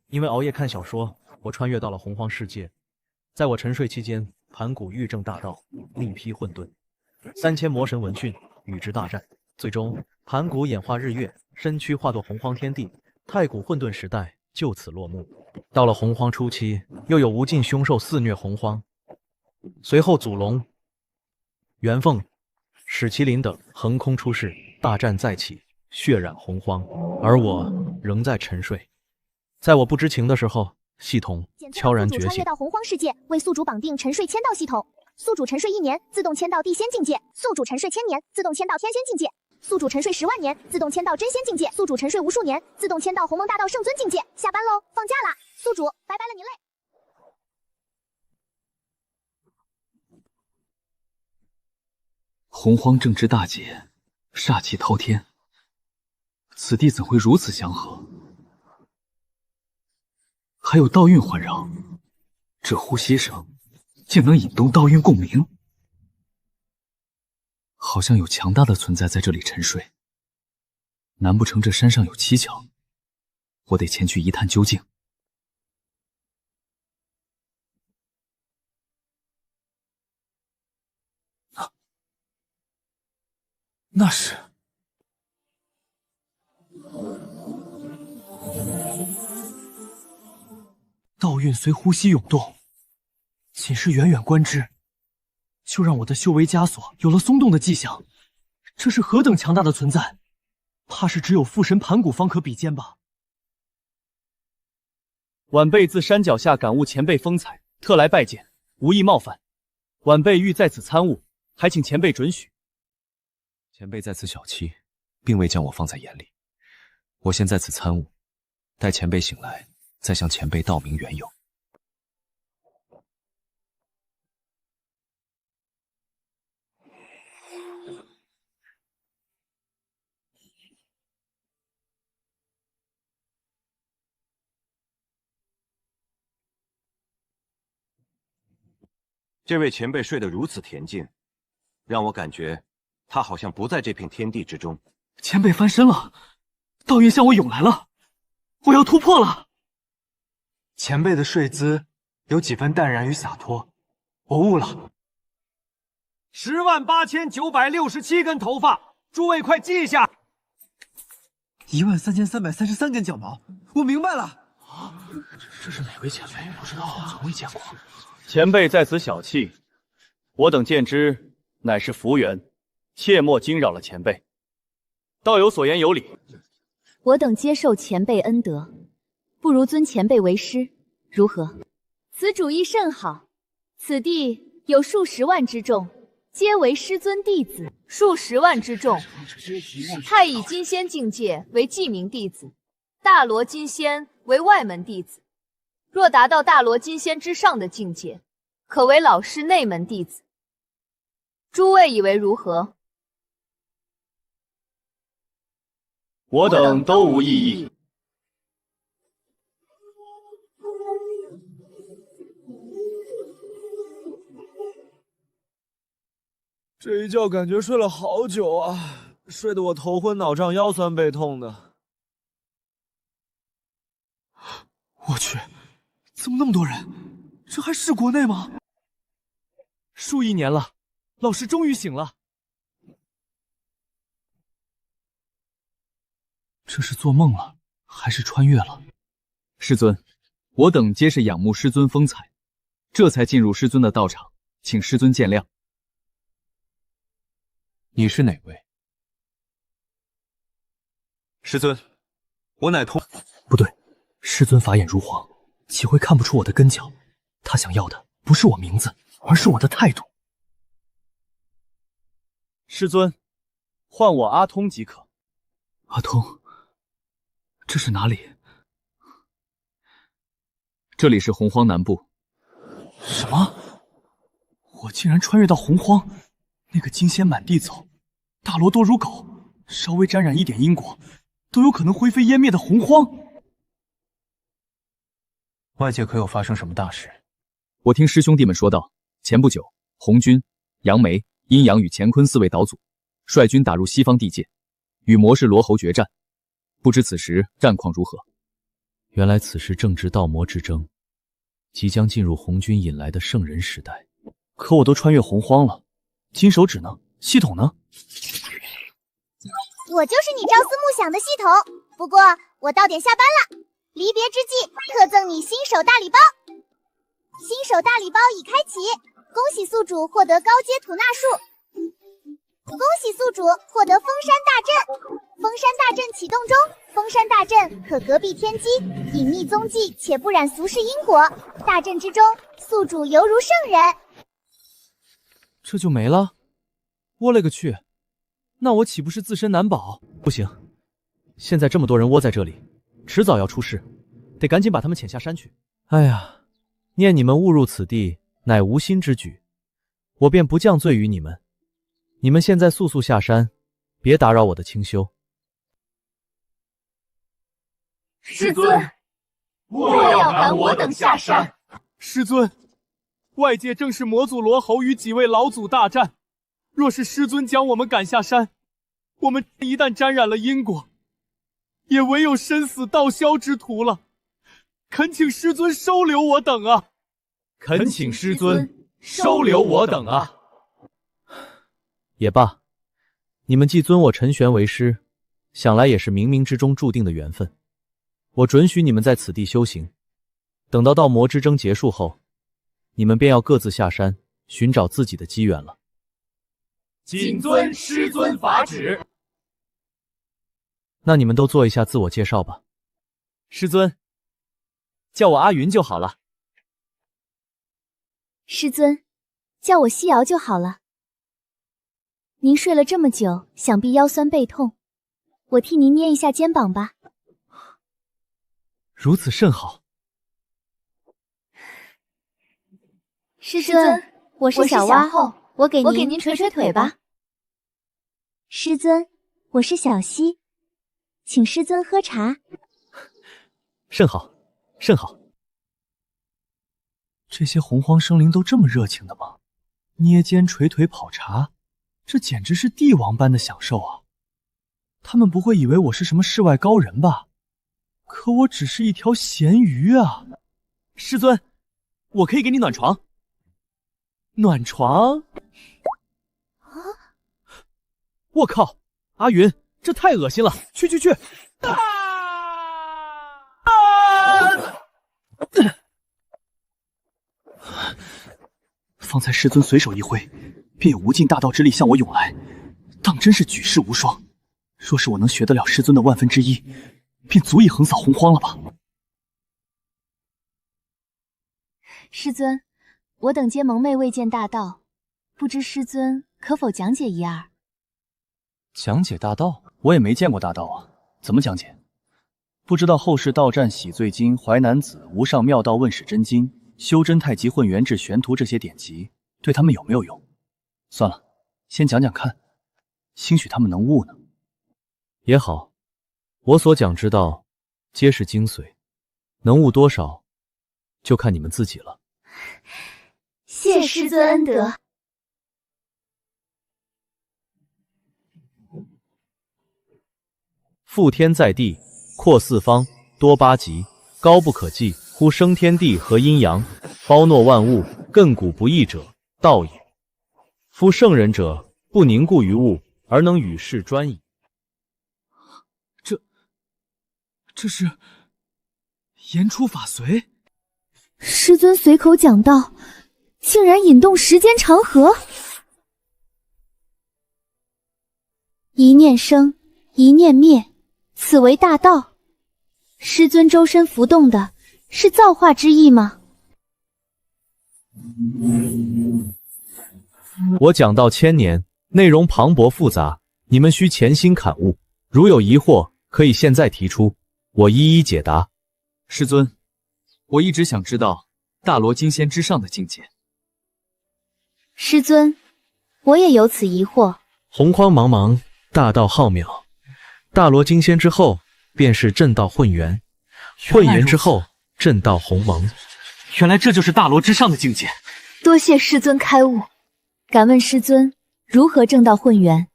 因为熬夜看小说，我穿越到了洪荒世界。在我沉睡期间，盘古欲证大道，力劈混沌，3000魔神闻讯，与之大战。最终，盘古演化日月，身躯化作洪荒天地，太古混沌时代就此落幕。到了洪荒初期，又有无尽凶兽肆虐洪荒，随后祖龙、元凤、史麒麟等横空出世，大战再起，血染洪荒。而我仍在沉睡。在我不知情的时候，系统悄然觉醒。穿越到洪荒世界，为宿主绑定沉睡签到系统。宿主沉睡1年，自动签到地仙境界；宿主沉睡1000年，自动签到天仙境界；宿主沉睡10万年，自动签到真仙境界；宿主沉睡无数年，自动签到鸿蒙大道圣尊境界。下班喽，放假啦，宿主，拜拜了你累。洪荒正值大劫，煞气滔天，此地怎会如此祥和？还有道韵环绕，这呼吸声竟能引动道韵共鸣，好像有强大的存在在这里沉睡。难不成这山上有蹊跷？我得前去一探究竟。那是道韵随呼吸涌动，仅是远远观之，就让我的修为枷锁有了松动的迹象。这是何等强大的存在，怕是只有父神盘古方可比肩吧。晚辈自山脚下感悟前辈风采，特来拜见，无意冒犯。晚辈欲在此参悟，还请前辈准许。前辈在此小憩，并未将我放在眼里。我先在此参悟，待前辈醒来，再向前辈道明缘由。这位前辈睡得如此恬静，让我感觉他好像不在这片天地之中。前辈翻身了，道韵向我涌来了，我要突破了。前辈的睡姿有几分淡然与洒脱，我悟了。108967根头发，诸位快记下。13333根脚毛，我明白了。这是哪位前辈？不知道啊，从未见过。前辈在此小憩，我等见之乃是福缘，切莫惊扰了前辈。道有所言有理，我等接受前辈恩德，不如尊前辈为师，如何？此主意甚好。此地有数十万之众，皆为师尊弟子。数十万之众，太乙金仙境界为记名弟子，大罗金仙为外门弟子。若达到大罗金仙之上的境界，可为老师内门弟子。诸位以为如何？我等都无异议。这一觉感觉睡了好久啊，睡得我头昏脑胀、腰酸背痛的。我去，怎么那么多人？这还是国内吗？数亿年了，老师终于醒了。这是做梦了，还是穿越了？师尊，我等皆是仰慕师尊风采，这才进入师尊的道场，请师尊见谅。你是哪位？师尊，我乃通。不对，师尊法眼如黄，岂会看不出我的根脚？他想要的不是我名字，而是我的态度。师尊，唤我阿通即可。阿通，这是哪里？这里是洪荒南部。什么？我竟然穿越到洪荒？那个金仙满地走，大罗多如狗，稍微沾染一点因果，都有可能灰飞烟灭的洪荒。外界可有发生什么大事？我听师兄弟们说道，前不久，红军、杨梅、阴阳与乾坤4位岛主率军打入西方地界，与魔氏罗侯决战。不知此时战况如何？原来此时正值道魔之争，即将进入红军引来的圣人时代。可我都穿越洪荒了，金手指呢？系统呢？我就是你朝思暮想的系统，不过我到点下班了，离别之际特赠你新手大礼包。新手大礼包已开启，恭喜宿主获得高阶吐纳术，恭喜宿主获得封山大阵。封山大阵启动中，封山大阵可隔壁天机，隐匿踪迹且不染俗世因果。大阵之中，宿主犹如圣人。这就没了？我勒个去！那我岂不是自身难保？不行，现在这么多人窝在这里，迟早要出事，得赶紧把他们遣下山去。哎呀，念你们误入此地，乃无心之举，我便不降罪于你们。你们现在速速下山，别打扰我的清修。师尊，莫要赶我等下山。师尊，外界正是魔祖罗侯与几位老祖大战，若是师尊将我们赶下山，我们一旦沾染了因果，也唯有生死道消之途了。恳请师尊收留我等啊！恳请师尊收留我等啊！也罢，你们既尊我陈玄为师，想来也是冥冥之中注定的缘分。我准许你们在此地修行，等到道魔之争结束后，你们便要各自下山，寻找自己的机缘了。谨遵师尊法旨。那你们都做一下自我介绍吧。师尊，叫我阿云就好了。师尊，叫我西瑶就好了。您睡了这么久，想必腰酸背痛，我替您捏一下肩膀吧。如此甚好。师尊，我是小蛙后，我给您捶捶腿吧。师尊，我是小溪，请师尊喝茶。甚好，甚好。这些洪荒生灵都这么热情的吗？捏肩捶腿跑茶，这简直是帝王般的享受啊！他们不会以为我是什么世外高人吧？可我只是一条咸鱼啊！师尊，我可以给你暖床。暖床？啊！我靠，阿云，这太恶心了！去！方才师尊随手一挥，便有无尽大道之力向我涌来，当真是举世无双。若是我能学得了师尊的万分之一，便足以横扫洪荒了吧？师尊，我等皆蒙昧未见大道，不知师尊可否讲解一二？讲解大道？我也没见过大道啊，怎么讲解？不知道后世道战洗罪经、淮南子、无上妙道问世真经、修真太极混元至玄图这些典籍对他们有没有用？算了，先讲讲看，兴许他们能悟呢。也好，我所讲之道皆是精髓，能悟多少，就看你们自己了。谢师尊恩德。覆天在地，阔四方，多八极，高不可计，呼生天地合阴阳，包诺万物，亘古不易者，道也。夫圣人者，不凝固于物，而能与世专矣。这是言出法随。师尊随口讲道，竟然引动时间长河。一念生，一念灭，此为大道。师尊周身浮动的是造化之意吗？我讲道千年，内容磅礴复杂，你们需潜心感悟。如有疑惑，可以现在提出，我一一解答。师尊，我一直想知道大罗金仙之上的境界。师尊，我也有此疑惑。洪荒茫茫，大道浩渺，大罗金仙之后，便是正道混元，混元之后，正道鸿蒙。原来这就是大罗之上的境界。多谢师尊开悟。敢问师尊，如何正道混元？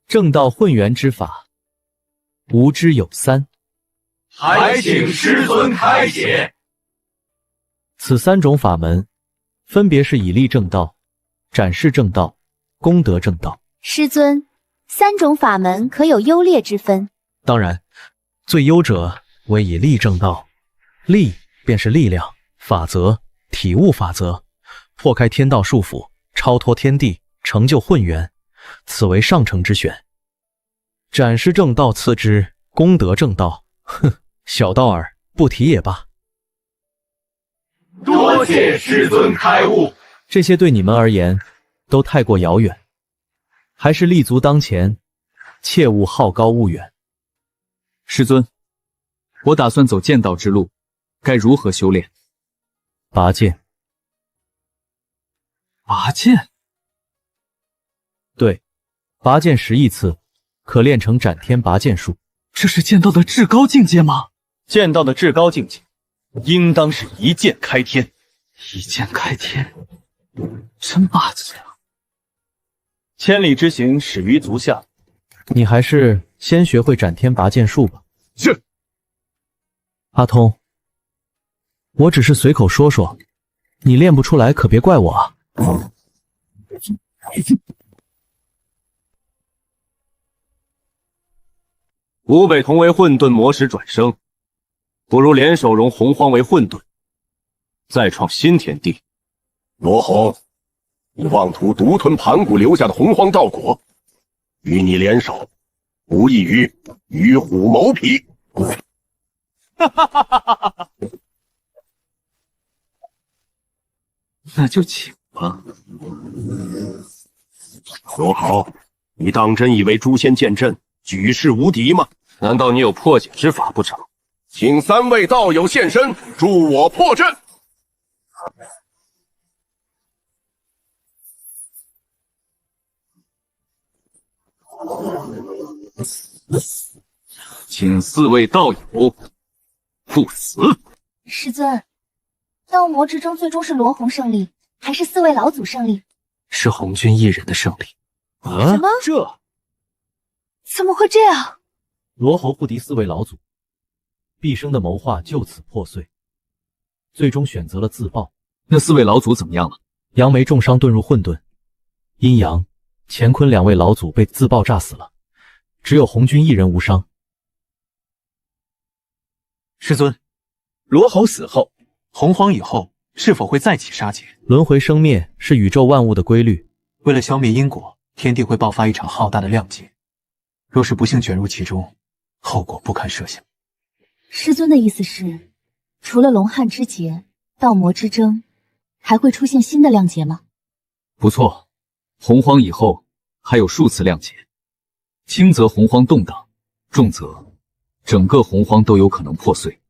正道混元之法，吾知有三。还请师尊开解。此3种法门，分别是以立正道、展示正道、功德正道。师尊，3种法门可有优劣之分？当然，最优者为以立正道，立便是力量、法则、体悟法则，破开天道束缚，超脱天地，成就混元，此为上乘之选。展示正道次之，功德正道，哼，小道耳，不提也罢。多谢师尊开悟。这些对你们而言都太过遥远，还是立足当前，切勿好高骛远。师尊，我打算走剑道之路，该如何修炼？拔剑。拔剑？对，拔剑10亿次，可练成斩天拔剑术。这是剑道的至高境界吗？剑道的至高境界，应当是一剑开天。一剑开天，真霸气啊！千里之行，始于足下。你还是先学会斩天拔剑术吧。是。阿通，我只是随口说说，你练不出来可别怪我啊。吾辈同为混沌魔石转生，不如联手融洪荒为混沌，再创新天地。罗红，你妄图独吞盘古留下的洪荒道果，与你联手，无异于与虎谋皮。哈哈哈哈哈哈！那就请吧。罗好，你当真以为诛仙剑阵举世无敌吗？难道你有破解之法不成？请3位道友现身，助我破阵。请4位道友赴死。师尊，道魔之争最终是罗红胜利，还是4位老祖胜利？是红军一人的胜利。什么？怎么会这样？罗侯不敌4位老祖，毕生的谋划就此破碎，最终选择了自爆。那4位老祖怎么样了？杨梅重伤遁入混沌，阴阳、乾坤2位老祖被自爆炸死了，只有红军一人无伤。师尊，罗侯死后，洪荒以后是否会再起杀劫？轮回生灭是宇宙万物的规律，为了消灭因果，天地会爆发一场浩大的量劫。若是不幸卷入其中，后果不堪设想。师尊的意思是，除了龙汉之劫、道魔之争，还会出现新的量劫吗？不错，洪荒以后还有数次量劫，轻则洪荒动荡，重则整个洪荒都有可能破碎。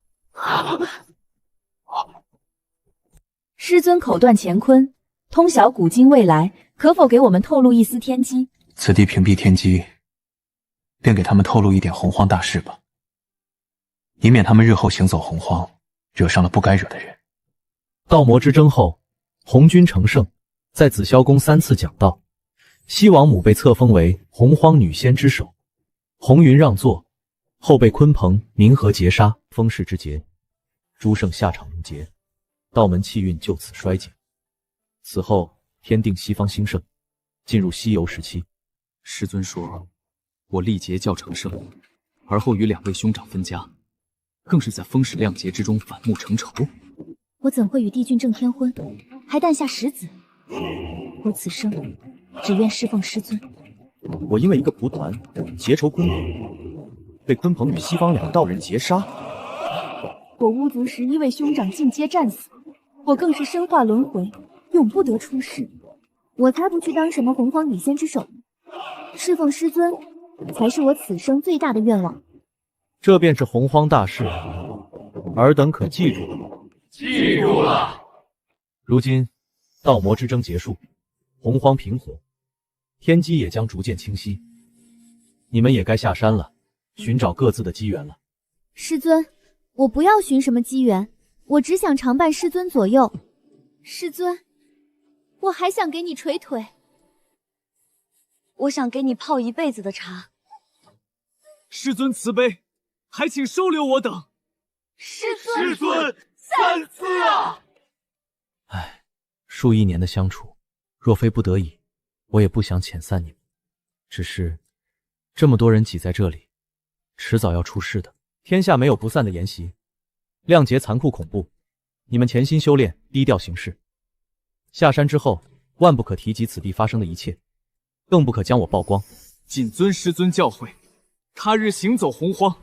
师尊口断乾坤，通晓古今未来，可否给我们透露一丝天机？此地屏蔽天机，便给他们透露一点洪荒大事吧，以免他们日后行走洪荒，惹上了不该惹的人。道魔之争后，红军成胜，在紫霄宫3次讲道，西王母被册封为洪荒女仙之首，红云让座，后被鲲鹏、冥河劫杀，封世之劫，诸圣下场无劫，道门气运就此衰减。此后天定西方兴盛，进入西游时期。师尊说，我历劫较成胜，而后与2位兄长分家，更是在风始量劫之中反目成仇。我怎会与帝俊正天婚，还诞下10子？我此生只愿侍奉师尊。我因为一个蒲团结仇鲲鹏，被鲲鹏与西方2道人劫杀。我巫族11位兄长尽皆战死，我更是身化轮回，永不得出世。我才不去当什么洪荒女仙之首，侍奉师尊才是我此生最大的愿望。这便是洪荒大事，尔等可记住了吗？记住了。如今道魔之争结束，洪荒平和，天机也将逐渐清晰，你们也该下山了，寻找各自的机缘了。师尊，我不要寻什么机缘，我只想常伴师尊左右。师尊，我还想给你捶腿，我想给你泡一辈子的茶。师尊慈悲，还请收留我等。师尊，师尊3次啊！唉，数亿年的相处，若非不得已，我也不想遣散你们。只是这么多人挤在这里，迟早要出事的。天下没有不散的筵席，亮节残酷恐怖，你们潜心修炼，低调行事。下山之后，万不可提及此地发生的一切，更不可将我曝光。谨遵师尊教诲，他日行走洪荒，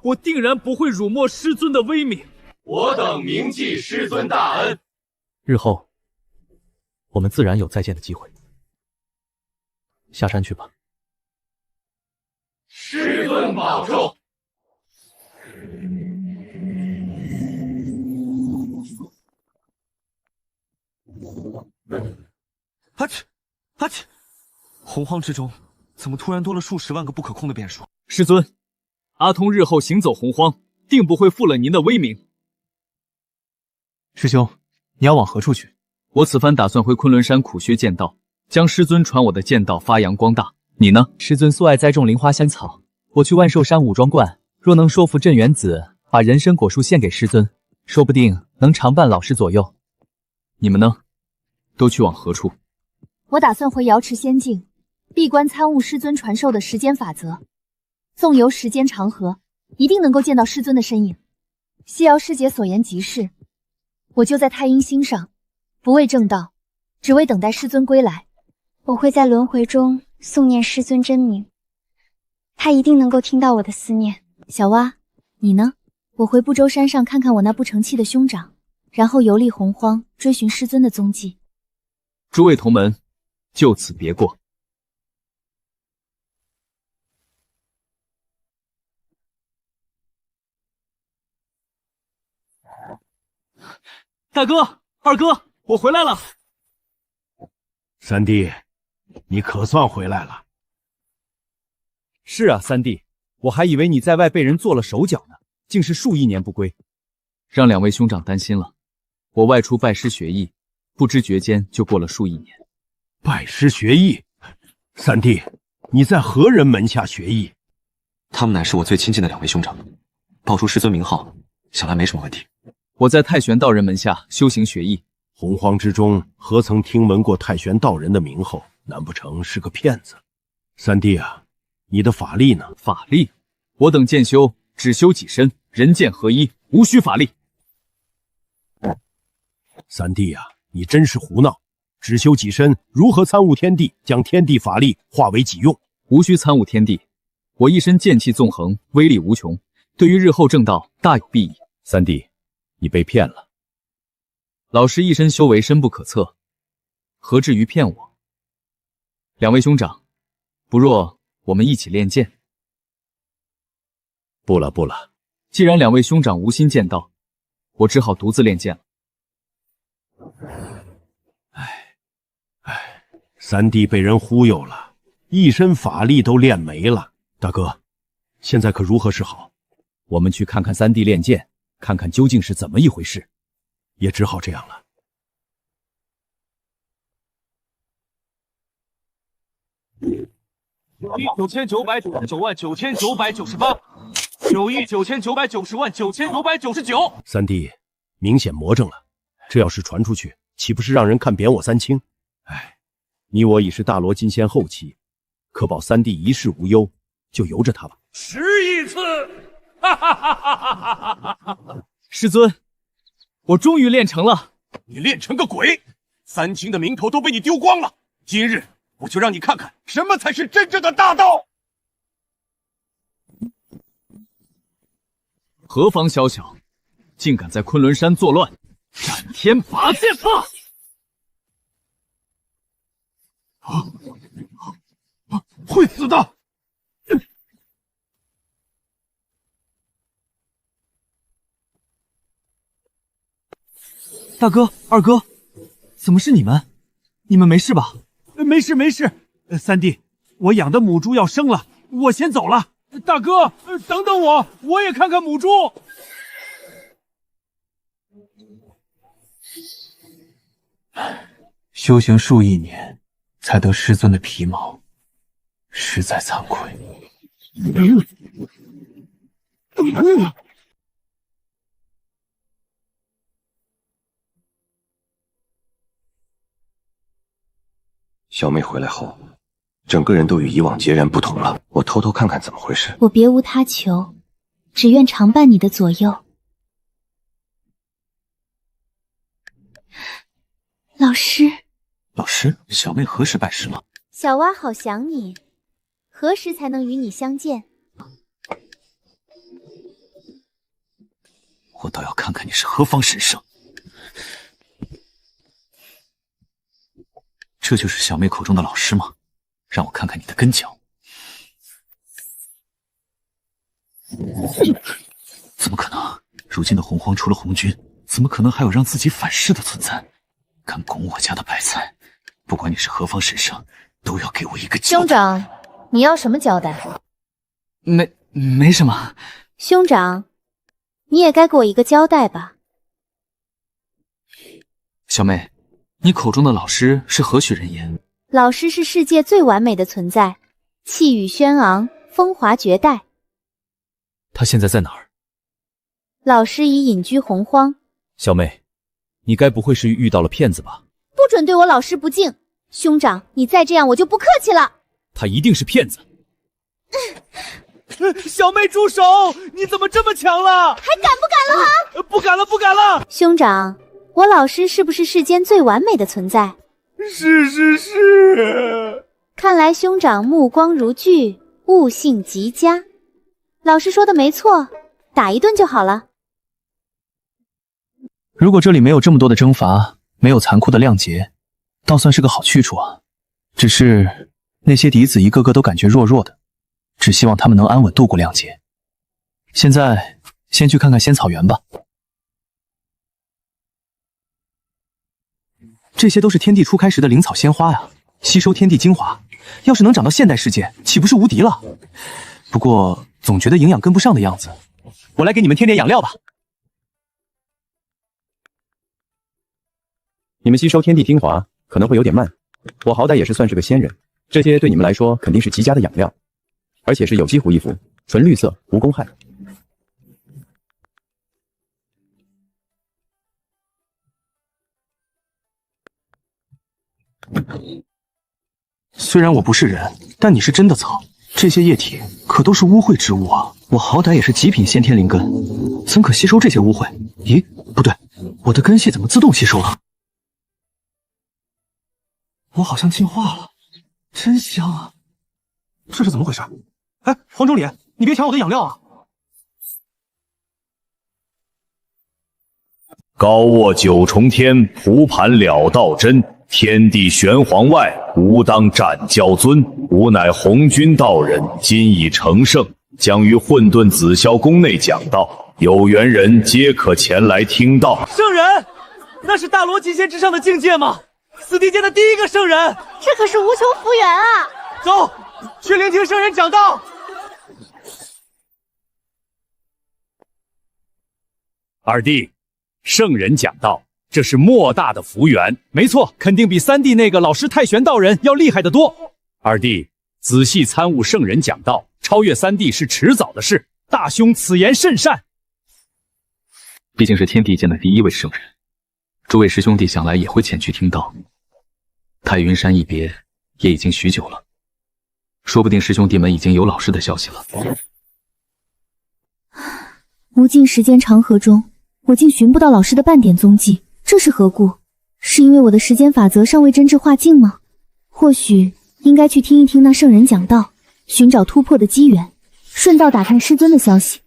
我定然不会辱没师尊的威名。我等铭记师尊大恩，日后我们自然有再见的机会。下山去吧。师尊保重。阿切，阿切！洪荒之中，怎么突然多了数十万个不可控的变数？师尊，阿童日后行走洪荒，定不会负了您的威名。师兄，你要往何处去？我此番打算回昆仑山苦学剑道，将师尊传我的剑道发扬光大。你呢？师尊素爱栽种灵花香草，我去万寿山武装观，若能说服镇元子把人参果树献给师尊，说不定能常伴老师左右。你们呢？都去往何处？我打算回瑶池仙境，闭关参悟师尊传授的时间法则。纵游时间长河，一定能够见到师尊的身影。西瑶师姐所言极是，我就在太阴星上，不为正道，只为等待师尊归来。我会在轮回中诵念师尊真名，他一定能够听到我的思念。小蛙，你呢？我回不周山上看看我那不成器的兄长，然后游历洪荒，追寻师尊的踪迹。诸位同门，就此别过。大哥，二哥，我回来了。三弟，你可算回来了。是啊，三弟，我还以为你在外被人做了手脚呢，竟是数亿年不归，让两位兄长担心了。我外出拜师学艺，不知觉间就过了数亿年。拜师学艺？三弟，你在何人门下学艺？他们乃是我最亲近的两位兄长，报出师尊名号，想来没什么问题。我在太玄道人门下修行学艺，洪荒之中何曾听闻过太玄道人的名号？难不成是个骗子？三弟啊，你的法力呢？法力？我等剑修只修己身，人剑合一，无需法力。三弟啊，你真是胡闹！只修己身，如何参悟天地，将天地法力化为己用？无需参悟天地，我一身剑气纵横，威力无穷，对于日后正道大有裨益。三弟，你被骗了。老师一身修为深不可测，何至于骗我？两位兄长，不若我们一起练剑。不了不了，既然两位兄长无心剑道，我只好独自练剑了。三弟被人忽悠了，一身法力都练没了。大哥，现在可如何是好？我们去看看三弟练剑，看看究竟是怎么一回事。也只好这样了。9,999,998，9亿9,998，9万9,999。三弟，明显魔怔了，这要是传出去，岂不是让人看扁我三清？哎，你我已是大罗金仙后期，可保三弟一世无忧，就由着他吧。10亿次！哈哈哈哈哈哈！师尊，我终于练成了。你练成个鬼！三清的名头都被你丢光了。今日我就让你看看什么才是真正的大道。何方宵小，竟敢在昆仑山作乱！斩天拔剑法！会死的！大哥，二哥，怎么是你们？你们没事吧？没事没事，三弟，我养的母猪要生了，我先走了。大哥，等等我，我也看看母猪。修行数亿年，才得师尊的皮毛，实在惭愧。小妹回来后，整个人都与以往截然不同了。我偷偷看看怎么回事。我别无他求，只愿常伴你的左右。老师，老师，小妹何时拜师了？小蛙好想你，何时才能与你相见？我倒要看看你是何方神圣。这就是小妹口中的老师吗？让我看看你的根脚。怎么可能？如今的洪荒除了红军，怎么可能还有让自己反噬的存在？敢拱我家的白菜，不管你是何方神圣，都要给我一个交代。兄长，你要什么交代？没什么。兄长，你也该给我一个交代吧。小妹，你口中的老师是何许人也？老师是世界最完美的存在，气宇轩昂，风华绝代。他现在在哪儿？老师已隐居洪荒。小妹，你该不会是遇到了骗子吧？不准对我老师不敬！兄长，你再这样我就不客气了。他一定是骗子。小妹住手！你怎么这么强了？还敢不敢了啊？不敢了，不敢了！兄长，我老师是不是世间最完美的存在？是。看来兄长目光如炬，悟性极佳。老师说的没错，打一顿就好了。如果这里没有这么多的征伐，没有残酷的亮劫，倒算是个好去处啊。只是那些嫡子一个个都感觉弱弱的，只希望他们能安稳度过亮劫。现在先去看看仙草原吧。这些都是天地初开时的灵草鲜花呀，吸收天地精华，要是能长到现代世界，岂不是无敌了？不过总觉得营养跟不上的样子，我来给你们添点养料吧。你们吸收天地精华可能会有点慢，我好歹也是算是个仙人，这些对你们来说肯定是极佳的养料，而且是有机胡一服，纯绿色，无公害。虽然我不是人，但你是真的草，这些液体可都是污秽之物啊！我好歹也是极品先天灵根，怎可吸收这些污秽？咦，不对，我的根系怎么自动吸收了？我好像进化了，真香啊！这是怎么回事？哎，黄忠礼，你别抢我的养料啊！高卧九重天，蒲盘了道真。天地玄黄外，吾当斩教尊。吾乃红军道人，今已成圣，将于混沌紫霄宫内讲道，有缘人皆可前来听道。圣人，那是大罗极限之上的境界吗？死地界的第一个圣人，这可是无穷福缘啊！走，去聆听圣人讲道。二弟，圣人讲道，这是莫大的福缘。没错，肯定比三弟那个老师太玄道人要厉害得多。二弟，仔细参悟圣人讲道，超越三弟是迟早的事。大兄此言甚善。毕竟是天地间的第一位圣人，诸位师兄弟想来也会前去听道。太云山一别也已经许久了，说不定师兄弟们已经有老师的消息了。无尽时间长河中，我竟寻不到老师的半点踪迹，这是何故？是因为我的时间法则尚未真至化境吗？或许应该去听一听那圣人讲道，寻找突破的机缘，顺道打探师尊的消息。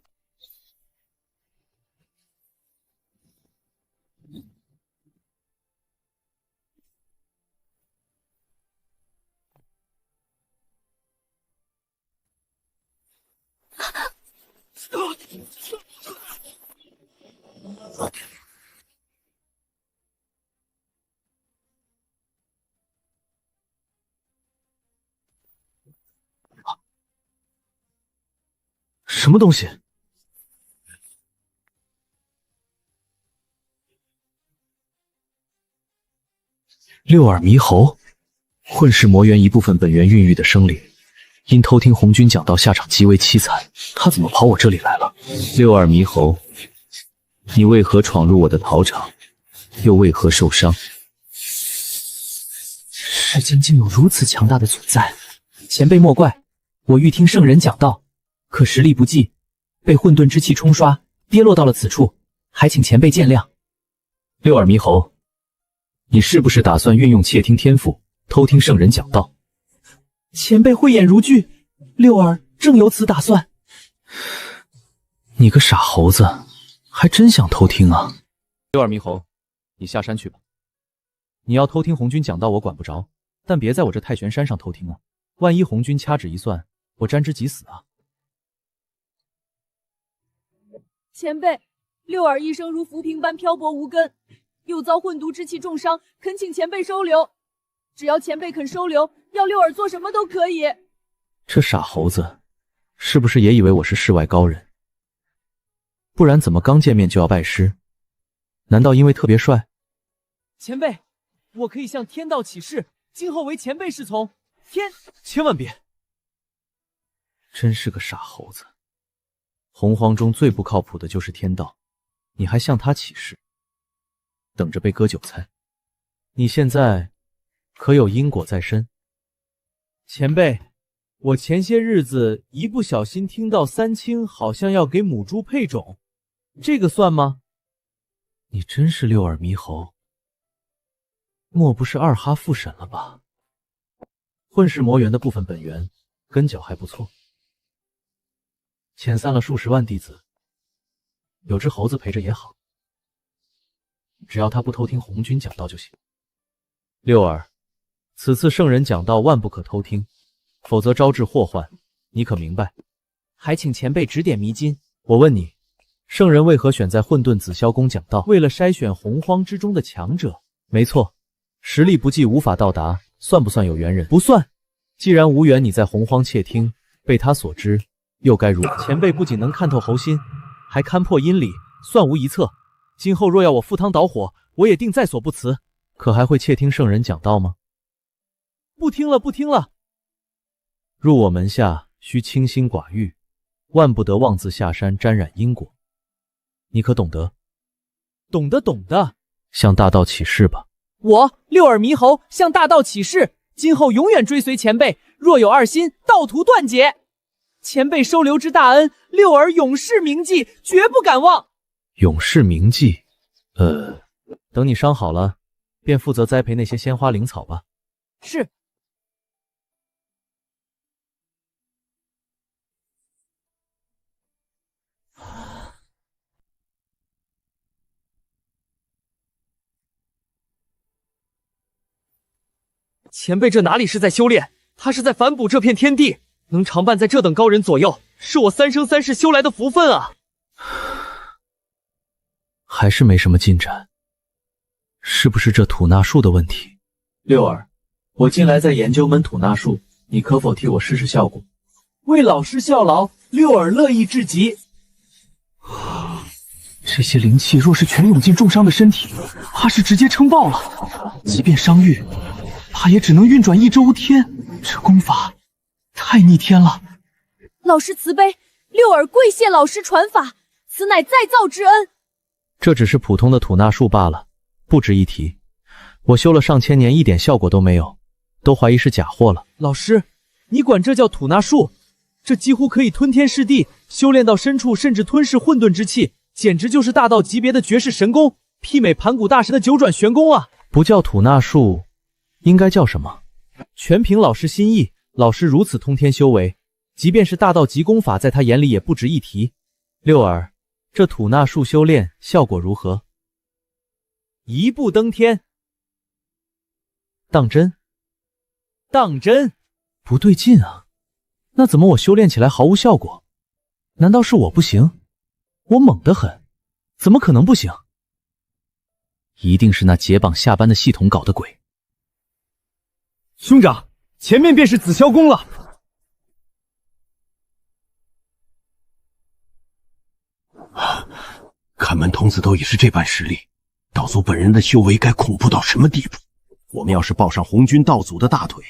什么东西？六耳猕猴，混世魔元一部分本源孕育的生灵，因偷听红军讲道，下场极为凄惨。他怎么跑我这里来了？六耳猕猴，你为何闯入我的桃场？又为何受伤？世间竟有如此强大的存在！前辈莫怪，我欲听圣人讲道，可实力不济，被混沌之气冲刷，跌落到了此处，还请前辈见谅。六耳猕猴，你是不是打算运用窃听天赋，偷听圣人讲道？前辈慧眼如炬，六耳正有此打算。你个傻猴子，还真想偷听啊！六耳猕猴，你下山去吧。你要偷听红军讲道，我管不着，但别在我这太玄山上偷听啊！万一红军掐指一算，我沾之即死啊！前辈，六耳一生如浮萍般漂泊无根，又遭混毒之气重伤，恳请前辈收留。只要前辈肯收留，要六耳做什么都可以。这傻猴子，是不是也以为我是世外高人？不然怎么刚见面就要拜师？难道因为特别帅？前辈，我可以向天道起誓，今后为前辈侍从。千万别！真是个傻猴子。洪荒中最不靠谱的就是天道，你还向他起誓，等着被割韭菜。你现在可有因果在身？前辈，我前些日子一不小心听到三清好像要给母猪配种，这个算吗？你真是六耳猕猴，莫不是二哈复审了吧？混世魔元的部分本源根脚还不错，遣散了数十万弟子，有只猴子陪着也好，只要他不偷听红军讲道就行。六耳，此次圣人讲道万不可偷听，否则招致祸患，你可明白？还请前辈指点迷津。我问你，圣人为何选在混沌紫霄宫讲道？为了筛选洪荒之中的强者。没错，实力不济无法到达，算不算有缘人？不算。既然无缘，你在洪荒窃听，被他所知，又该如何？前辈不仅能看透猴心，还勘破阴理，算无一策。今后若要我赴汤蹈火，我也定在所不辞。可还会窃听圣人讲道吗？不听了，不听了。入我门下需清心寡欲，万不得妄自下山沾染因果。你可懂得？懂得，懂得。向大道起誓吧。我六耳猕猴向大道起誓，今后永远追随前辈，若有二心，道途断绝。前辈收留之大恩，六耳永世铭记，绝不敢忘。永世铭记？等你伤好了，便负责栽培那些鲜花灵草吧。是。前辈这哪里是在修炼，他是在反哺这片天地，能常伴在这等高人左右，是我三生三世修来的福分啊！还是没什么进展，是不是这吐纳术的问题？六耳，我近来在研究门吐纳术，你可否替我试试效果？为老师效劳，六耳乐意至极。这些灵气若是全涌进重伤的身体，怕是直接撑爆了。即便伤愈，怕也只能运转1周天。这功法太逆天了。老师慈悲，六耳跪谢老师传法，此乃再造之恩。这只是普通的吐纳术罢了，不值一提。我修了上千年，一点效果都没有，都怀疑是假货了。老师，你管这叫吐纳术？这几乎可以吞天噬地，修炼到深处甚至吞噬混沌之气，简直就是大道级别的绝世神功，媲美盘古大神的九转玄功啊！不叫吐纳术，应该叫什么？全凭老师心意。老师如此通天修为，即便是大道级功法，在他眼里也不值一提。六耳，这吐纳术修炼效果如何？一步登天。当真？当真？不对劲啊！那怎么我修炼起来毫无效果？难道是我不行？我猛得很，怎么可能不行？一定是那解绑下班的系统搞的鬼。兄长，前面便是紫霄宫了。看门童子都已是这般实力，道祖本人的修为该恐怖到什么地步？我们要是抱上红军道祖的大腿，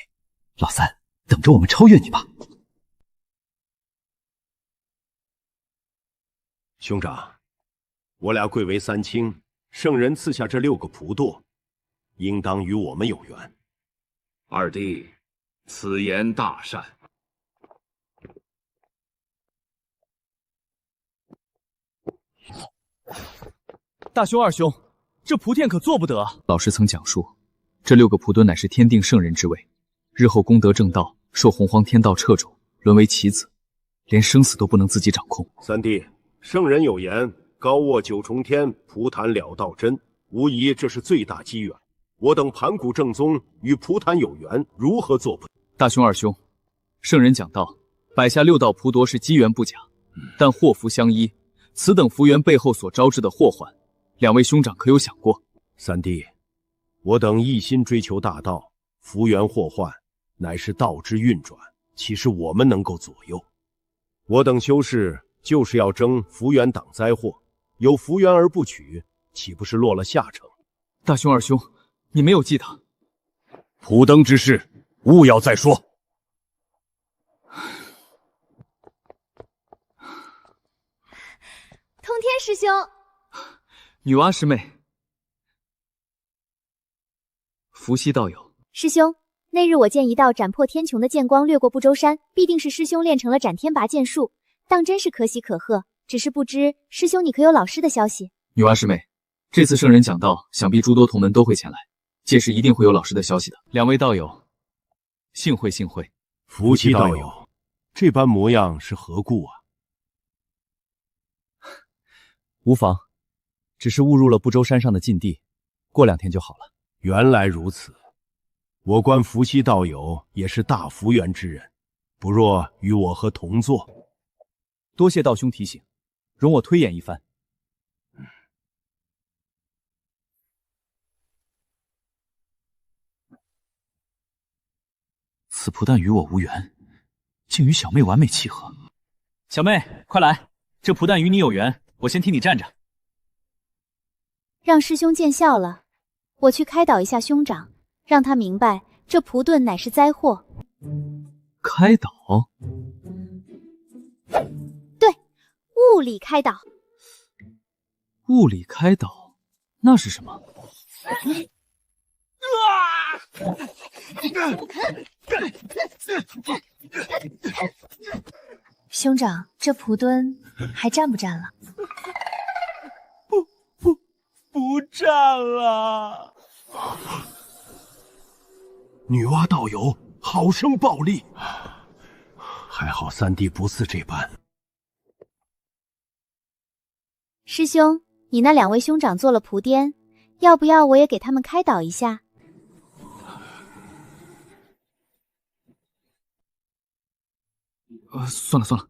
老三，等着我们超越你吧。兄长，我俩贵为三清，圣人赐下这6个仆堕，应当与我们有缘。二弟，此言大善。大兄二兄，这蒲天可做不得啊！老师曾讲述，这6个蒲墩乃是天定圣人之位，日后功德正道，受洪荒天道掣肘，沦为棋子，连生死都不能自己掌控。三弟，圣人有言：高卧九重天，蒲潭了道真。无疑这是最大机缘。我等盘古正宗与蒲潭有缘，如何做不？大兄二兄，圣人讲道，摆下6道蒲铎是机缘不假，但祸福相依，此等福缘背后所招致的祸患，两位兄长可有想过？三弟，我等一心追求大道，福缘祸患乃是道之运转，岂是我们能够左右？我等修士就是要争福缘挡灾祸，有福缘而不取，岂不是落了下乘？大兄二兄，你没有记得蒲登之事，勿要再说。通天师兄，女娲师妹，伏羲道友。师兄，那日我见一道斩破天穹的剑光掠过不周山，必定是师兄练成了斩天拔剑术，当真是可喜可贺。只是不知师兄你可有老师的消息？女娲师妹，这次圣人讲道，想必诸多同门都会前来，届时一定会有老师的消息的。两位道友，幸会幸会。伏羲道友，这般模样是何故啊？无妨，只是误入了不周山上的禁地，过2天就好了。原来如此，我观伏羲道友也是大福缘之人，不若与我和同坐。多谢道兄提醒，容我推演一番。此蒲蛋与我无缘，竟与小妹完美契合。小妹，快来，这蒲蛋与你有缘，我先替你站着。让师兄见笑了，我去开导一下兄长，让他明白这蒲盾乃是灾祸。开导？对，物理开导。物理开导，那是什么？兄长，这蒲墩还站不站了？不站了。女娲道友好生暴力，还好三弟不似这般。师兄，你那2位兄长做了蒲颠，要不要我也给他们开导一下？算了算了，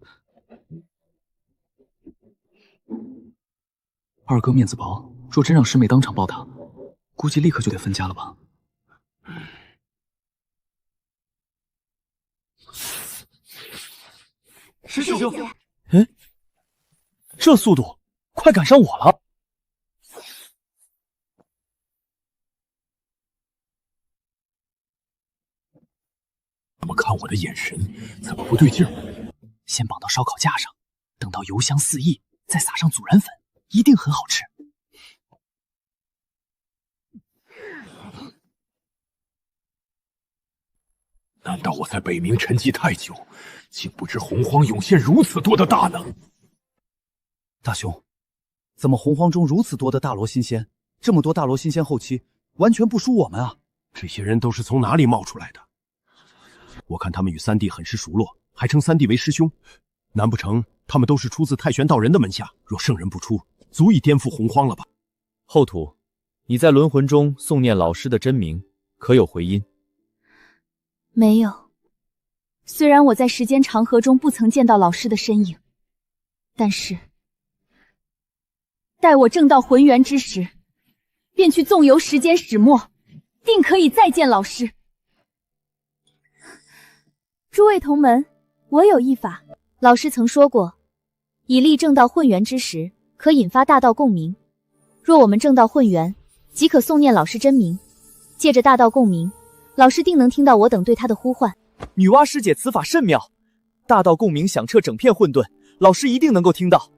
二哥面子薄，若真让师妹当场暴打，估计立刻就得分家了吧。师兄，哎，这速度，快赶上我了！怎么看我的眼神，怎么不对劲儿？先绑到烧烤架上，等到油香四溢，再撒上孜然粉，一定很好吃。难道我在北冥沉寂太久，竟不知洪荒涌现如此多的大能？大兄，怎么洪荒中如此多的大罗新仙？这么多大罗新仙后期，完全不输我们啊！这些人都是从哪里冒出来的？我看他们与三弟很是熟络，还称三弟为师兄，难不成他们都是出自太玄道人的门下？若圣人不出，足以颠覆洪荒了吧？后土，你在轮魂中诵念老师的真名，可有回音？没有。虽然我在时间长河中不曾见到老师的身影，但是待我正到浑元之时，便去纵游时间始末，定可以再见老师。诸位同门，我有一法。老师曾说过，以立正道混元之时，可引发大道共鸣。若我们正道混元，即可诵念老师真名，借着大道共鸣，老师定能听到我等对他的呼唤。女娲师姐此法甚妙，大道共鸣响彻整片混沌，老师一定能够听到。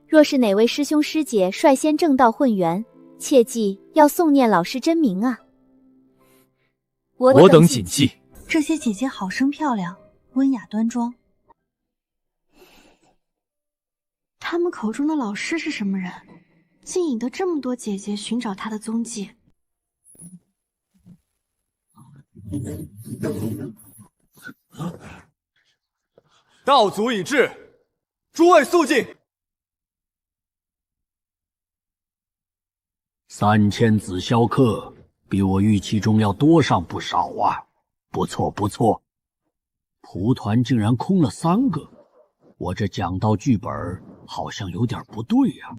若是哪位师兄师姐率先正道混元，切记要诵念老师真名啊！我等谨记。这些姐姐好生漂亮，温雅端庄。他们口中的老师是什么人？竟引得这么多姐姐寻找他的踪迹。道祖已至，诸位肃静。3000紫霄客，比我预期中要多上不少啊！不错不错，蒲团竟然空了3个，我这讲道剧本好像有点不对呀。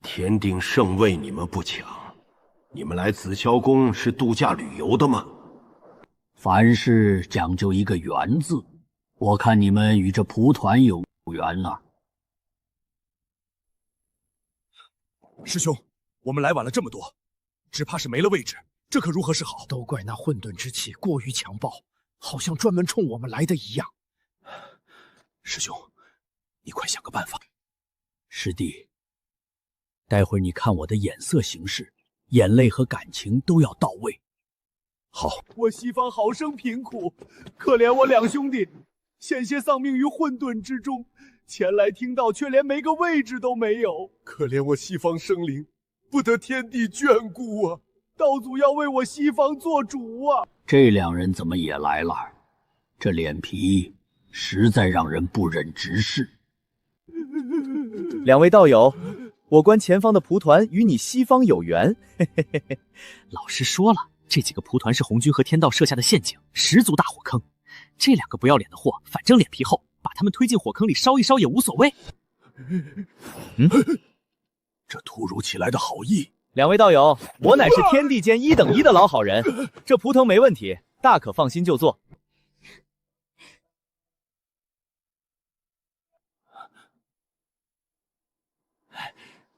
天定圣位你们不抢，你们来紫霄宫是度假旅游的吗？凡事讲究一个缘字，我看你们与这蒲团有缘了。师兄，我们来晚了这么多，只怕是没了位置，这可如何是好？都怪那混沌之气过于强暴，好像专门冲我们来的一样。师兄，你快想个办法。师弟，待会儿你看我的眼色行事，眼泪和感情都要到位。好，我西方好生贫苦，可怜我2兄弟，险些丧命于混沌之中，前来听道却连没个位置都没有，可怜我西方生灵，不得天地眷顾啊！道祖要为我西方做主啊！这2人怎么也来了？这脸皮实在让人不忍直视。2位道友，我观前方的蒲团与你西方有缘。老师说了，这几个蒲团是红军和天道设下的陷阱，十足大火坑。这2个不要脸的货，反正脸皮厚，把他们推进火坑里烧一烧也无所谓。这突如其来的好意，2位道友，我乃是天地间1等1的老好人，这蒲藤没问题，大可放心就做。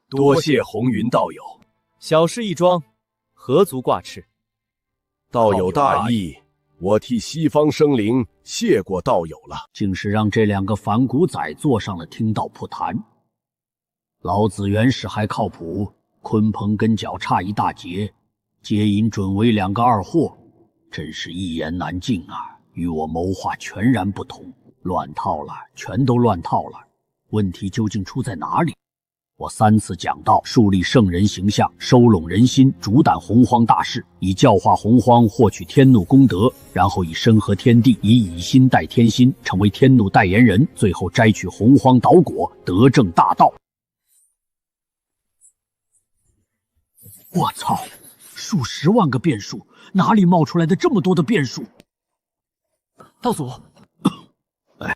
多谢红云道友，小事一桩，何足挂齿。道友大义，我替西方生灵谢过道友了。竟是让这2个反骨仔坐上了听道蒲坛。老子原始还靠谱，鲲鹏跟脚差一大截，接引准为2个二货，真是一言难尽啊！与我谋划全然不同，乱套了，全都乱套了。问题究竟出在哪里？我3次讲道，树立圣人形象，收拢人心，主胆洪荒大事，以教化洪荒，获取天怒功德，然后以身合天地，以心代天心，成为天怒代言人，最后摘取洪荒岛果，得正大道。我操！数10万个变数，哪里冒出来的这么多的变数？道祖，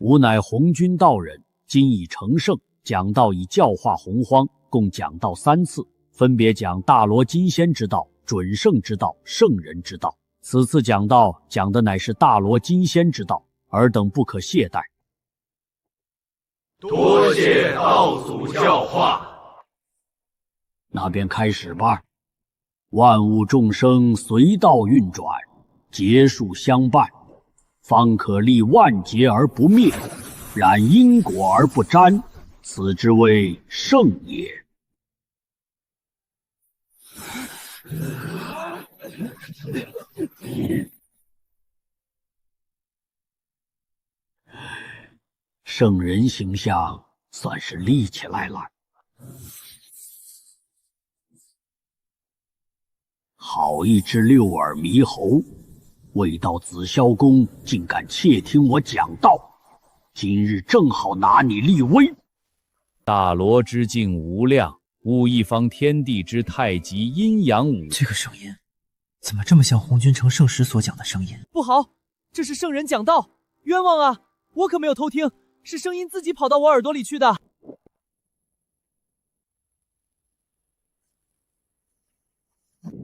吾乃红军道人，今已成圣。讲道以教化洪荒，共讲道3次，分别讲大罗金仙之道、准圣之道、圣人之道。此次讲道讲的乃是大罗金仙之道，尔等不可懈怠。多谢道祖教化。那便开始吧。万物众生随道运转，劫数相伴，方可立万劫而不灭，染因果而不沾。此之谓圣也。圣人形象算是立起来了。好一只六耳猕猴，未到紫霄宫竟敢窃听我讲道，今日正好拿你立威。大罗之境无量，悟一方天地之太极阴阳五。这个声音怎么这么像红军城圣时所讲的声音？不好，这是圣人讲道，冤枉啊！我可没有偷听，是声音自己跑到我耳朵里去的。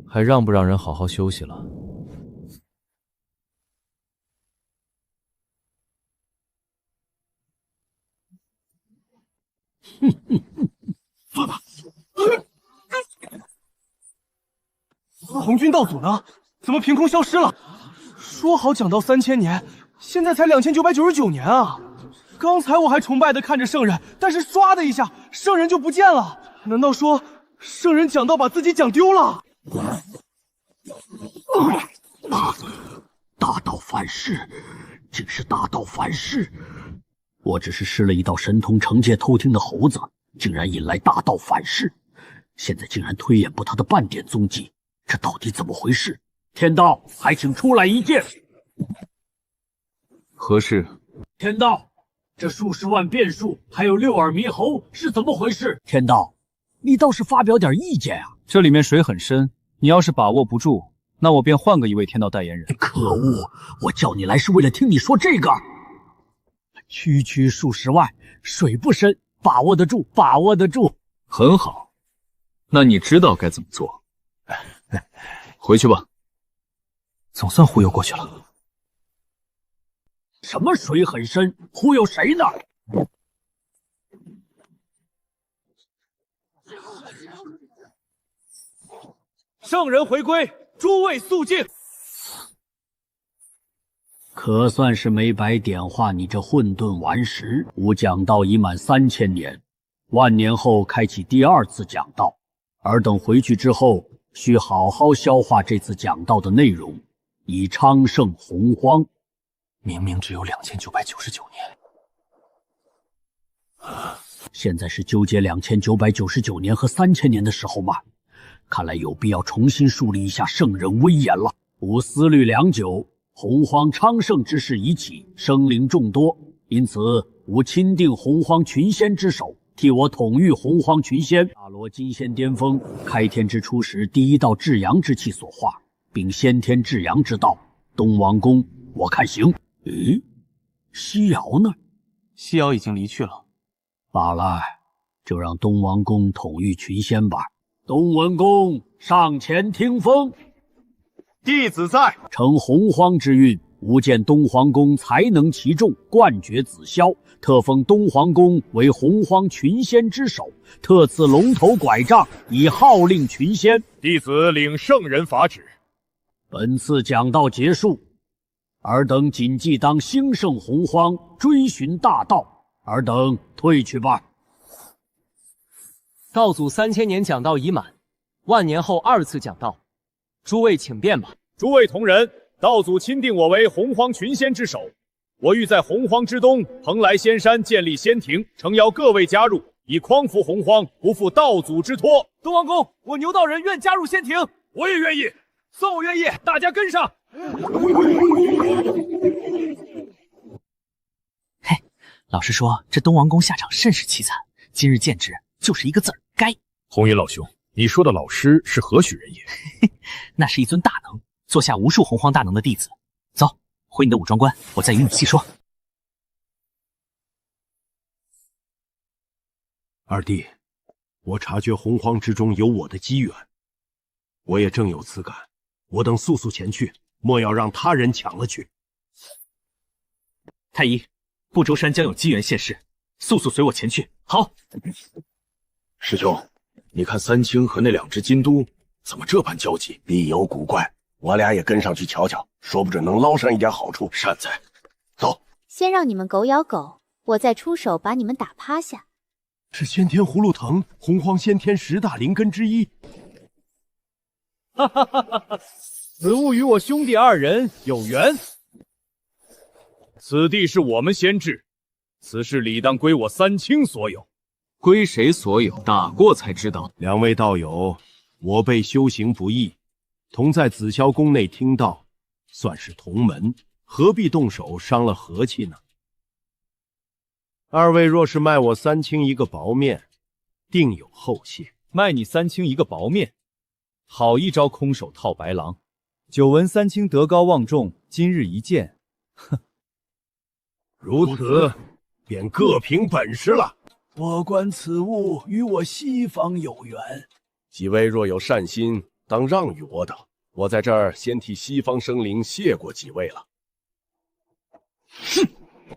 还让不让人好好休息了？红军道祖呢？怎么凭空消失了？说好讲道3000年，现在才2999年啊！刚才我还崇拜的看着圣人，但是唰的一下，圣人就不见了。难道说圣人讲道把自己讲丢了。大道反噬，竟是大道反噬！我只是施了一道神通惩戒偷听的猴子，竟然引来大道反噬，现在竟然推演不他的半点踪迹，这到底怎么回事？天道，还请出来一见。何事？天道，这数十万变数，还有六耳猕猴是怎么回事？天道，你倒是发表点意见啊！这里面水很深，你要是把握不住，那我便换个一位天道代言人。可恶！我叫你来是为了听你说这个。区区数十万，水不深，把握得住，把握得住。很好，那你知道该怎么做。回去吧。总算忽悠过去了。什么水很深？忽悠谁呢？圣人回归，诸位肃静。可算是没白点化你这混沌顽石。吾讲道已满3000年，万年后开启第2次讲道。尔等回去之后，需好好消化这次讲道的内容，以昌盛洪荒。明明只有2999年，现在是纠结2999年和3000年的时候吗？看来有必要重新树立一下圣人威严了。吾思虑良久，洪荒昌盛之势已起，生灵众多，因此吾钦定洪荒群仙之首，替我统御洪荒群仙。大罗金仙巅峰，开天之初时第一道至阳之气所化，并先天至阳之道。东王公，我看行。咦，西瑶呢？西瑶已经离去了。罢了，就让东王公统御群仙吧。东文公上前听风。弟子在。承洪荒之运，吾见东皇公才能其众，冠绝子霄，特封东皇公为洪荒群仙之首，特赐龙头拐杖，以号令群仙。弟子领圣人法旨。本次讲道结束，尔等谨记当兴盛洪荒，追寻大道。尔等退去吧。道祖3000年讲道已满，万年后2次讲道，诸位请便吧。诸位同仁，道祖钦定我为洪荒群仙之首，我欲在洪荒之东蓬莱仙山建立仙庭，诚邀各位加入，以匡扶洪荒，不负道祖之托。东王公，我牛道人愿加入仙庭。我也愿意。算我愿意，大家跟上。嘿，老实说，这东王公下场甚是凄惨，今日见之，就是一个字儿，该。红云老兄，你说的老师是何许人也？那是一尊大能，做下无数洪荒大能的弟子。走，回你的武装关，我再与你细说。二弟，我察觉洪荒之中有我的机缘，我也正有此感。我等速速前去，莫要让他人抢了去。太医，不周山将有机缘现世，速速随我前去。好。师兄，你看三清和那2只金都怎么这般焦急？必有古怪，我俩也跟上去瞧瞧，说不准能捞上一点好处。善哉。走，先让你们狗咬狗，我再出手把你们打趴下。是先天葫芦藤，洪荒先天10大灵根之一。哈哈哈哈！此物与我兄弟2人有缘。此地是我们先至，此事理当归我三清所有。归谁所有？打过才知道。2位道友，我辈修行不易，同在紫霄宫内听道，算是同门，何必动手伤了和气呢？2位若是卖我三清一个薄面，定有后谢。卖你三清一个薄面，好一招空手套白狼。久闻三清德高望重，今日一见，哼！如此，便各凭本事了。我观此物与我西方有缘，几位若有善心，当让与我等。我在这儿先替西方生灵谢过几位了。哼，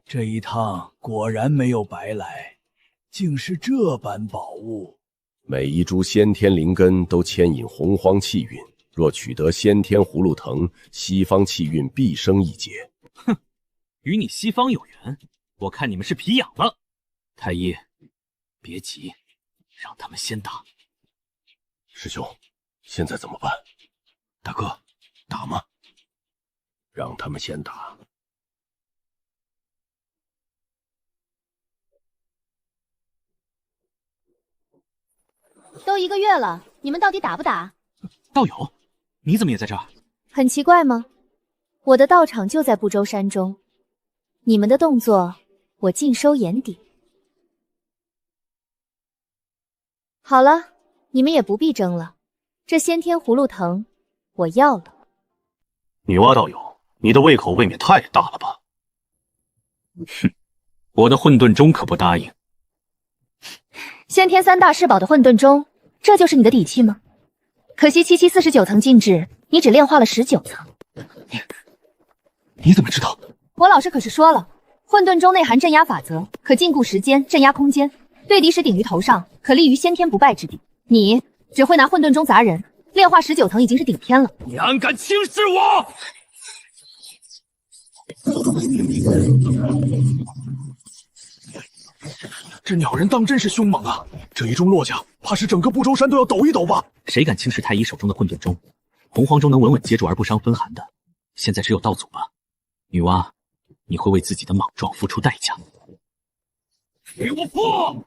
这一趟果然没有白来，竟是这般宝物。每一株先天灵根都牵引洪荒气运，若取得先天葫芦藤，西方气运必生一劫。哼，与你西方有缘，我看你们是皮痒了。太医，别急，让他们先打。师兄，现在怎么办？大哥，打吗？让他们先打。都1个月了，你们到底打不打？道友，你怎么也在这儿？很奇怪吗？我的道场就在不周山中，你们的动作我尽收眼底。好了，你们也不必争了，这先天葫芦藤我要了。女娲道友，你的胃口未免太大了吧？哼，我的混沌钟可不答应。先天3大至宝的混沌钟，这就是你的底气吗？可惜77 49层禁制，你只炼化了19层。你怎么知道？我老师可是说了，混沌钟内含镇压法则，可禁锢时间，镇压空间，对敌时顶于头上，可立于先天不败之地。你只会拿混沌钟砸人，炼化19层已经是顶天了。你安敢轻视我！这鸟人当真是凶猛啊！这一钟落下，怕是整个不周山都要抖一抖吧？谁敢轻视太医手中的混沌钟？洪荒中能稳稳接住而不伤分寒的，现在只有道祖了。女娲，你会为自己的莽撞付出代价。给我破！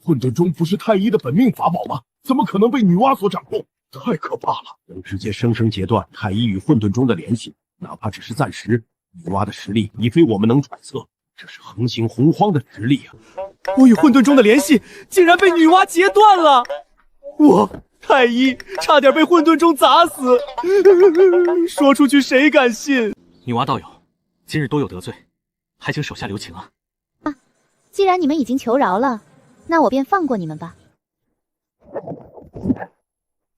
混沌钟不是太医的本命法宝吗？怎么可能被女娲所掌控？太可怕了！能直接生生截断太医与混沌钟的联系，哪怕只是暂时，女娲的实力已非我们能揣测。这是横行洪荒的实力啊！我与混沌钟的联系竟然被女娲截断了，我太医差点被混沌钟砸死，说出去谁敢信？女娲道友，今日多有得罪，还请手下留情啊！既然你们已经求饶了，那我便放过你们吧。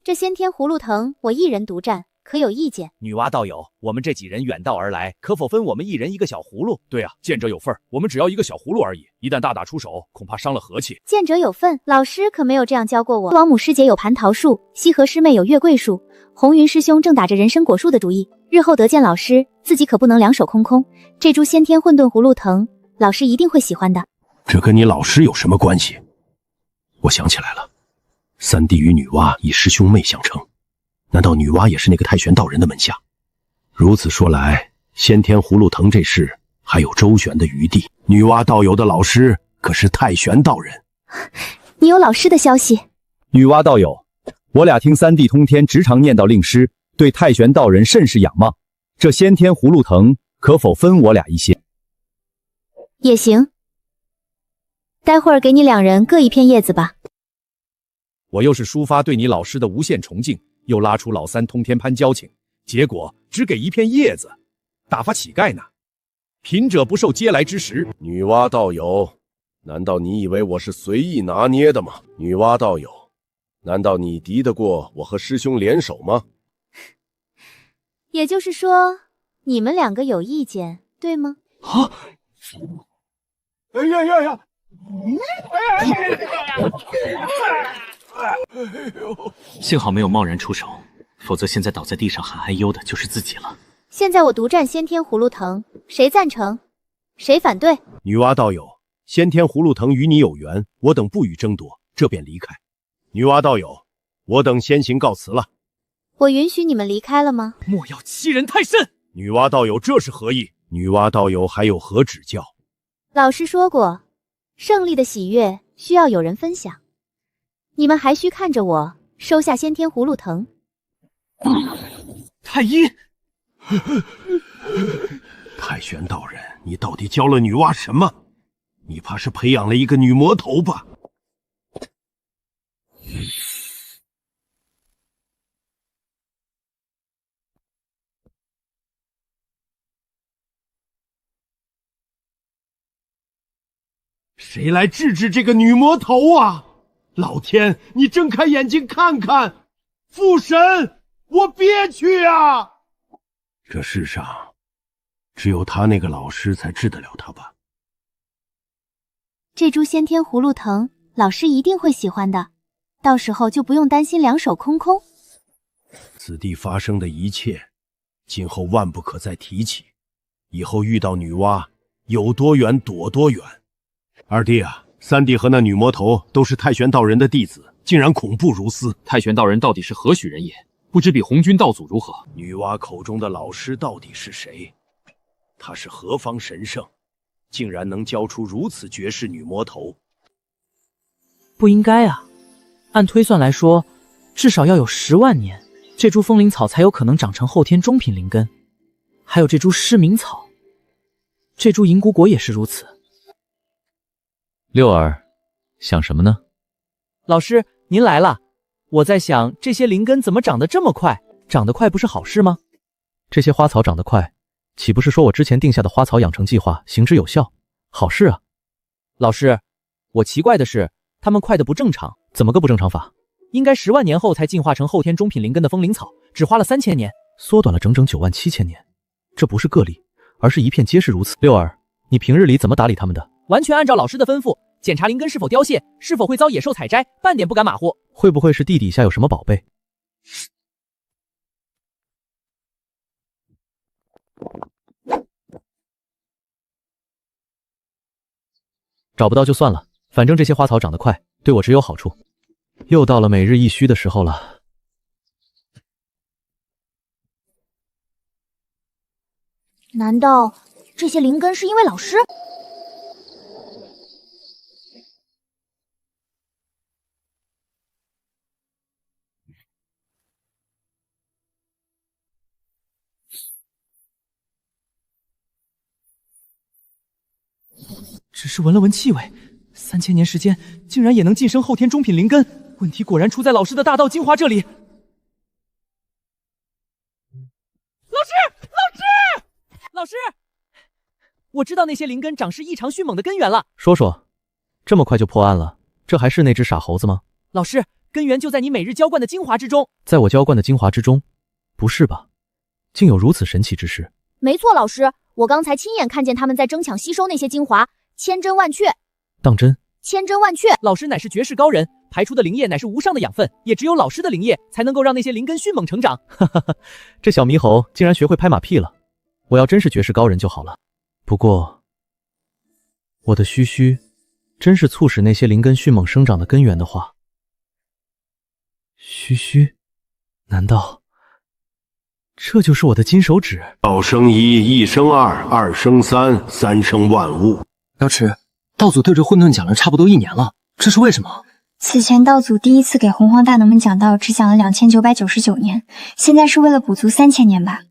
这先天葫芦藤我一人独占，可有意见？女娲道友，我们这几人远道而来，可否分我们一人一个小葫芦？对啊，见者有份，我们只要一个小葫芦而已，一旦大打出手，恐怕伤了和气。见者有份，老师可没有这样教过我。王母师姐有蟠桃树，西河师妹有月桂树，红云师兄正打着人参果树的主意，日后得见老师，自己可不能两手空空。这株先天混沌葫芦藤，老师一定会喜欢的。这跟你老师有什么关系？我想起来了，三弟与女娲已是兄妹相称，难道女娲也是那个太玄道人的门下？如此说来，先天葫芦藤这事还有周旋的余地。女娲道友的老师可是太玄道人。你有老师的消息？女娲道友，我俩听三弟通天时常念叨令师，对太玄道人甚是仰望。这先天葫芦藤可否分我俩一些？也行，待会儿给你2人各一片叶子吧。我又是抒发对你老师的无限崇敬，又拉出老三通天攀交情，结果只给一片叶子，打发乞丐呢？贫者不受嗟来之食。女娲道友，难道你以为我是随意拿捏的吗？女娲道友，难道你敌得过我和师兄联手吗？也就是说，你们2个有意见，对吗？啊！哎呀呀呀！幸好没有贸然出手，否则现在倒在地上喊哎呦的就是自己了。现在我独占先天葫芦藤，谁赞成？谁反对？女娲道友，先天葫芦藤与你有缘，我等不予争夺，这便离开。女娲道友，我等先行告辞了。我允许你们离开了吗？莫要欺人太甚！女娲道友，这是何意？女娲道友还有何指教？老师说过，胜利的喜悦需要有人分享。你们还需看着我收下先天葫芦藤。太医，太玄道人，你到底教了女娲什么？你怕是培养了一个女魔头吧？谁来治治这个女魔头啊？老天，你睁开眼睛看看！父神，我憋屈啊！这世上，只有他那个老师才治得了他吧？这株先天葫芦藤，老师一定会喜欢的，到时候就不用担心两手空空。此地发生的一切，今后万不可再提起。以后遇到女娲，有多远躲多远。二弟啊，三弟和那女魔头都是太玄道人的弟子，竟然恐怖如斯。太玄道人到底是何许人也？不知比红军道祖如何？女娲口中的老师到底是谁？他是何方神圣，竟然能教出如此绝世女魔头？不应该啊！按推算来说，至少要有10万年，这株风铃草才有可能长成后天中品灵根。还有这株失明草，这株银骨果也是如此。六儿，想什么呢？老师，您来了。我在想，这些灵根怎么长得这么快？长得快不是好事吗？这些花草长得快，岂不是说我之前定下的花草养成计划行之有效？好事啊！老师，我奇怪的是，它们快得不正常。怎么个不正常法？应该10万年后才进化成后天中品灵根的风铃草，只花了3000年，缩短了整整9万7千年。这不是个例，而是一片皆是如此。六儿，你平日里怎么打理他们的？完全按照老师的吩咐，检查灵根是否凋谢，是否会遭野兽采摘，半点不敢马虎。会不会是地底下有什么宝贝？找不到就算了，反正这些花草长得快，对我只有好处。又到了每日一虚的时候了。难道这些灵根是因为老师？只是闻了闻气味，3000年时间竟然也能晋升后天中品灵根，问题果然出在老师的大道精华这里。老师，我知道那些灵根长势异常迅猛的根源了。说说，这么快就破案了？这还是那只傻猴子吗？老师，根源就在你每日浇灌的精华之中。在我浇灌的精华之中？不是吧？竟有如此神奇之事？没错，老师，我刚才亲眼看见他们在争抢吸收那些精华，千真万确。当真？千真万确。老师乃是绝世高人，排出的灵液乃是无上的养分，也只有老师的灵液才能够让那些灵根迅猛成长。哈哈哈，这小猕猴竟然学会拍马屁了。我要真是绝世高人就好了。不过，我的须须真是促使那些灵根迅猛生长的根源的话，须须，难道这就是我的金手指？道生一，一生二，二生三，三生万物。老师，道祖对着混沌讲了差不多1年了，这是为什么？此前道祖第一次给洪荒大能们讲道，只讲了2999年，现在是为了补足3000年吧？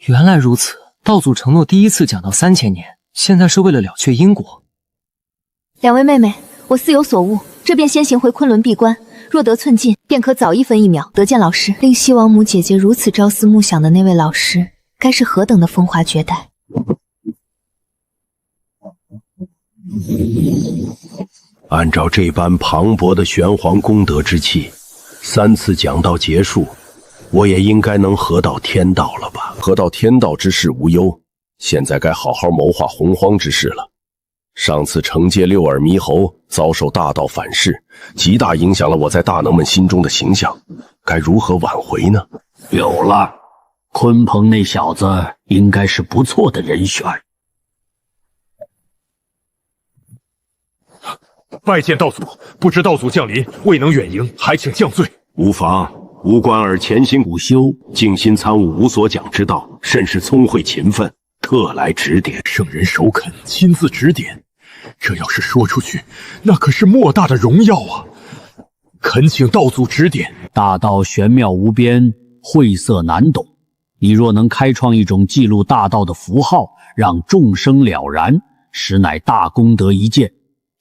原来如此。道祖承诺第一次讲到3000年，现在是为了了却因果。两位妹妹，我似有所悟，这便先行回昆仑闭关，若得寸进，便可早1分1秒得见老师。令西王母姐姐如此朝思暮想的那位老师，该是何等的风华绝代。按照这般磅礴的玄黄功德之气，3次讲道结束，我也应该能合到天道了吧？合到天道之事无忧，现在该好好谋划洪荒之事了。上次惩戒六耳猕猴遭受大道反噬，极大影响了我在大能们心中的形象，该如何挽回呢？有了，鲲鹏那小子应该是不错的人选。拜见道祖，不知道祖降临，未能远迎，还请降罪。无妨，吾观尔潜心苦修，静心参悟无所讲之道，甚是聪慧勤奋，特来指点。圣人首肯亲自指点，这要是说出去，那可是莫大的荣耀啊！恳请道祖指点。大道玄妙无边，晦涩难懂。你若能开创一种记录大道的符号，让众生了然，实乃大功德一件。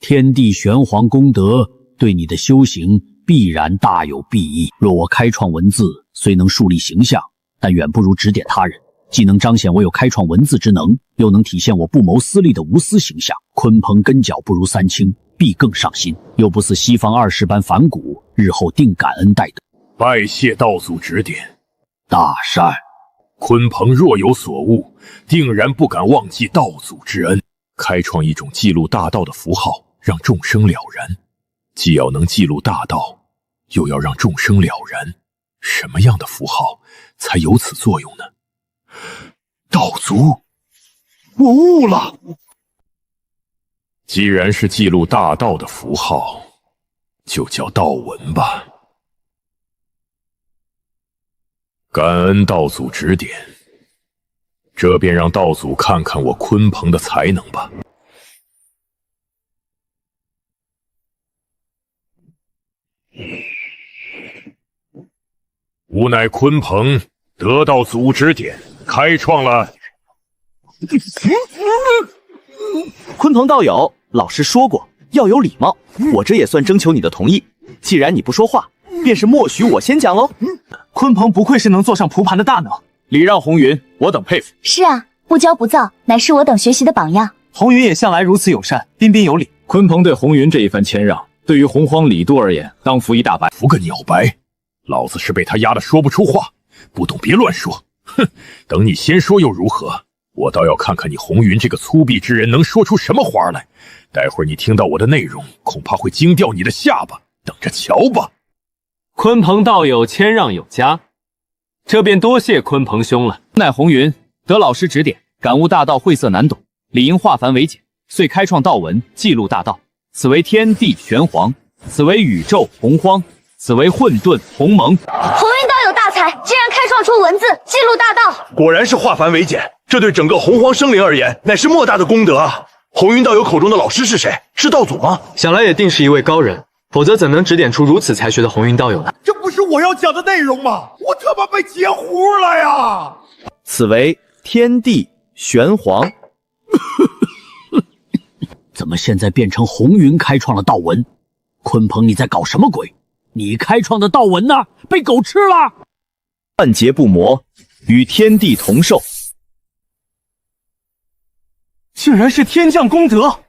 天地玄黄功德对你的修行必然大有裨益。若我开创文字，虽能树立形象，但远不如指点他人，既能彰显我有开创文字之能，又能体现我不谋私利的无私形象。鲲鹏根脚不如三清，必更上心，又不似西方二世般反骨，日后定感恩戴德。拜谢道祖指点。大善。鲲鹏若有所悟，定然不敢忘记道祖之恩，开创一种记录大道的符号，让众生了然。既要能记录大道，又要让众生了然，什么样的符号才有此作用呢？道祖，我悟了。既然是记录大道的符号，就叫道文吧。感恩道祖指点，这便让道祖看看我鲲鹏的才能吧。吾乃鲲鹏，得道祖指点，开创了。鲲鹏道友，老师说过要有礼貌，我这也算征求你的同意。既然你不说话，便是默许我先讲喽。鲲鹏不愧是能坐上蒲盘的大能，礼让红云，我等佩服。是啊，不骄不躁，乃是我等学习的榜样。红云也向来如此友善，彬彬有礼。鲲鹏对红云这一番谦让，对于洪荒李杜而言，当服一大白。服个鸟白！老子是被他压得说不出话，不懂别乱说。哼，等你先说又如何？我倒要看看你红云这个粗鄙之人能说出什么话来。待会儿你听到我的内容，恐怕会惊掉你的下巴，等着瞧吧。鲲鹏道友谦让有加，这便多谢鲲鹏兄了。乃红云得老师指点，感悟大道晦涩难懂，理应化繁为简，遂开创道文，记录大道。此为天地玄黄，此为宇宙洪荒，此为混沌鸿蒙。红云道友大才，竟然开创出文字，记录大道。果然是化繁为简，这对整个洪荒生灵而言，乃是莫大的功德啊！红云道友口中的老师是谁？是道祖吗？想来也定是一位高人，否则怎能指点出如此才学的红云道友呢？这不是我要讲的内容吗？我他妈被截胡了呀！此为天地玄黄。怎么现在变成红云开创了道文？鲲鹏，你在搞什么鬼？你开创的道文呢？被狗吃了！万劫不磨，与天地同寿。竟然是天降功德！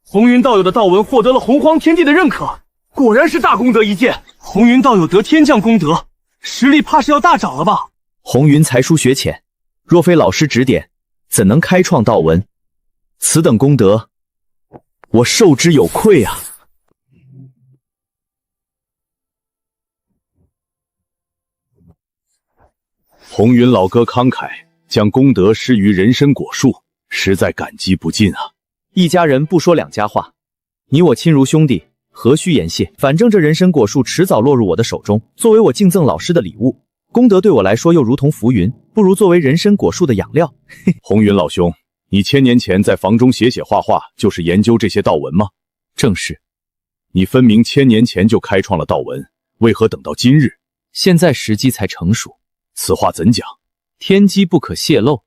红云道友的道文获得了洪荒天地的认可，果然是大功德一件。红云道友得天降功德，实力怕是要大涨了吧？红云才疏学浅，若非老师指点，怎能开创道文？此等功德，我受之有愧啊！红云老哥慷慨，将功德施于人参果树，实在感激不尽啊！一家人不说两家话，你我亲如兄弟，何须言谢？反正这人参果树迟早落入我的手中，作为我敬赠老师的礼物，功德对我来说又如同浮云，不如作为人参果树的养料。红云老兄，你1000年前在房中写画画，就是研究这些道文吗？正是。你分明1000年前就开创了道文，为何等到今日？现在时机才成熟。此话怎讲？天机不可泄露。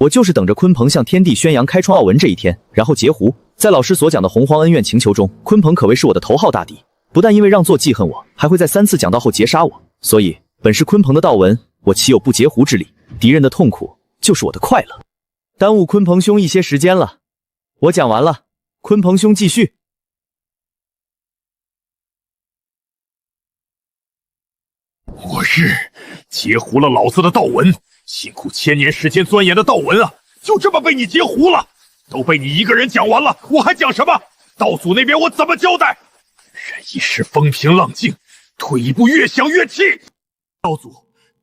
我就是等着鲲鹏向天地宣扬开创道文这一天，然后截胡。在老师所讲的洪荒恩怨情仇中，鲲鹏可谓是我的头号大敌，不但因为让座记恨我，还会在3次讲道后截杀我。所以本是鲲鹏的道文，我岂有不截胡之理？敌人的痛苦就是我的快乐。耽误鲲鹏兄一些时间了，我讲完了，鲲鹏兄继续。我日，截胡了老子的道文，辛苦1000年时间钻研的道文啊，就这么被你截胡了？都被你一个人讲完了，我还讲什么？道祖那边我怎么交代？忍一时风平浪静，退一步越想越气。道祖，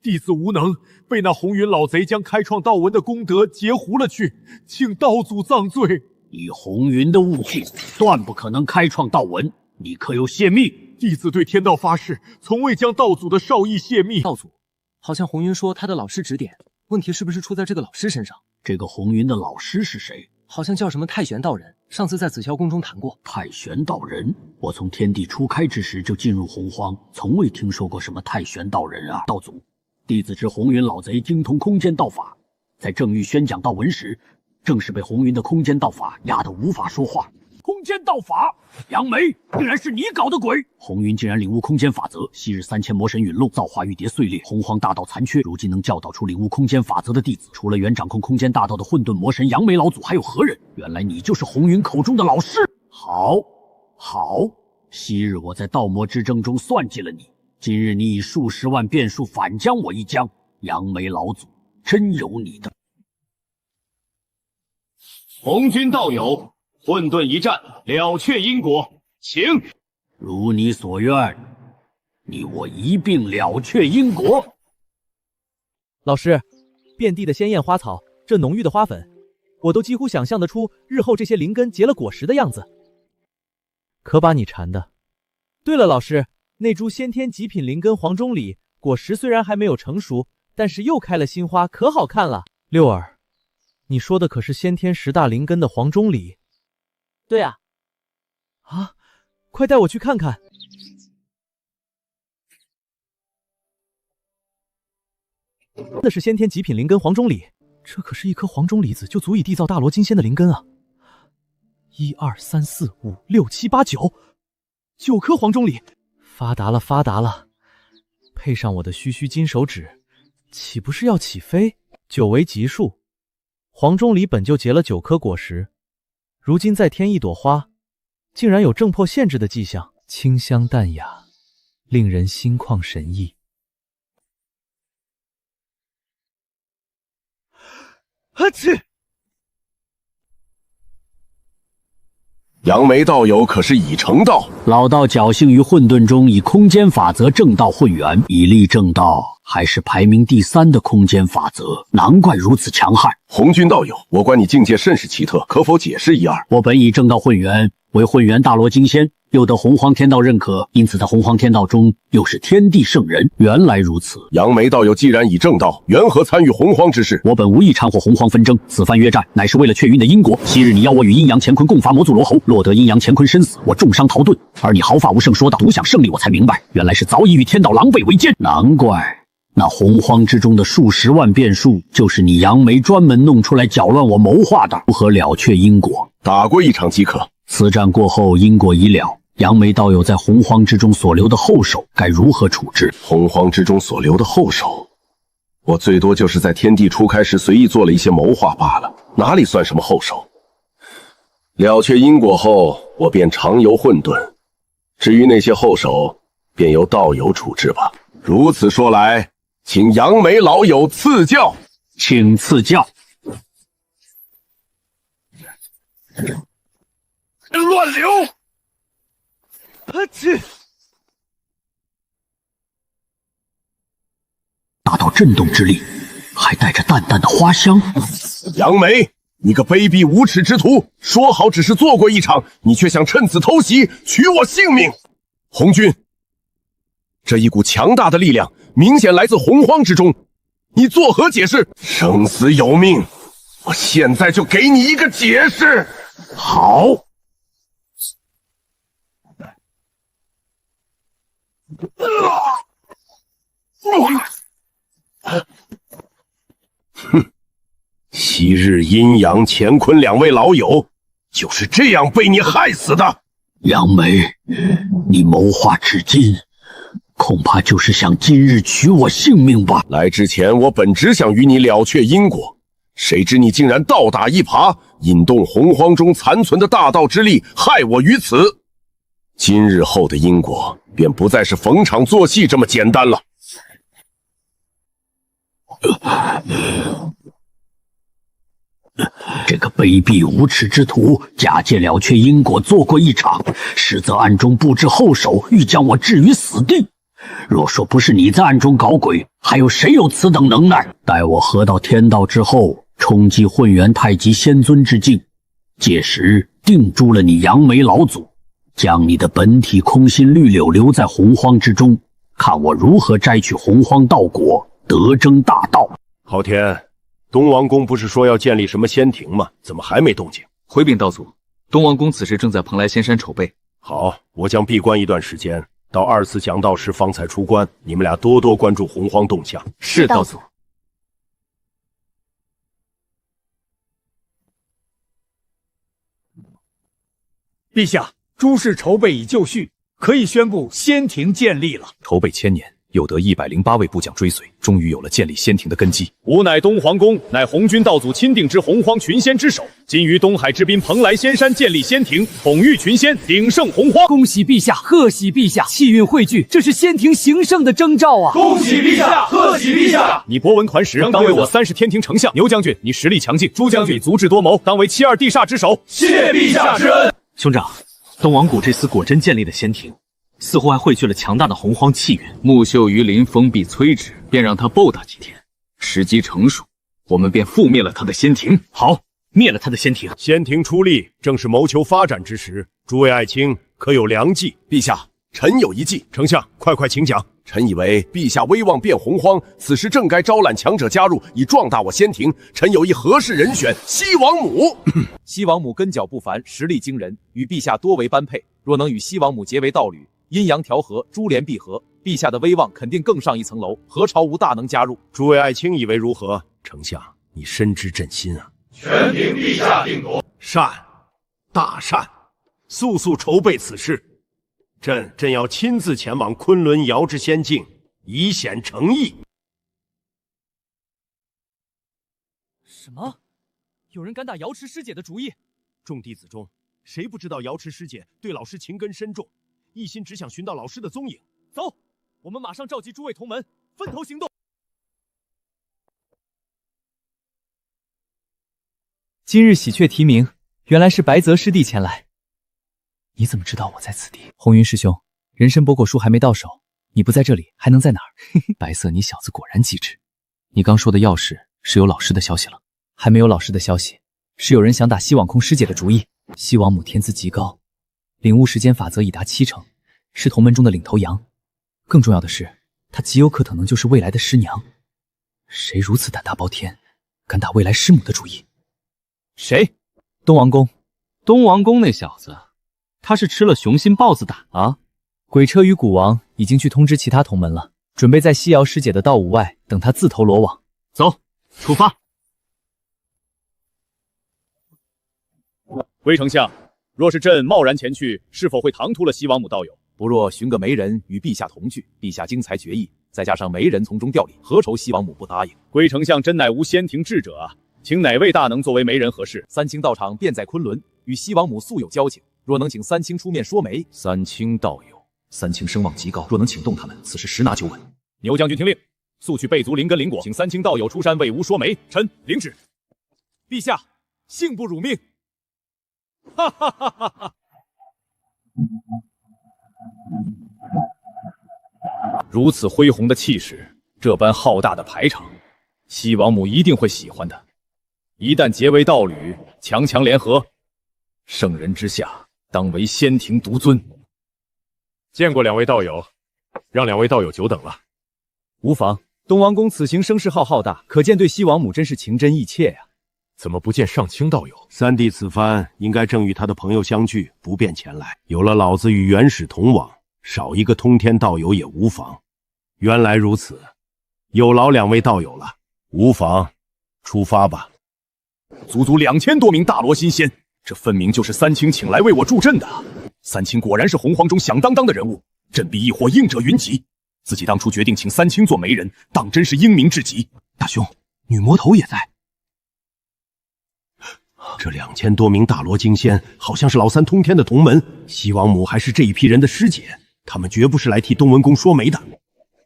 弟子无能，被那红云老贼将开创道文的功德截胡了去，请道祖葬罪。以红云的悟性，断不可能开创道文，你可有泄密？弟子对天道发誓，从未将道祖的少意泄密。道祖，好像红云说他的老师指点，问题是不是出在这个老师身上？这个红云的老师是谁？好像叫什么太玄道人，上次在紫霄宫中谈过。太玄道人？我从天地初开之时就进入洪荒，从未听说过什么太玄道人啊！道祖，弟子知红云老贼精通空间道法，在正欲宣讲道文时，正是被红云的空间道法压得无法说话。空间道法，杨梅，竟然是你搞的鬼！红云竟然领悟空间法则，昔日3000魔神陨落，造化玉蝶碎裂，洪荒大道残缺，如今能教导出领悟空间法则的弟子，除了原掌控空间大道的混沌魔神杨梅老祖，还有何人？原来你就是红云口中的老师。好，昔日我在道魔之争中算计了你，今日你以数十万变数反将我一将，杨梅老祖真有你的！红军道友，混沌一战，了却因果，请。如你所愿，你我一并了却因果。老师，遍地的鲜艳花草，这浓郁的花粉，我都几乎想象得出日后这些灵根结了果实的样子。可把你馋的。对了，老师，那株先天极品灵根黄钟李，果实虽然还没有成熟，但是又开了新花，可好看了。六儿，你说的可是先天10大灵根的黄钟李？对啊。啊，快带我去看看。真的是先天极品灵根黄钟李，这可是一颗黄钟李子就足以缔造大罗金仙的灵根啊！1、2、3、4、5、6、7、8、9颗黄钟李，发达了，发达了！配上我的须金手指，岂不是要起飞？9为吉数，黄钟李本就结了9颗果实，如今再添一朵花，竟然有挣破限制的迹象，清香淡雅，令人心旷神怡。去！杨梅道友可是已成道？老道侥幸于混沌中以空间法则正道混元，以立正道，还是排名第3的空间法则，难怪如此强悍。红军道友，我观你境界甚是奇特，可否解释一二？我本以正道混元为混元大罗金仙，又得洪荒天道认可，因此在洪荒天道中又是天地圣人。原来如此。杨梅道友既然已正道，缘何参与洪荒之事？我本无意掺和洪荒纷争，此番约战乃是为了确晕的因果。昔日你邀我与阴阳乾坤共伐魔族罗侯，落得阴阳乾坤身死，我重伤逃遁，而你毫发无胜说道独享胜利，我才明白，原来是早已与天道狼狈为奸。难怪那洪荒之中的数十万变数，就是你杨梅专门弄出来搅乱我谋划的。如何了却因果？打过一场即可。此战过后，因果已了。杨梅道友在洪荒之中所留的后手该如何处置？洪荒之中所留的后手，我最多就是在天地初开时随意做了一些谋划罢了，哪里算什么后手？了却因果后，我便常游混沌。至于那些后手，便由道友处置吧。如此说来，请杨梅老友赐教。请赐教。乱流！去！大道震动之力，还带着淡淡的花香。杨梅，你个卑鄙无耻之徒！说好只是做过一场，你却想趁此偷袭，取我性命！红军，这一股强大的力量，明显来自洪荒之中，你作何解释？生死有命，我现在就给你一个解释。好。哼，昔日阴阳乾坤2位老友就是这样被你害死的。杨梅，你谋划至今，恐怕就是想今日取我性命吧？来之前，我本只想与你了却因果，谁知你竟然倒打一耙，引动洪荒中残存的大道之力，害我于此。今日后的因果，便不再是逢场作戏这么简单了。这个卑鄙无耻之徒，假借了却因果做过一场，实则暗中布置后手，欲将我置于死地。若说不是你在暗中搞鬼，还有谁有此等能耐？待我合到天道之后，冲击混元太极仙尊之境，届时定诛了你杨梅老祖，将你的本体空心绿柳留在洪荒之中，看我如何摘取洪荒道果，得争大道。昊天，东王宫不是说要建立什么仙庭吗？怎么还没动静？回禀道祖，东王宫此时正在蓬莱仙山筹备。好，我将闭关一段时间，到2次讲道时方才出关。你们俩多多关注洪荒动向。是道祖。陛下，诸事筹备已就绪，可以宣布仙庭建立了。筹备1000年，又得108位部将追随，终于有了建立仙庭的根基。吾乃东皇宫，乃红军道祖钦定之洪荒群仙之首。今于东海之滨蓬莱仙山建立仙庭，统御群仙，鼎盛洪荒。恭喜陛下，贺喜陛下，气运汇聚，这是仙庭兴盛的征兆啊！恭喜陛下，贺喜陛下！你博闻团实，当为我30天庭丞相。牛将军，你实力强劲；朱将军足智多谋，当为72地煞之首。谢陛下之恩。兄长，东王谷这厮果真建立了仙庭，似乎还汇聚了强大的洪荒气运。木秀于林，风必摧之，便让他暴打几天，时机成熟，我们便覆灭了他的仙庭。好，灭了他的仙庭。仙庭出力，正是谋求发展之时。诸位爱卿，可有良计？陛下，臣有一计。丞相，快请讲。臣以为陛下威望变洪荒，此时正该招揽强者加入，以壮大我仙庭。臣有一合适人选，西王母。西王母根脚不凡，实力惊人，与陛下多为般配。若能与西王母结为道侣，阴阳调和，珠联璧合，陛下的威望肯定更上一层楼。何朝无大能加入？诸位爱卿以为如何？丞相，你深知朕心啊！全凭陛下定夺。善，大善，速筹备此事。朕要亲自前往昆仑瑶之仙境，以显诚意。什么？有人敢打瑶池师姐的主意？众弟子中，谁不知道瑶池师姐对老师情根深重，一心只想寻到老师的踪影？走，我们马上召集诸位同门，分头行动。今日喜鹊提名，原来是白泽师弟前来。你怎么知道我在此地？红云师兄，人参果树还没到手，你不在这里还能在哪儿？白色，你小子果然机智。你刚说的钥匙是有老师的消息了？还没有老师的消息，是有人想打西网空师姐的主意。西王母天资极高，领悟时间法则已达70%，是同门中的领头羊。更重要的是，她极有可能就是未来的师娘。谁如此胆大包天，敢打未来师母的主意？谁？东王公。东王公那小子，他是吃了雄心豹子胆啊！鬼车与古王已经去通知其他同门了，准备在西瑶师姐的道伍外等她自投罗网。走，出发！魏丞相，若是朕贸然前去，是否会唐突了西王母道友？不若寻个媒人与陛下同聚，陛下精彩决议，再加上媒人从中调理，何愁西王母不答应？龟丞相真乃无仙庭智者啊！请哪位大能作为媒人合适？三清道场便在昆仑，与西王母素有交情，若能请三清出面说媒。三清道友，三清声望极高，若能请动他们，此事十拿9稳。牛将军听令，速去备足灵根灵果，请三清道友出山为吾说媒。臣领旨。陛下，幸不辱命。哈哈哈哈哈！如此恢宏的气势，这般浩大的排场，西王母一定会喜欢的。一旦结为道侣，强联合，圣人之下，当为仙庭独尊。见过两位道友，让两位道友久等了。无妨，东王公此行声势浩大，可见对西王母真是情真意切呀。怎么不见上清道友？三弟此番应该正与他的朋友相聚，不便前来。有了老子与元始同往，少一个通天道友也无妨。原来如此，有劳两位道友了。无妨，出发吧。足2000多名大罗金仙，这分明就是三清请来为我助阵的。三清果然是洪荒中响当当的人物，振臂一火，应者云集。自己当初决定请三清做媒人，当真是英明至极。大兄，女魔头也在。这2000多名大罗金仙，好像是老三通天的同门。西王母还是这一批人的师姐，他们绝不是来替东文公说媒的。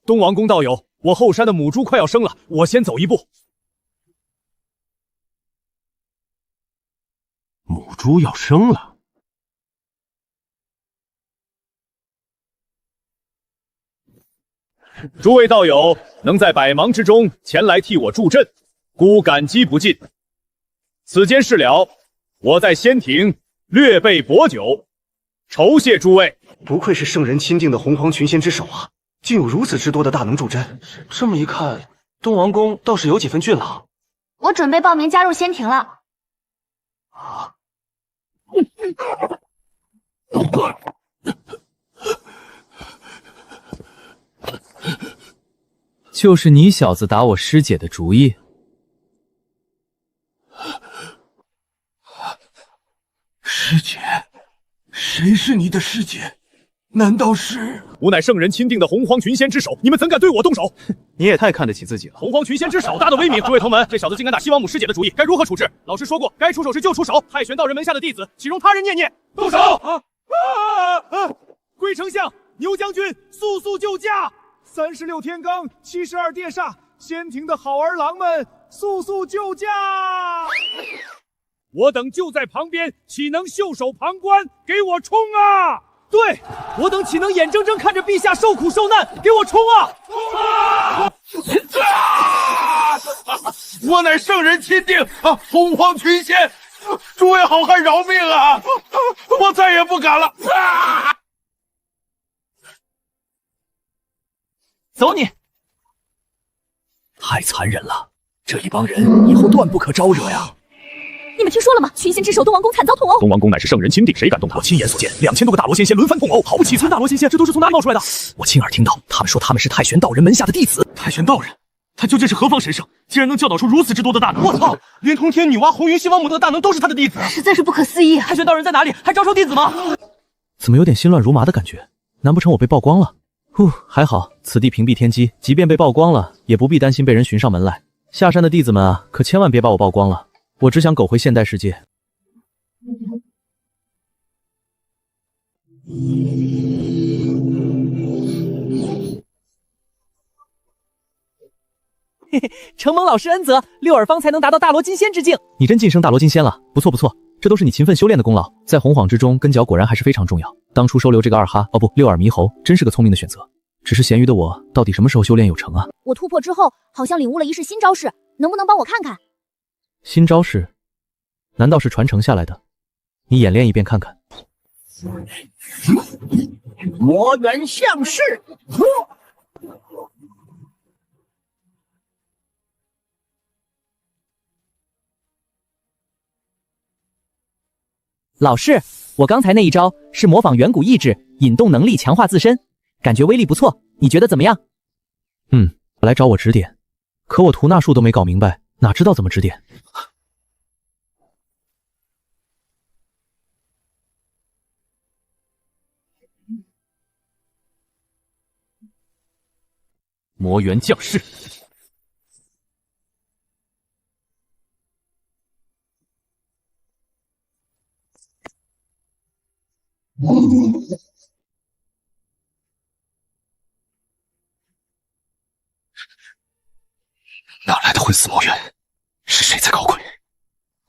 东王公道友，我后山的母猪快要生了，我先走一步。母猪要生了，诸位道友能在百忙之中前来替我助阵，孤感激不尽。此间事了，我在仙庭略备薄酒，酬谢诸位。不愧是圣人钦定的洪荒群仙之首啊，竟有如此之多的大能助阵。这么一看，东王公倒是有几分俊朗。我准备报名加入仙庭了。啊！就是你小子打我师姐的主意。师姐，谁是你的师姐？难道是？吾乃圣人钦定的洪荒群仙之首，你们怎敢对我动手？你也太看得起自己了。洪荒群仙之首，大的威名。诸位同门，这小子竟敢打西王母师姐的主意，该如何处置？老师说过，该出手时就出手，害玄道人门下的弟子，岂容他人念念？动手！龟丞相，牛将军，速救驾！36天罡，72殿煞，仙庭的好儿郎们，速救驾！我等就在旁边，岂能袖手旁观？给我冲啊！对，我等岂能眼睁睁看着陛下受苦受难？给我冲啊！我乃圣人钦定洪荒群仙，诸位好汉饶命啊！我再也不敢了。啊！走你！太残忍了，这一帮人以后断不可招惹呀！你们听说了吗？群仙之首东王宫惨遭痛殴。东王宫乃是圣人钦定，谁敢动他？我亲眼所见，2000多个大罗仙仙轮番痛殴，毫不凄惨。大罗仙仙，这都是从哪里冒出来的？我亲耳听到，他们说他们是太玄道人门下的弟子。太玄道人，他究竟是何方神圣？竟然能教导出如此之多的大能！我操，连通天女娲、红云、西王母的大能都是他的弟子，实在是不可思议。太玄道人在哪里？还招收弟子吗？怎么有点心乱如麻的感觉？难不成我被曝光了？还好，此地屏蔽天机，即便被曝光了，也不必担心被人寻上门来。下山的弟子们啊，可千万别把我曝光了，我只想苟回现代世界。嘿嘿，承蒙老师恩泽，六耳方才能达到大罗金仙之境。你真晋升大罗金仙了，不错不错，这都是你勤奋修炼的功劳。在洪荒之中，跟脚果然还是非常重要。当初收留这个六耳猕猴，真是个聪明的选择。只是咸鱼的我，到底什么时候修炼有成啊？我突破之后，好像领悟了一式新招式，能不能帮我看看？新招式？难道是传承下来的？你演练一遍看看。魔元相世。老师，我刚才那一招是模仿远古意志，引动能力强化自身，感觉威力不错，你觉得怎么样？来找我指点，可我图纳术都没搞明白，哪知道怎么指点？魔元降世。哪来的混死魔元？是谁在搞鬼？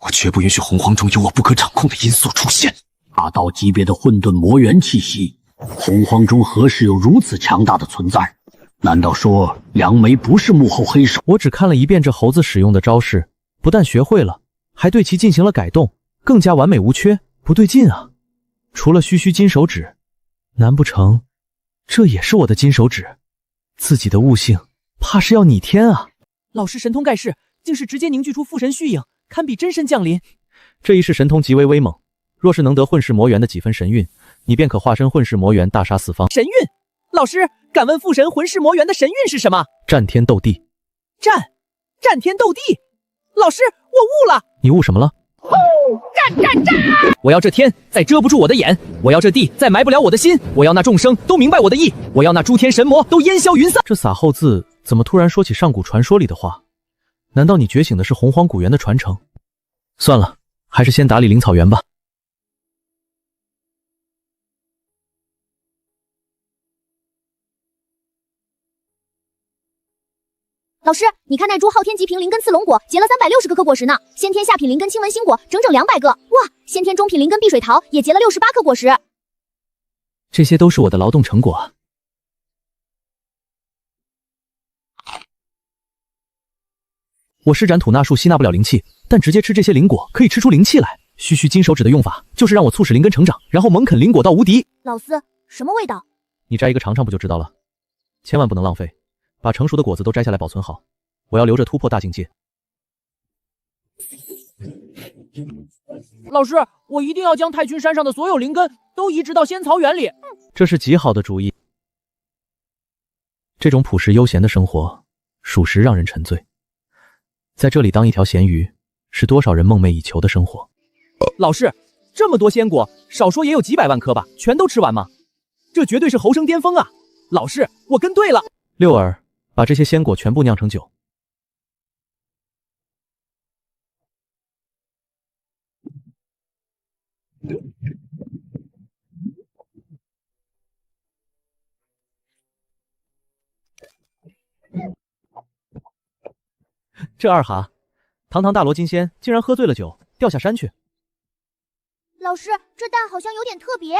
我绝不允许洪荒中有我不可掌控的因素出现。大道级别的混沌魔元气息，洪荒中何时有如此强大的存在？难道说梁梅不是幕后黑手？我只看了一遍这猴子使用的招式，不但学会了，还对其进行了改动，更加完美无缺。不对劲啊！除了须须金手指，难不成这也是我的金手指？自己的悟性怕是要逆天啊！老师神通盖世，竟是直接凝聚出父神虚影，堪比真神降临。这一式神通极为威猛，若是能得混世魔元的几分神韵，你便可化身混世魔元，大杀四方。神韵？老师，敢问父神混世魔元的神韵是什么？战天斗地。战天斗地？老师，我悟了。你悟什么了？战！我要这天再遮不住我的眼，我要这地再埋不了我的心，我要那众生都明白我的意，我要那诸天神魔都烟消云散。这撒后字怎么突然说起上古传说里的话？难道你觉醒的是洪荒古元的传承？算了，还是先打理灵草原吧。老师，你看那株昊天极品灵根刺龙果结了360个颗果实呢，先天下品灵根青纹心果整整200个，哇！先天中品灵根碧水桃也结了68颗果实。这些都是我的劳动成果啊。我施展吐纳术吸纳不了灵气，但直接吃这些灵果可以吃出灵气来。须须金手指的用法就是让我促使灵根成长，然后猛啃灵果到无敌。老师，什么味道？你摘一个尝尝不就知道了。千万不能浪费，把成熟的果子都摘下来保存好，我要留着突破大境界。老师，我一定要将太群山上的所有灵根都移植到仙草原里。这是极好的主意。这种朴实悠闲的生活，属实让人沉醉。在这里当一条咸鱼，是多少人梦寐以求的生活。老师，这么多仙果，少说也有几百万颗吧？全都吃完吗？这绝对是猴生巅峰啊！老师，我跟对了。六儿，把这些仙果全部酿成酒。这二哈，堂堂大罗金仙竟然喝醉了酒，掉下山去。老师，这蛋好像有点特别。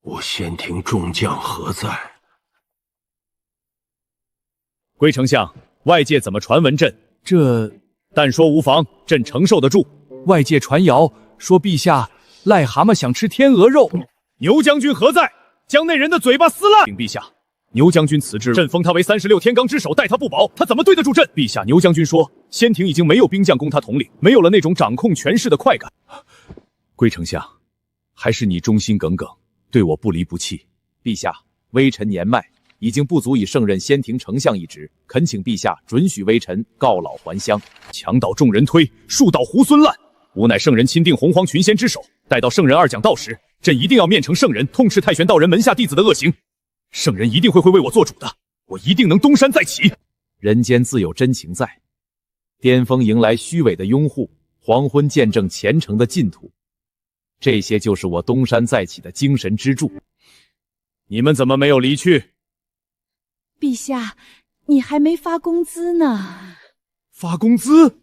我仙庭众将何在？归丞相，外界怎么传闻朕？但说无妨，朕承受得住。外界传谣说陛下癞蛤蟆想吃天鹅肉，牛将军何在？将那人的嘴巴撕烂！禀陛下，牛将军辞职，朕封他为36天罡之首，待他不保，他怎么对得住朕？陛下，牛将军说，仙庭已经没有兵将供他统领，没有了那种掌控权势的快感。归丞相，还是你忠心耿耿，对我不离不弃。陛下，微臣年迈，已经不足以胜任仙庭丞相一职，恳请陛下准许微臣告老还乡。墙倒众人推，树倒猢狲烂。吾乃圣人钦定洪荒群仙之首，待到圣人二讲道时，朕一定要面呈圣人，痛斥太玄道人门下弟子的恶行。圣人一定会为我做主的，我一定能东山再起。人间自有真情在，巅峰迎来虚伪的拥护，黄昏见证虔诚的净土，这些就是我东山再起的精神支柱。你们怎么没有离去？陛下，你还没发工资呢。发工资？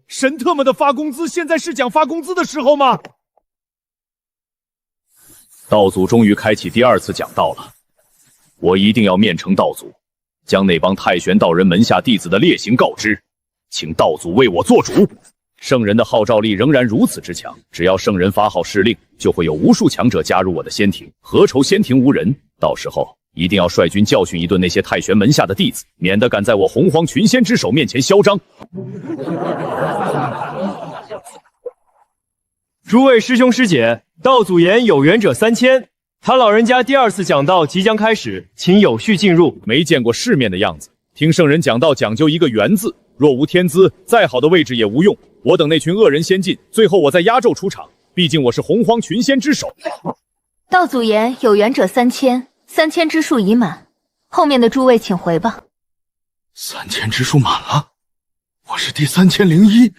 神特么的发工资！现在是讲发工资的时候吗？道祖终于开启第2次讲道了，我一定要面呈道祖，将那帮太玄道人门下弟子的劣行告知，请道祖为我做主。圣人的号召力仍然如此之强，只要圣人发号施令，就会有无数强者加入我的仙庭。何愁仙庭无人？到时候一定要率军教训一顿那些太玄门下的弟子，免得敢在我洪荒群仙之首面前嚣张。诸位师兄师姐，道祖言有缘者3000，他老人家第2次讲道即将开始，请有序进入。没见过世面的样子，听圣人讲道讲究一个缘字，若无天资，再好的位置也无用。我等那群恶人先进，最后我再压轴出场，毕竟我是洪荒群仙之首。道祖言有缘者3000，3000之数已满，后面的诸位请回吧。3000之数满了，我是第3001，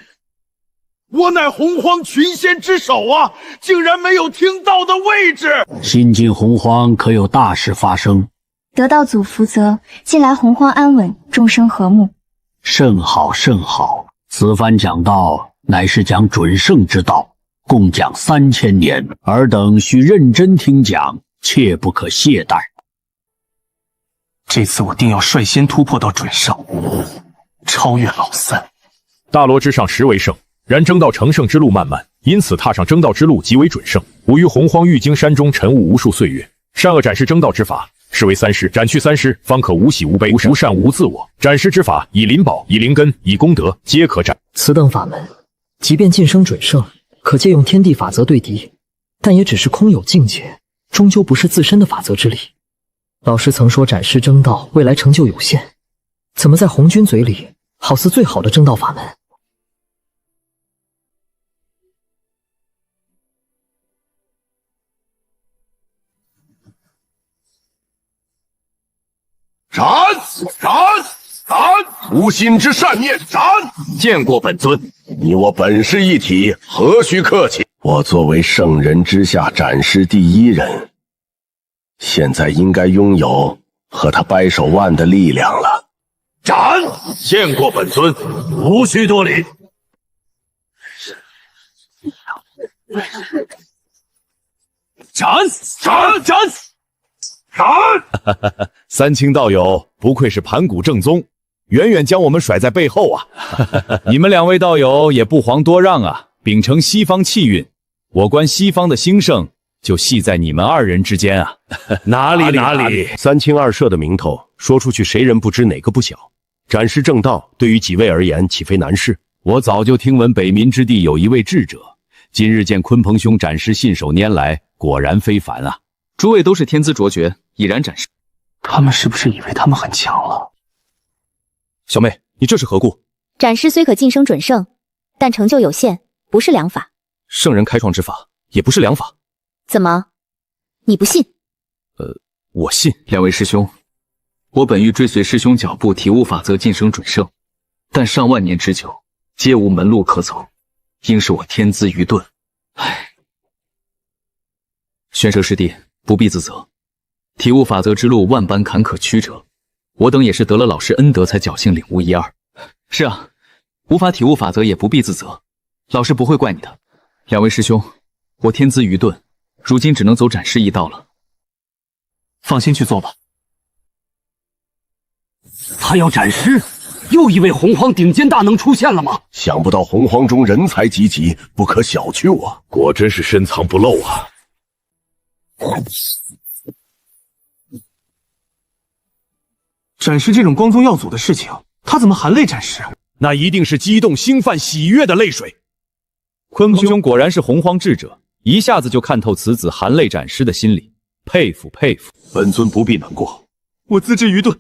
我乃洪荒群仙之首啊，竟然没有听到的位置。新晋洪荒可有大事发生？得道祖福泽，近来洪荒安稳，众生和睦。甚好甚好，此番讲道乃是讲准圣之道，共讲3000年，尔等需认真听讲，切不可懈怠。这次我定要率先突破到准圣，超越老三。大罗之上实为圣，然争道成圣之路漫漫，因此踏上争道之路即为准圣。吾于洪荒玉京山中晨悟无数岁月，善恶展示争道之法，是为3师，斩去3师，方可无喜无悲，无善无自我。斩师之法，以灵宝，以灵根，以功德，皆可斩。此等法门，即便晋升准圣，可借用天地法则对敌，但也只是空有境界，终究不是自身的法则之力。老师曾说斩师争道未来成就有限，怎么在红军嘴里好似最好的争道法门？斩！无心之善念，斩！见过本尊，你我本是一体，何须客气？我作为圣人之下斩师第1人，现在应该拥有和他掰手腕的力量了。斩！见过本尊，无需多礼。斩！三清道友不愧是盘古正宗，远远将我们甩在背后啊！你们2位道友也不遑多让啊！秉承西方气运，我观西方的兴盛就系在你们2人之间啊！哪里！3清2社的名头说出去，谁人不知哪个不晓？斩师正道对于几位而言，岂非难事？我早就听闻北冥之地有一位智者，今日见鲲鹏兄斩师信手拈来，果然非凡啊！诸位都是天资卓绝，已然斩师。他们是不是以为他们很强了？小妹，你这是何故？斩师虽可晋升准圣，但成就有限，不是良法。圣人开创之法，也不是良法。怎么，你不信？我信。2位师兄，我本欲追随师兄脚步，体悟法则，晋升准圣，但上万年之久，皆无门路可走，应是我天资愚钝。唉，玄蛇师弟不必自责，体悟法则之路万般坎坷曲折，我等也是得了老师恩德才侥幸领悟1、2。是啊，无法体悟法则也不必自责，老师不会怪你的。2位师兄，我天资愚钝，如今只能走斩师一道了。放心去做吧。他要斩师，又一位洪荒顶尖大能出现了吗？想不到洪荒中人才济济，不可小觑我。果真是深藏不露啊！展示这种光宗耀祖的事情，他怎么含泪展示？那一定是激动、兴奋、喜悦的泪水。鲲鹏兄果然是洪荒智者，一下子就看透此子含泪斩尸的心理，佩服佩服。本尊不必难过，我资质愚钝，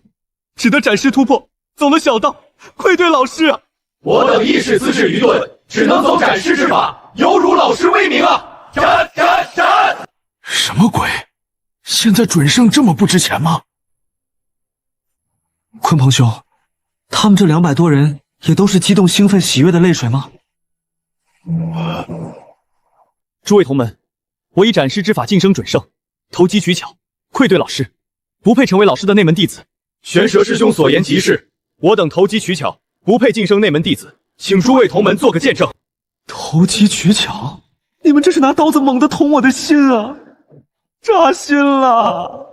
只得展示突破，走了小道，愧对老师啊！我等亦是资质愚钝，只能走斩尸之法，有辱老师威名啊！斩！什么鬼？现在准圣这么不值钱吗？鲲鹏兄，他们这200多人也都是激动、兴奋、喜悦的泪水吗？诸位同门，我以斩尸之法晋升准圣，投机取巧，愧对老师，不配成为老师的内门弟子。玄蛇师兄所言极是，我等投机取巧，不配晋升内门弟子，请诸位同门做个见证。投机取巧？你们这是拿刀子猛地捅我的心啊！扎心了！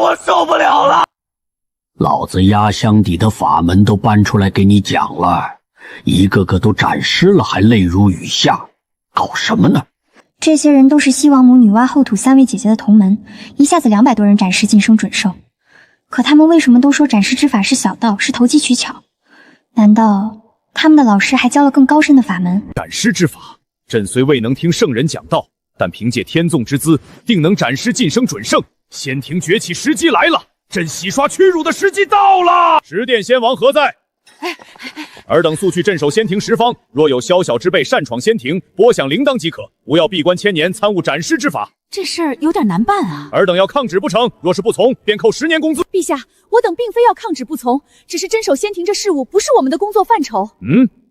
我受不了了！老子压箱底的法门都搬出来给你讲了，一个个都斩尸了，还泪如雨下，搞什么呢？这些人都是西王母、女娲、后土3位姐姐的同门，一下子200多人斩尸晋升准圣，可他们为什么都说斩尸之法是小道，是投机取巧？难道他们的老师还教了更高深的法门？斩尸之法，朕虽未能听圣人讲道，但凭借天纵之姿，定能斩尸晋升准圣。仙庭崛起时机来了，朕洗刷屈辱的时机到了。十殿仙王何在？尔等速去镇守仙庭十方，若有宵小之辈擅闯仙庭，拨响铃铛即可，不要闭关千年，参悟斩尸之法。这事儿有点难办啊！尔等要抗旨不成，若是不从，便扣10年工资。陛下，我等并非要抗旨不从，只是镇守仙庭这事务不是我们的工作范畴。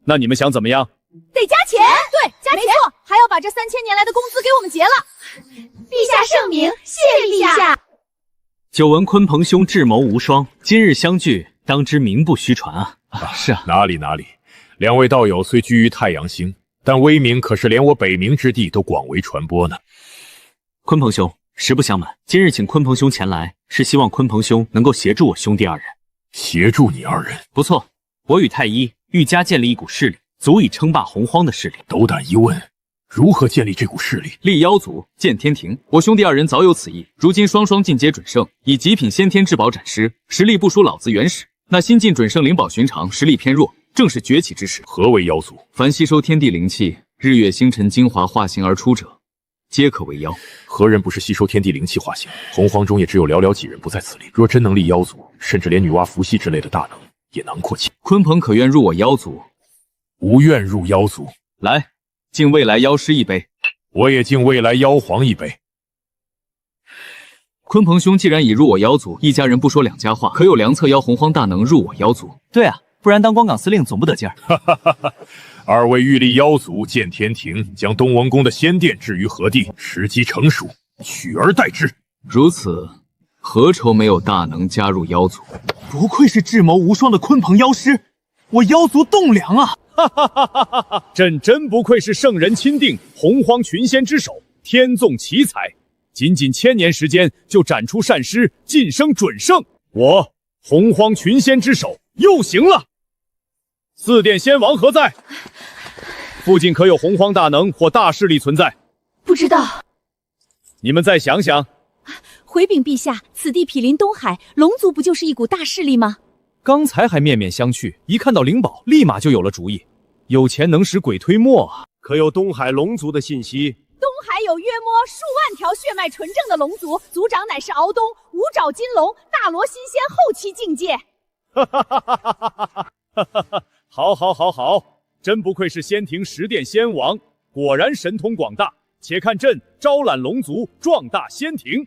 那你们想怎么样？得加钱，对，加钱，没错，还要把这3000年来的工资给我们结了。陛下圣明，谢陛下。久闻鲲鹏兄智谋无双，今日相聚，当知名不虚传啊！是啊，哪里，两位道友虽居于太阳星，但威名可是连我北冥之地都广为传播呢。鲲鹏兄，实不相瞒，今日请鲲鹏兄前来，是希望鲲鹏兄能够协助我兄弟2人。协助你2人？不错，我与太一欲加建立一股势力，足以称霸洪荒的势力。斗胆一问，如何建立这股势力？立妖族，建天庭。我兄弟2人早有此意，如今双双进阶准圣，以极品先天至宝斩尸，实力不输老子原始。那新晋准圣灵宝寻常，实力偏弱，正是崛起之时。何为妖族？凡吸收天地灵气、日月星辰精华化形而出者，皆可为妖。何人不是吸收天地灵气化形？洪荒中也只有寥寥几人不在此列。若真能立妖族，甚至连女娲、伏羲之类的大能也囊括其。鲲鹏可愿入我妖族？无愿入妖族。来，敬未来妖师一杯。我也敬未来妖皇一杯。鲲鹏兄既然已入我妖族，一家人不说两家话，可有良策邀洪荒大能入我妖族？对啊，不然当光岗司令总不得劲儿。2位欲立妖族，建天庭，将东王宫的仙殿置于何地？时机成熟，取而代之。如此，何愁没有大能加入妖族？不愧是智谋无双的鲲鹏妖师，我妖族栋梁啊！朕真不愧是圣人钦定，洪荒群仙之首，天纵奇才。仅仅1000年时间，就斩出善师，晋升准圣。我洪荒群仙之首又行了。4殿仙王何在？附近可有洪荒大能或大势力存在？不知道。你们再想想。回禀陛下，此地毗邻东海，龙族不就是一股大势力吗？刚才还面面相觑，一看到灵宝，立马就有了主意。有钱能使鬼推磨啊！可有东海龙族的信息？东海有约莫数万条血脉纯正的龙族，族长乃是敖东五爪金龙，大罗新仙后期境界。好，真不愧是仙庭10殿仙王，果然神通广大。且看朕招揽龙族，壮大仙庭。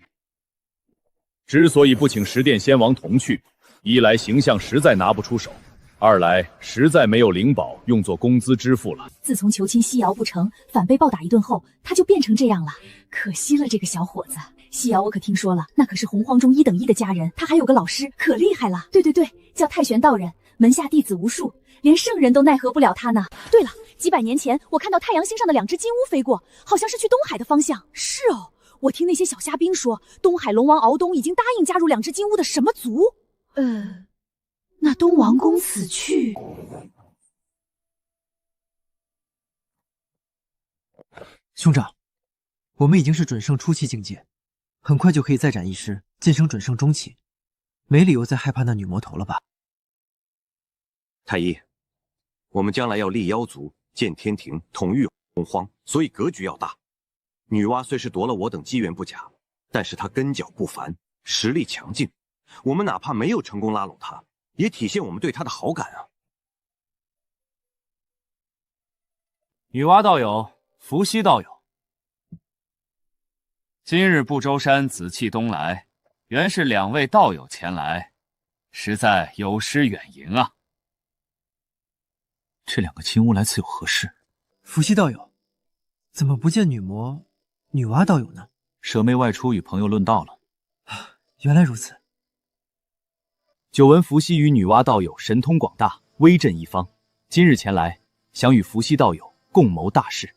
之所以不请10殿仙王同去，一来形象实在拿不出手，二来实在没有灵宝用作工资支付了。自从求亲西瑶不成，反被暴打一顿后，他就变成这样了。可惜了这个小伙子。西瑶我可听说了，那可是洪荒中1等1的家人，他还有个老师，可厉害了。对，叫太玄道人，门下弟子无数，连圣人都奈何不了他呢。对了，几百年前我看到太阳星上的2只金乌飞过，好像是去东海的方向。是哦，我听那些小虾兵说，东海龙王敖东已经答应加入2只金乌的什么族？那东王公此去，兄长，我们已经是准圣初期境界，很快就可以再斩一师，晋升准圣中期，没理由再害怕那女魔头了吧？太医，我们将来要立妖族，建天庭，统御洪荒，所以格局要大。女娲虽是夺了我等机缘不假，但是她根脚不凡，实力强劲。我们哪怕没有成功拉拢她，也体现我们对她的好感啊。女娲道友，伏羲道友，今日不周山紫气东来，原是2位道友前来，实在有失远迎啊。这2个金乌来此有何事？伏羲道友，怎么不见女娲道友呢？舍妹外出与朋友论道了。原来如此。久闻伏羲与女娲道友神通广大，威震一方，今日前来，想与伏羲道友共谋大事。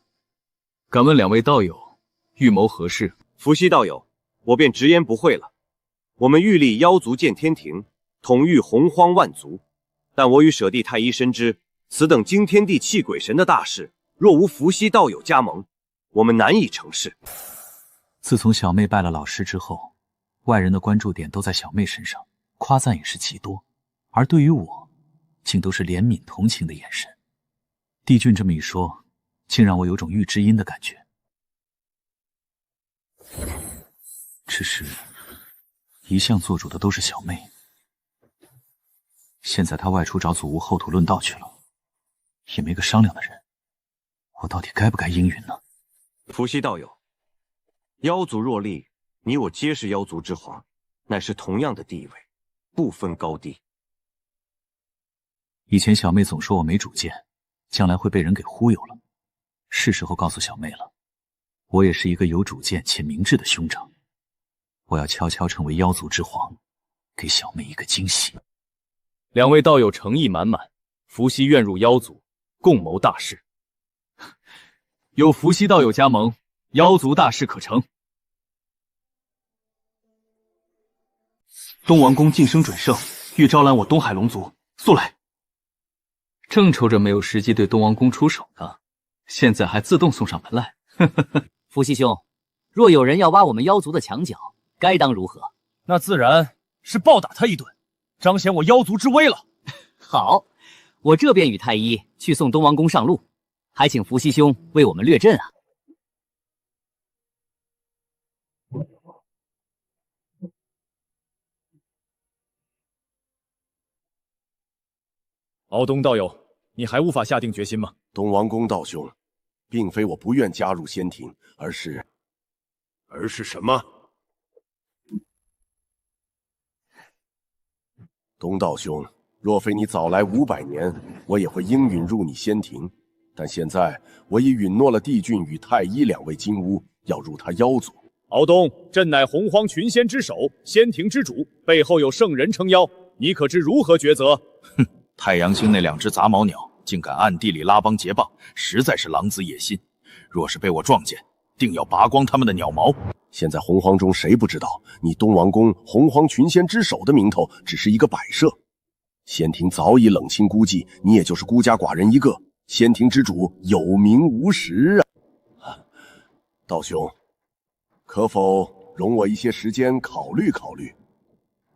敢问2位道友，欲谋何事？伏羲道友，我便直言不讳了。我们欲立妖族建天庭，统御洪荒万族，但我与舍弟太医深知，此等惊天地泣鬼神的大事，若无伏羲道友加盟，我们难以成事。自从小妹拜了老师之后，外人的关注点都在小妹身上，夸赞也是极多，而对于我，竟都是怜悯同情的眼神。帝俊这么一说，竟让我有种遇知音的感觉。只是，一向做主的都是小妹，现在她外出找祖屋后土论道去了，也没个商量的人，我到底该不该应允呢？伏羲道友，妖族若立，你我皆是妖族之皇，乃是同样的地位，不分高低。以前小妹总说我没主见，将来会被人给忽悠了，是时候告诉小妹了，我也是一个有主见且明智的兄长，我要悄悄成为妖族之皇，给小妹一个惊喜。2位道友诚意满满，伏羲愿入妖族，共谋大事。有伏羲道友加盟，妖族大事可成。东王公晋升准圣，欲招揽我东海龙族，速来！正愁着没有时机对东王公出手呢，现在还自动送上门来。伏羲兄，若有人要挖我们妖族的墙角，该当如何？那自然是暴打他一顿，彰显我妖族之威了。好，我这便与太医去送东王公上路，还请伏羲兄为我们略阵啊。敖东道友，你还无法下定决心吗？东王公道兄，并非我不愿加入仙庭，而是什么？东道兄，若非你早来500年，我也会应允入你仙庭。但现在我已允诺了帝俊与太医2位金乌，要入他妖族。敖东，朕乃洪荒群仙之首，仙庭之主，背后有圣人撑腰，你可知如何抉择？哼，太阳星那2只杂毛鸟竟敢暗地里拉帮结棒，实在是狼子野心。若是被我撞见，定要拔光他们的鸟毛。现在洪荒中谁不知道你东王公洪荒群仙之首的名头只是一个摆设？仙庭早已冷清孤寂，你也就是孤家寡人一个，仙庭之主有名无实啊！道兄，可否容我一些时间考虑考虑？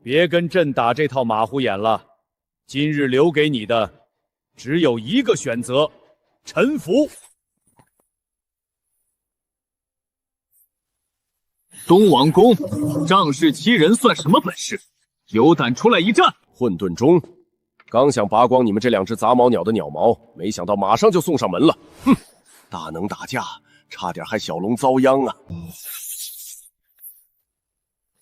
别跟朕打这套马虎眼了，今日留给你的只有一个选择：臣服。东王公，仗势欺人算什么本事？有胆出来一战！混沌中，刚想拔光你们这2只杂毛鸟的鸟毛，没想到马上就送上门了。哼，大能打架，差点害小龙遭殃啊！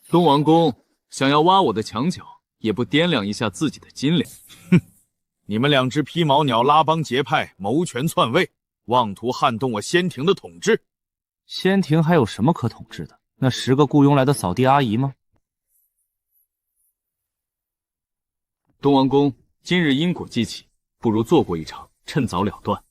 东王公想要挖我的墙角，也不掂量一下自己的斤两。哼，你们2只披毛鸟拉帮结派，谋权篡位，妄图撼动我仙庭的统治。仙庭还有什么可统治的？那10个雇佣来的扫地阿姨吗？东王公，今日因果既起，不如做过一场，趁早了断。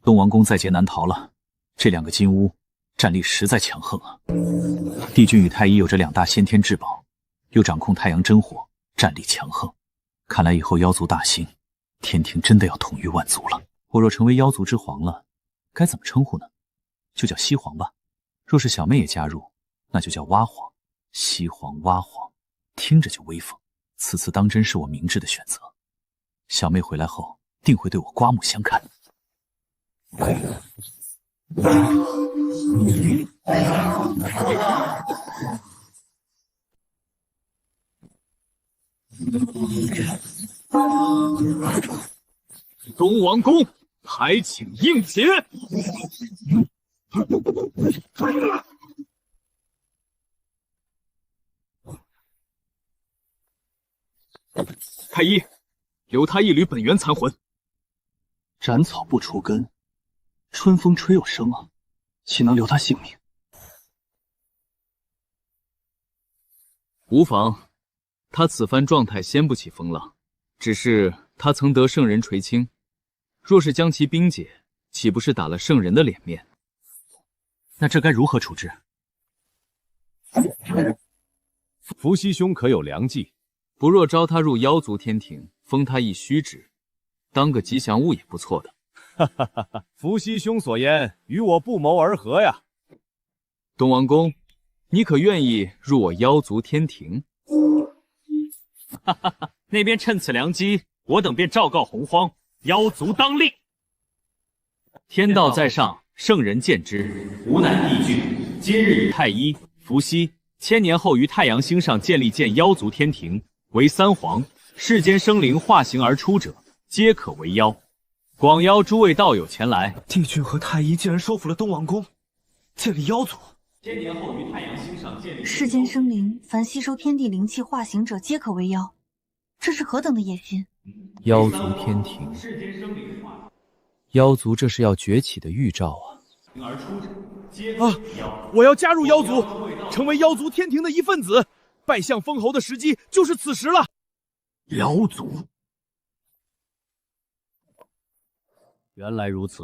东王公在劫难逃了，这两个金乌战力实在强横啊！帝君与太医有着2大先天至宝，又掌控太阳真火，战力强横。看来以后妖族大兴，天庭真的要统御万族了。我若成为妖族之皇了，该怎么称呼呢？就叫西皇吧。若是小妹也加入，那就叫蛙皇。西皇、蛙皇，听着就威风。此次当真是我明智的选择。小妹回来后，定会对我刮目相看。东王公，还请应节。太医，留他一缕本源残魂。斩草不除根，春风吹又生啊，岂能留他性命？无妨，他此番状态掀不起风浪，只是他曾得圣人垂青，若是将其冰解，岂不是打了圣人的脸面？那这该如何处置？伏羲兄可有良计？不若招他入妖族天庭，封他一虚职，当个吉祥物也不错的。哈哈哈哈！伏羲兄所言与我不谋而合呀。东王公，你可愿意入我妖族天庭？哈哈哈！那边趁此良机，我等便昭告洪荒，妖族当令。天道在上，圣人见之。吾乃帝君，今日以太医、伏羲，1000年后于太阳星上建立建妖族天庭，为3皇。世间生灵化形而出者，皆可为妖。广邀诸位道友前来。帝君和太医竟然说服了东王公，建立妖族。1000年后于太阳星上建立。世间生灵，凡吸收天地灵气化形者，皆可为妖。这是何等的野心！妖族天庭，妖族这是要崛起的预兆啊！我要加入妖族，成为妖族天庭的一份子，拜相封侯的时机就是此时了。妖族，原来如此，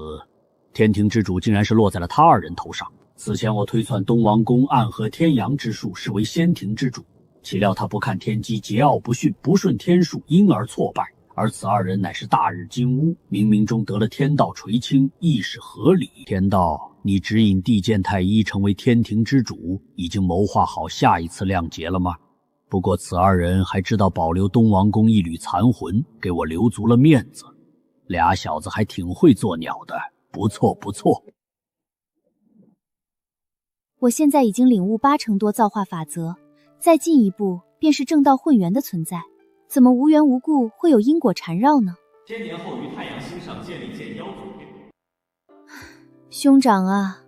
天庭之主竟然是落在了他2人头上。此前我推算东王公暗合天阳之术，是为仙庭之主，岂料他不看天机，桀骜不驯，不顺天数，因而挫败。而此2人乃是大日金乌，冥冥中得了天道垂青，亦是合理。天道，你指引地剑太一成为天庭之主，已经谋划好下一次亮劫了吗？不过此2人还知道保留东王公一缕残魂，给我留足了面子。俩小子还挺会做鸟的，不错不错。我现在已经领悟8成多造化法则，再进一步便是正道混元的存在。怎么无缘无故会有因果缠绕呢？1000年后于太阳星上建立建妖族。兄长啊，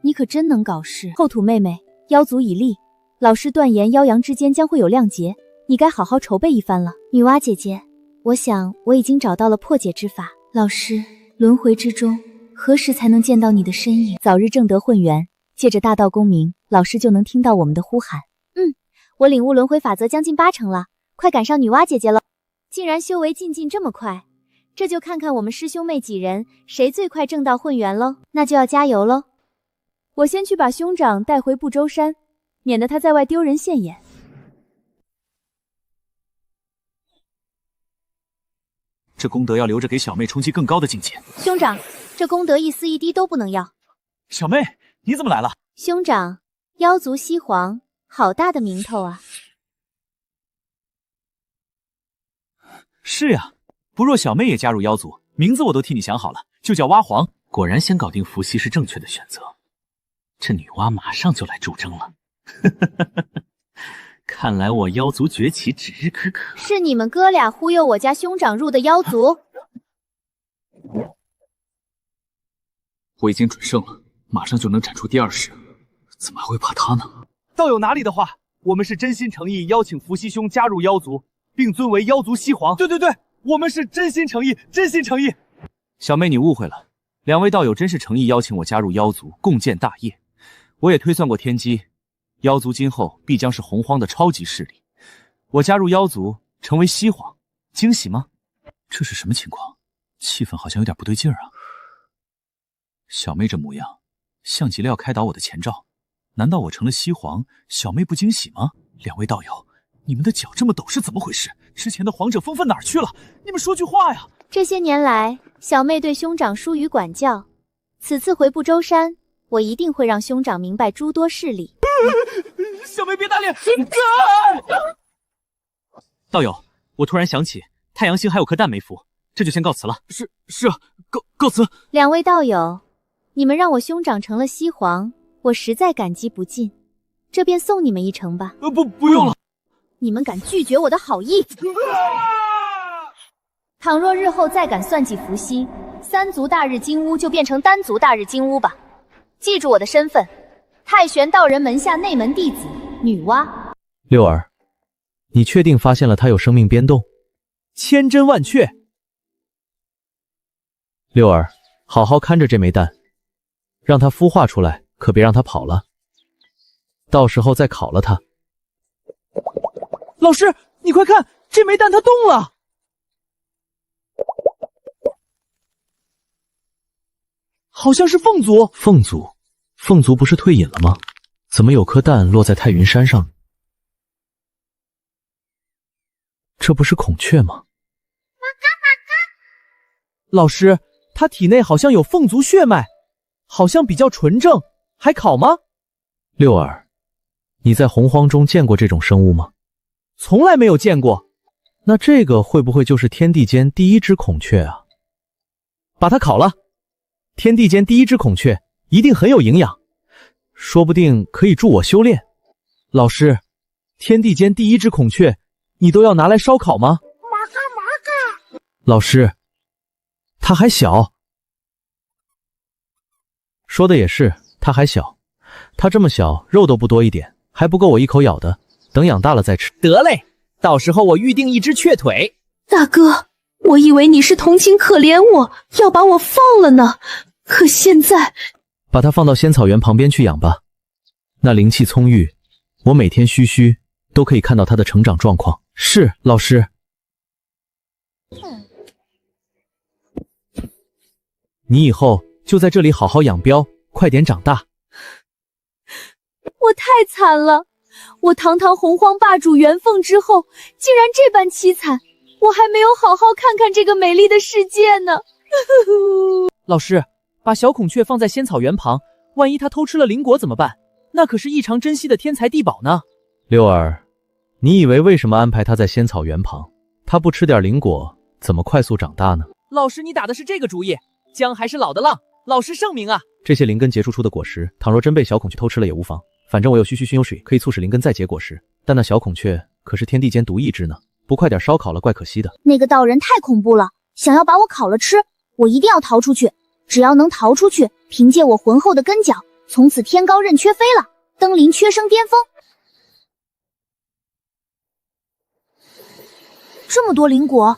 你可真能搞事！后土妹妹，妖族已立，老师断言妖阳之间将会有亮劫，你该好好筹备一番了。女娲姐姐，我想我已经找到了破解之法。老师，轮回之中，何时才能见到你的身影？早日正得混元，借着大道功名，老师就能听到我们的呼喊。我领悟轮回法则将近8成了，快赶上女娲姐姐了。竟然修为进这么快，这就看看我们师兄妹几人谁最快正道混元喽，那就要加油喽。我先去把兄长带回不周山，免得他在外丢人现眼。这功德要留着给小妹冲击更高的境界。兄长，这功德一丝一滴都不能要。小妹，你怎么来了？兄长，妖族西皇，好大的名头啊！是呀，不若小妹也加入妖族，名字我都替你想好了，就叫蛙皇。果然先搞定伏羲是正确的选择，这女娲马上就来助征了。看来我妖族崛起指日可可。是你们哥俩忽悠我家兄长入的妖族？我已经准圣了，马上就能斩出第2式，怎么还会怕他呢？道友哪里的话，我们是真心诚意邀请伏羲兄加入妖族，并尊为妖族西皇。对，我们是真心诚意，真心诚意。小妹，你误会了，两位道友真是诚意邀请我加入妖族，共建大业。我也推算过天机，妖族今后必将是洪荒的超级势力。我加入妖族，成为西皇，惊喜吗？这是什么情况？气氛好像有点不对劲儿啊。小妹这模样，像极了要开导我的前兆。难道我成了西皇，小妹不惊喜吗？两位道友，你们的脚这么陡是怎么回事？之前的皇者风范哪儿去了？你们说句话呀！这些年来，小妹对兄长疏于管教，此次回不周山，我一定会让兄长明白诸多事理。小妹别打脸！道友，我突然想起太阳星还有颗蛋没孵，这就先告辞了。是啊，告辞。两位道友，你们让我兄长成了西皇，我实在感激不尽，这便送你们一程吧。不用了。你们敢拒绝我的好意？倘若日后再敢算计伏羲，3族大日金乌就变成单族大日金乌吧。记住我的身份，太玄道人门下内门弟子女娲。六儿，你确定发现了它有生命变动？千真万确。六儿，好好看着这枚蛋，让它孵化出来，可别让它跑了。到时候再烤了它。老师，你快看，这枚蛋它动了！好像是凤族。凤族不是退隐了吗？怎么有颗蛋落在太云山上？这不是孔雀吗？老师，他体内好像有凤族血脉，好像比较纯正，还烤吗？六儿，你在洪荒中见过这种生物吗？从来没有见过。那这个会不会就是天地间第一只孔雀啊？把它烤了。天地间第一只孔雀一定很有营养，说不定可以助我修炼。老师，天地间第一只孔雀，你都要拿来烧烤吗？老师，它还小。说的也是，它还小，它这么小，肉都不多一点，还不够我一口咬的。等养大了再吃。得嘞，到时候我预定一只雀腿。大哥，我以为你是同情可怜我，要把我放了呢，可现在……把它放到仙草原旁边去养吧，那灵气充裕，我每天嘘都可以看到它的成长状况。是，老师。你以后就在这里好好养膘，快点长大。我太惨了，我堂堂洪荒霸主元凤之后，竟然这般凄惨，我还没有好好看看这个美丽的世界呢。老师，把小孔雀放在仙草原旁，万一它偷吃了灵果怎么办？那可是异常珍惜的天才地宝呢。六儿，你以为为什么安排它在仙草原旁？它不吃点灵果，怎么快速长大呢？老师，你打的是这个主意，姜还是老的辣，老师圣明啊！这些灵根结出的果实，倘若真被小孔雀偷吃了也无妨，反正我有熏油水，可以促使灵根再结果实。但那小孔雀可是天地间独一只呢，不快点烧烤了，怪可惜的。那个道人太恐怖了，想要把我烤了吃，我一定要逃出去。只要能逃出去，凭借我浑厚的根脚，从此天高任缺飞了，登临缺生巅峰。这么多灵果，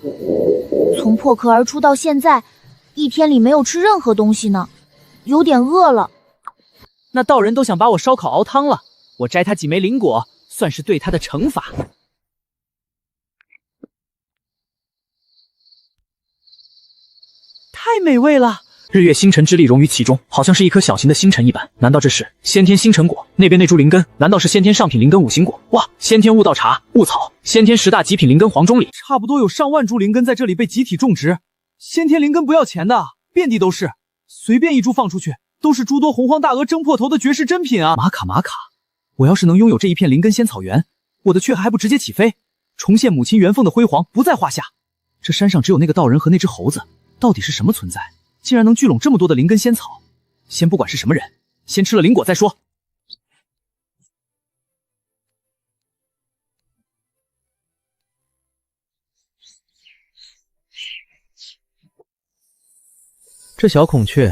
从破壳而出到现在，一天里没有吃任何东西呢，有点饿了。那道人都想把我烧烤熬汤了，我摘他几枚灵果，算是对他的惩罚。太美味了！日月星辰之力融于其中，好像是一颗小型的星辰一般。难道这是先天星辰果？那边那株灵根，难道是先天上品灵根五行果？哇，先天悟道茶、悟草，先天10大极品灵根黄钟李，差不多有上万株灵根在这里被集体种植。先天灵根不要钱的，遍地都是，随便一株放出去，都是诸多洪荒大鳄争破头的绝世珍品啊！玛卡，我要是能拥有这一片灵根仙草原，我的雀还不直接起飞，重现母亲元凤的辉煌不在话下。这山上只有那个道人和那只猴子，到底是什么存在？竟然能聚拢这么多的灵根仙草，先不管是什么人，先吃了灵果再说。这小孔雀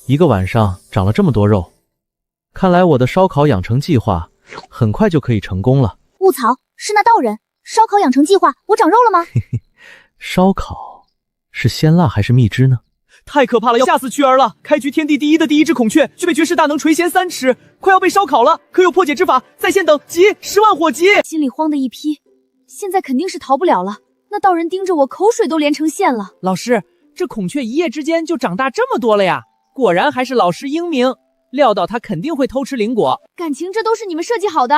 一个晚上长了这么多肉，看来我的烧烤养成计划很快就可以成功了。悟草，是那道人，烧烤养成计划，我长肉了吗？烧烤是鲜辣还是蜜汁呢？太可怕了，要吓死雀儿了！开局天地第一的第一只孔雀，具备绝世大能垂涎3尺，快要被烧烤了。可有破解之法？在线等，急！10万火急！心里慌的一批，现在肯定是逃不了了。那道人盯着我，口水都连成线了。老师，这孔雀一夜之间就长大这么多了呀！果然还是老师英明，料到他肯定会偷吃灵果。感情这都是你们设计好的？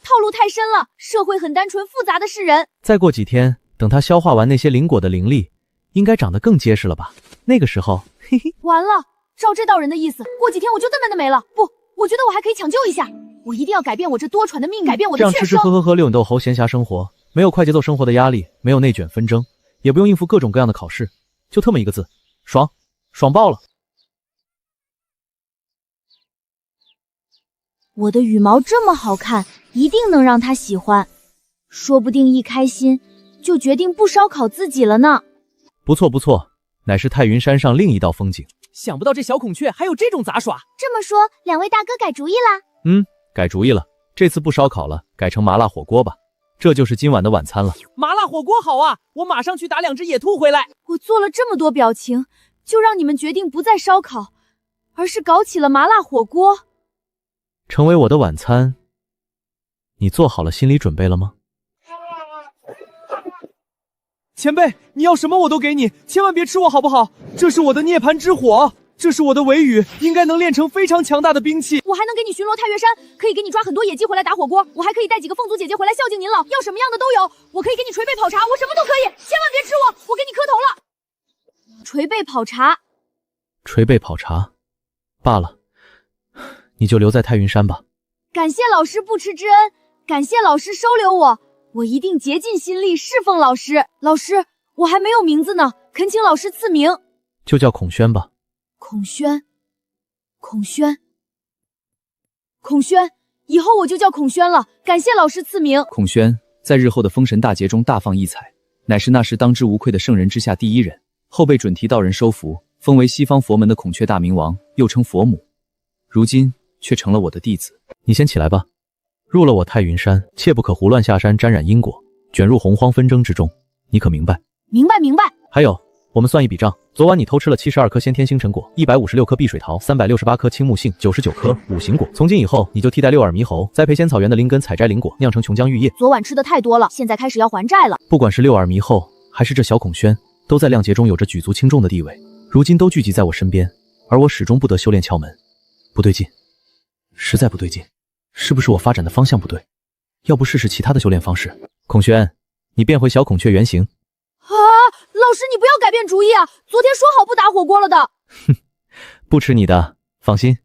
套路太深了。社会很单纯复杂的是人。再过几天，等他消化完那些灵果的灵力，应该长得更结实了吧？那个时候，嘿嘿，完了！照这道人的意思，过几天我就这么的没了。不，我觉得我还可以抢救一下。我一定要改变我这多舛的命运，改变我的这样吃吃喝喝喝六饮豆猴，闲暇生活，没有快节奏生活的压力，没有内卷纷争，也不用应付各种各样的考试，就这么一个字，爽，爽爆了！我的羽毛这么好看，一定能让他喜欢，说不定一开心就决定不烧烤自己了呢。不错不错，乃是太云山上另一道风景。想不到这小孔雀还有这种杂耍。这么说，两位大哥改主意啦？改主意了，这次不烧烤了，改成麻辣火锅吧。这就是今晚的晚餐了。麻辣火锅好啊，我马上去打2只野兔回来。我做了这么多表情，就让你们决定不再烧烤，而是搞起了麻辣火锅。成为我的晚餐，你做好了心理准备了吗？前辈，你要什么我都给你，千万别吃我好不好？这是我的涅槃之火，这是我的尾羽，应该能练成非常强大的兵器。我还能给你巡逻太岳山，可以给你抓很多野鸡回来打火锅，我还可以带几个凤族姐姐回来孝敬您老，要什么样的都有。我可以给你捶背跑茶，我什么都可以，千万别吃我给你磕头了。捶背跑茶，捶背跑茶，罢了，你就留在太云山吧。感谢老师不吃之恩，感谢老师收留我，我一定竭尽心力侍奉老师。老师，我还没有名字呢，恳请老师赐名。就叫孔轩吧。孔轩，孔轩，孔轩，以后我就叫孔轩了。感谢老师赐名。孔轩在日后的封神大劫中大放异彩，乃是那时当之无愧的圣人之下第一人，后被准提道人收服，封为西方佛门的孔雀大明王，又称佛母。如今却成了我的弟子。你先起来吧。入了我太云山，切不可胡乱下山沾染因果，卷入洪荒纷争之中，你可明白？明白明白。还有，我们算一笔账，昨晚你偷吃了72颗先天星辰果，156颗碧水桃，368颗青木杏，99颗五行果。从今以后，你就替代六耳猕猴，栽培仙草原的灵根，采摘灵果，酿成琼浆玉液。昨晚吃的太多了，现在开始要还债了。不管是六耳猕猴，还是这小孔轩，都在亮劫中有着举足轻重的地位，如今都聚集在我身边，而我始终不得修炼窍门。不对劲，实在不对劲，是不是我发展的方向不对？要不试试其他的修炼方式？孔轩，你变回小孔雀原形。啊，老师你不要改变主意啊！昨天说好不打火锅了的。哼，不吃你的，放心。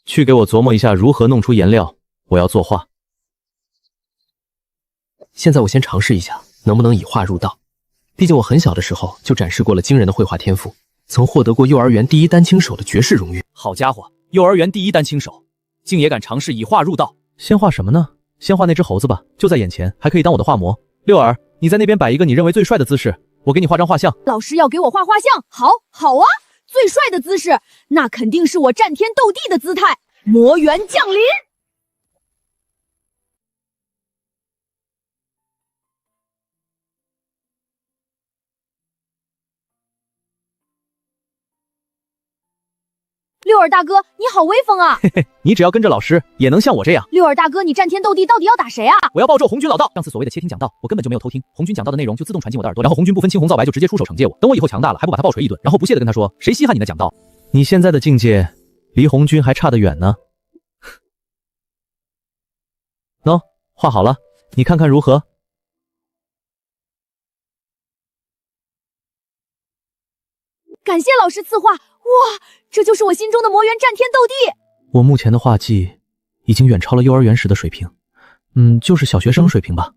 去给我琢磨一下如何弄出颜料，我要作画。现在我先尝试一下，能不能以画入道。毕竟我很小的时候就展示过了惊人的绘画天赋，曾获得过幼儿园第一单亲手的绝世荣誉。好家伙，幼儿园第一单亲手，竟也敢尝试以画入道。先画什么呢？先画那只猴子吧，就在眼前，还可以当我的画模。六儿，你在那边摆一个你认为最帅的姿势，我给你画张画像。老师要给我画画像，好啊！最帅的姿势，那肯定是我战天斗地的姿态，魔元降临。六耳大哥，你好威风啊！嘿嘿，你只要跟着老师，也能像我这样。六耳大哥，你战天斗地到底要打谁啊？我要报咒红军老道。上次所谓的窃听讲道，我根本就没有偷听，红军讲道的内容就自动传进我的耳朵，然后红军不分青红皂白就直接出手惩戒我。等我以后强大了，还不把他暴锤一顿，然后不屑的跟他说：“谁稀罕你的讲道？”你现在的境界离红军还差得远呢。喏，画好了，你看看如何？感谢老师赐画，哇，这就是我心中的魔元战天斗地。我目前的画技已经远超了幼儿园时的水平，就是小学生水平吧。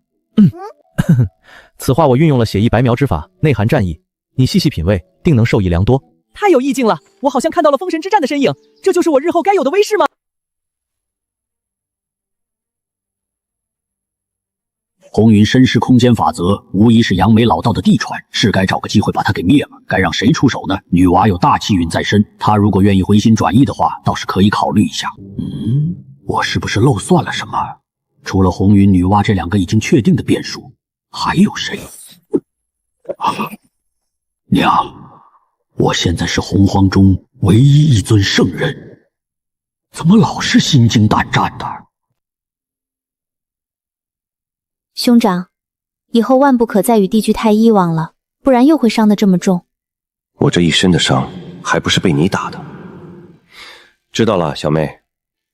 此画我运用了写意白描之法，内含战意，你细细品味，定能受益良多。太有意境了，我好像看到了封神之战的身影，这就是我日后该有的威势吗？红云深施空间法则，无疑是杨梅老道的地传，是该找个机会把他给灭了。该让谁出手呢？女娲有大气运在身，她如果愿意回心转意的话，倒是可以考虑一下。我是不是漏算了什么？除了红云、女娲这2个已经确定的变数，还有谁？娘，我现在是洪荒中唯一一尊圣人，怎么老是心惊胆战的？兄长，以后万不可再与地居太医往了，不然又会伤得这么重。我这一身的伤，还不是被你打的。知道了，小妹，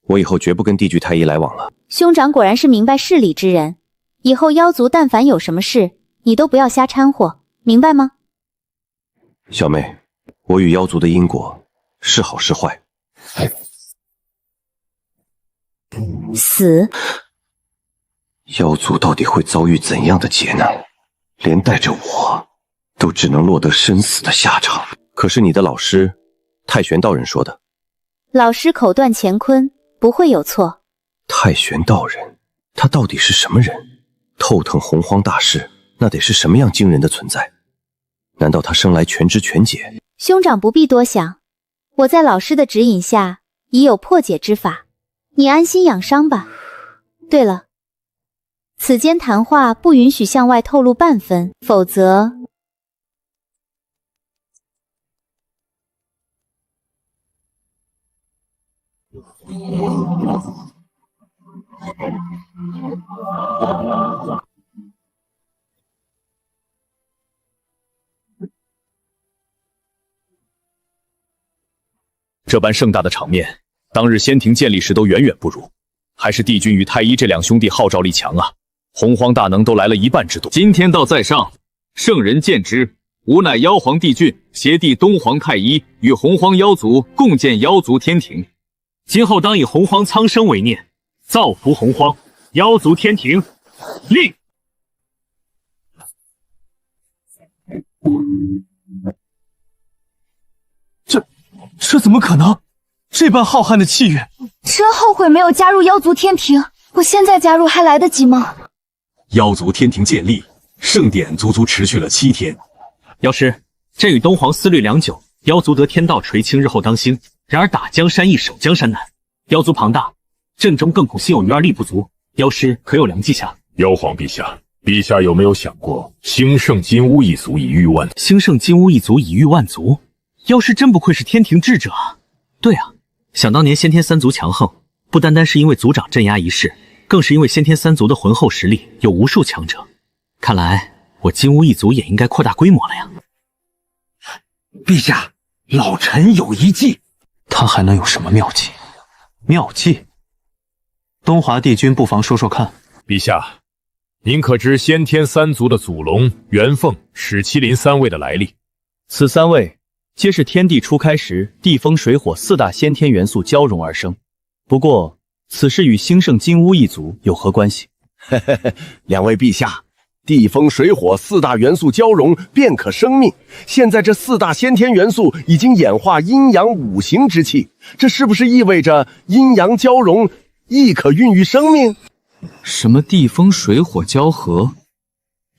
我以后绝不跟地居太医来往了。兄长果然是明白事理之人，以后妖族但凡有什么事，你都不要瞎掺和，明白吗？小妹，我与妖族的因果是好是坏？死。妖族到底会遭遇怎样的劫难，连带着我都只能落得生死的下场。可是你的老师太玄道人说的，老师口断乾坤，不会有错。太玄道人，他到底是什么人？透腾洪荒大事，那得是什么样惊人的存在？难道他生来全知全解？兄长不必多想，我在老师的指引下已有破解之法，你安心养伤吧。对了，此间谈话不允许向外透露半分，否则……这般盛大的场面，当日仙庭建立时都远远不如，还是帝君与太医这2兄弟号召力强啊！洪荒大能都来了1半之多。今天道在上，圣人见之，吾乃妖皇帝俊，携弟东皇太医与洪荒妖族共建妖族天庭。今后当以洪荒苍生为念，造福洪荒，妖族天庭。令！这怎么可能？这般浩瀚的气运，真后悔没有加入妖族天庭。我现在加入还来得及吗？妖族天庭建立，盛典足足持续了7天。妖师，朕与东皇思虑良久，妖族得天道垂青，日后当兴。然而打江山易，守江山难。妖族庞大，阵中更恐心有余而力不足。妖师可有良计下？妖皇陛下，陛下有没有想过，兴盛金乌一族以御万？兴盛金乌一族以御万族？妖师真不愧是天庭智者啊！对啊，想当年先天3族强横，不单单是因为族长镇压一世，更是因为先天3族的浑厚实力有无数强者。看来我金乌一族也应该扩大规模了呀。陛下，老臣有一计。他还能有什么妙计？妙计？东华帝君不妨说说看。陛下，您可知先天3族的祖龙、元凤、史麒麟3位的来历？此3位皆是天地初开时地风水火4大先天元素交融而生。不过，此事与兴盛金乌一族有何关系？两位陛下，地风水火4大元素交融便可生命。现在这4大先天元素已经演化阴阳5行之气，这是不是意味着阴阳交融亦可孕育生命？什么地风水火交合，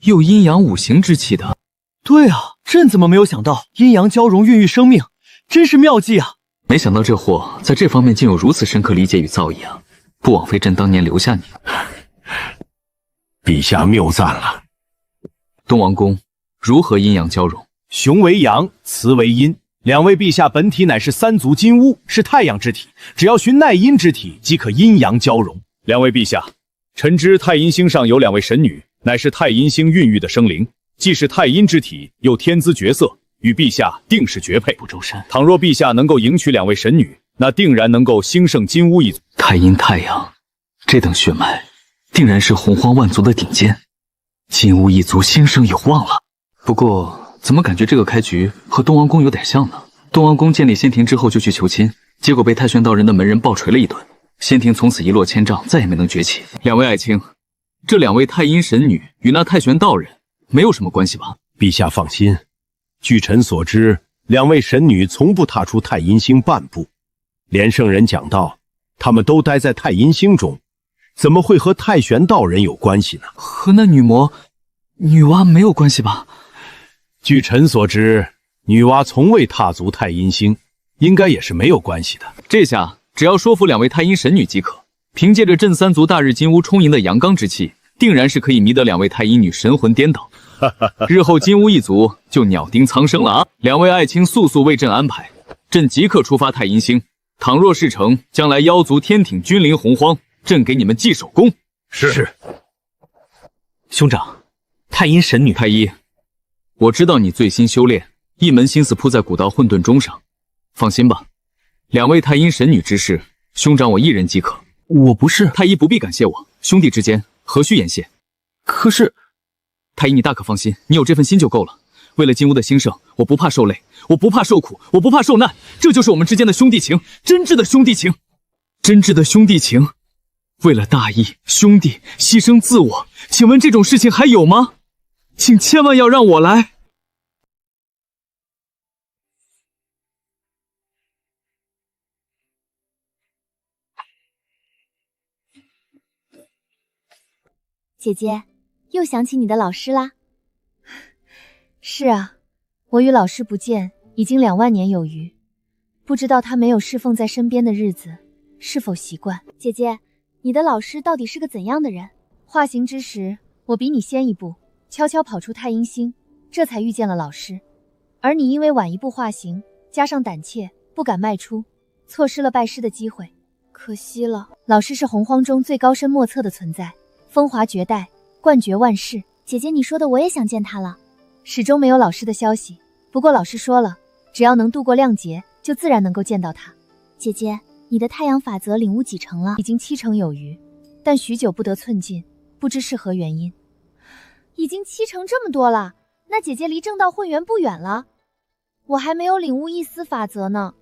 又阴阳5行之气的？对啊，朕怎么没有想到阴阳交融孕育生命，真是妙计啊！没想到这货在这方面竟有如此深刻理解与造诣啊！不枉费朕当年留下你。陛下谬赞了。东王公如何阴阳交融？雄为阳，雌为阴。两位陛下本体乃是3族金乌，是太阳之体，只要寻奈阴之体，即可阴阳交融。两位陛下，臣知太阴星上有2位神女，乃是太阴星孕育的生灵。既是太阴之体，又天姿绝色，与陛下定是绝配。不周山，倘若陛下能够迎娶2位神女，那定然能够兴盛金乌一族。太阴太阳，这等血脉，定然是洪荒万族的顶尖，金乌一族兴盛有望了。不过，怎么感觉这个开局和东王宫有点像呢？东王宫建立仙庭之后就去求亲，结果被太玄道人的门人暴锤了一顿，仙庭从此一落千丈，再也没能崛起。两位爱卿，这2位太阴神女与那太玄道人没有什么关系吧？陛下放心，据臣所知，2位神女从不踏出太阴星半步。连圣人讲道，他们都待在太阴星中，怎么会和太玄道人有关系呢？和那女魔、女娲没有关系吧？据臣所知，女娲从未踏足太阴星，应该也是没有关系的。这下只要说服2位太阴神女即可，凭借着镇三族大日金乌充盈的阳刚之气，定然是可以迷得两位太医女神魂颠倒。日后金乌一族就鸟丁苍生了啊！两位爱卿速速为朕安排，朕即刻出发太阴星。倘若事成，将来妖族天挺君临洪荒，朕给你们记首功。是。兄长，太阴神女太医，我知道你最新修炼，一门心思扑在古道混沌中上。放心吧，两位太阴神女之事，兄长我一人即可。我不是太医，不必感谢我，兄弟之间何须言谢？可是，太医你大可放心，你有这份心就够了。为了金乌的兴盛，我不怕受累，我不怕受苦，我不怕受难，这就是我们之间的兄弟情，真挚的兄弟情，真挚的兄弟情。为了大义，兄弟牺牲自我，请问这种事情还有吗？请千万要让我来。姐姐，又想起你的老师啦？是啊，我与老师不见已经2万年有余，不知道他没有侍奉在身边的日子是否习惯。姐姐，你的老师到底是个怎样的人？化形之时，我比你先一步，悄悄跑出太阴星，这才遇见了老师。而你因为晚一步化形，加上胆怯，不敢迈出，错失了拜师的机会，可惜了。老师是洪荒中最高深莫测的存在，风华绝代，冠绝万世。姐姐，你说的我也想见他了。始终没有老师的消息，不过老师说了，只要能度过亮劫，就自然能够见到他。姐姐，你的太阳法则领悟几成了？已经7成有余，但许久不得寸进，不知是何原因。已经7成这么多了，那姐姐离正道混元不远了。我还没有领悟一丝法则呢。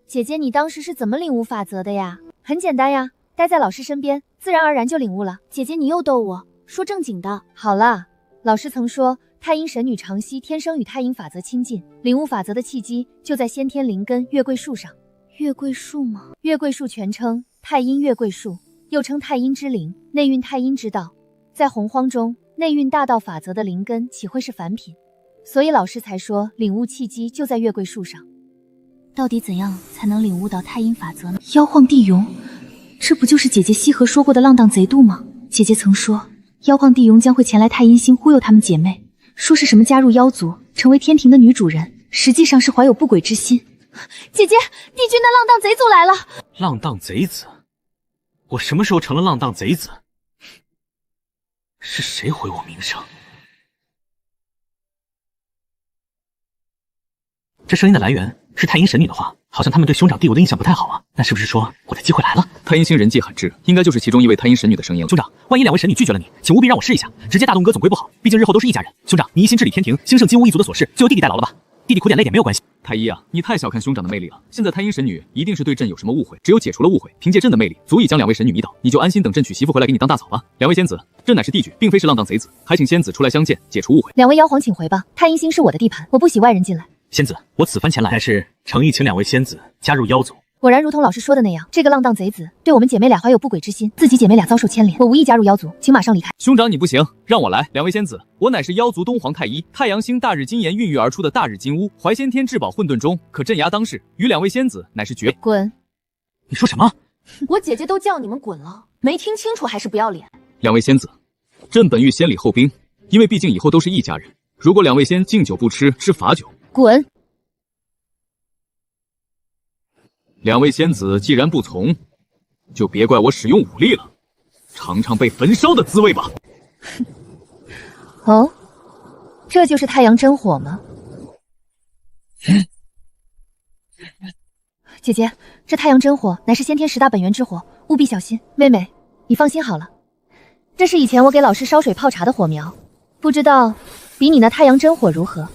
姐姐，你当时是怎么领悟法则的呀？很简单呀，待在老师身边，自然而然就领悟了。姐姐，你又逗我，说正经的。好啦，老师曾说，太阴神女常熙天生与太阴法则亲近，领悟法则的契机就在先天灵根月桂树上。月桂树吗？月桂树全称太阴月桂树，又称太阴之灵，内蕴太阴之道。在洪荒中，内蕴大道法则的灵根岂会是凡品？所以老师才说，领悟契机就在月桂树上。到底怎样才能领悟到太阴法则呢？妖皇地용，这不就是姐姐西河说过的浪荡贼渡吗？姐姐曾说，妖皇地용将会前来太阴星忽悠她们姐妹，说是什么加入妖族，成为天庭的女主人，实际上是怀有不轨之心。姐姐，帝君的浪荡贼族来了！浪荡贼子？我什么时候成了浪荡贼子？是谁毁我名声？这声音的来源是太阴神女的话，好像他们对兄长弟我的印象不太好啊。那是不是说我的机会来了？太阴星人迹罕至，应该就是其中一位太阴神女的声音了。兄长，万一2位神女拒绝了你，请务必让我试一下，直接大动哥总归不好，毕竟日后都是一家人。兄长，你一心治理天庭，兴盛金乌一族的琐事，就由弟弟代劳了吧。弟弟苦点累点没有关系。太医啊，你太小看兄长的魅力了。现在太阴神女一定是对朕有什么误会，只有解除了误会，凭借朕的魅力，足以将2位神女迷倒。你就安心等朕娶媳妇回来给你当大嫂吧。2位仙子，朕乃是帝举，并非是浪荡贼子，还请仙子出来相见，解除误会。2位妖皇请回吧，太阴星是我的地盘，我不许外人进来。仙子，我此番前来，乃是诚意请2位仙子加入妖族。果然如同老师说的那样，这个浪荡贼子对我们姐妹俩怀有不轨之心，自己姐妹俩遭受牵连，我无意加入妖族，请马上离开。兄长你不行，让我来。2位仙子，我乃是妖族东皇太一，太阳星大日金炎孕育而出的大日金乌，怀先天至宝混沌中，可镇压当世，与2位仙子乃是绝。滚！你说什么？我姐姐都叫你们滚了，没听清楚还是不要脸？2位仙子，朕本欲先礼后兵，因为毕竟以后都是一家人。如果2位仙敬酒不吃罚酒，滚！2位仙子既然不从，就别怪我使用武力了，尝尝被焚烧的滋味吧。哦，这就是太阳真火吗？姐姐，这太阳真火乃是先天10大本源之火，务必小心。妹妹，你放心好了，这是以前我给老师烧水泡茶的火苗，不知道比你那太阳真火如何？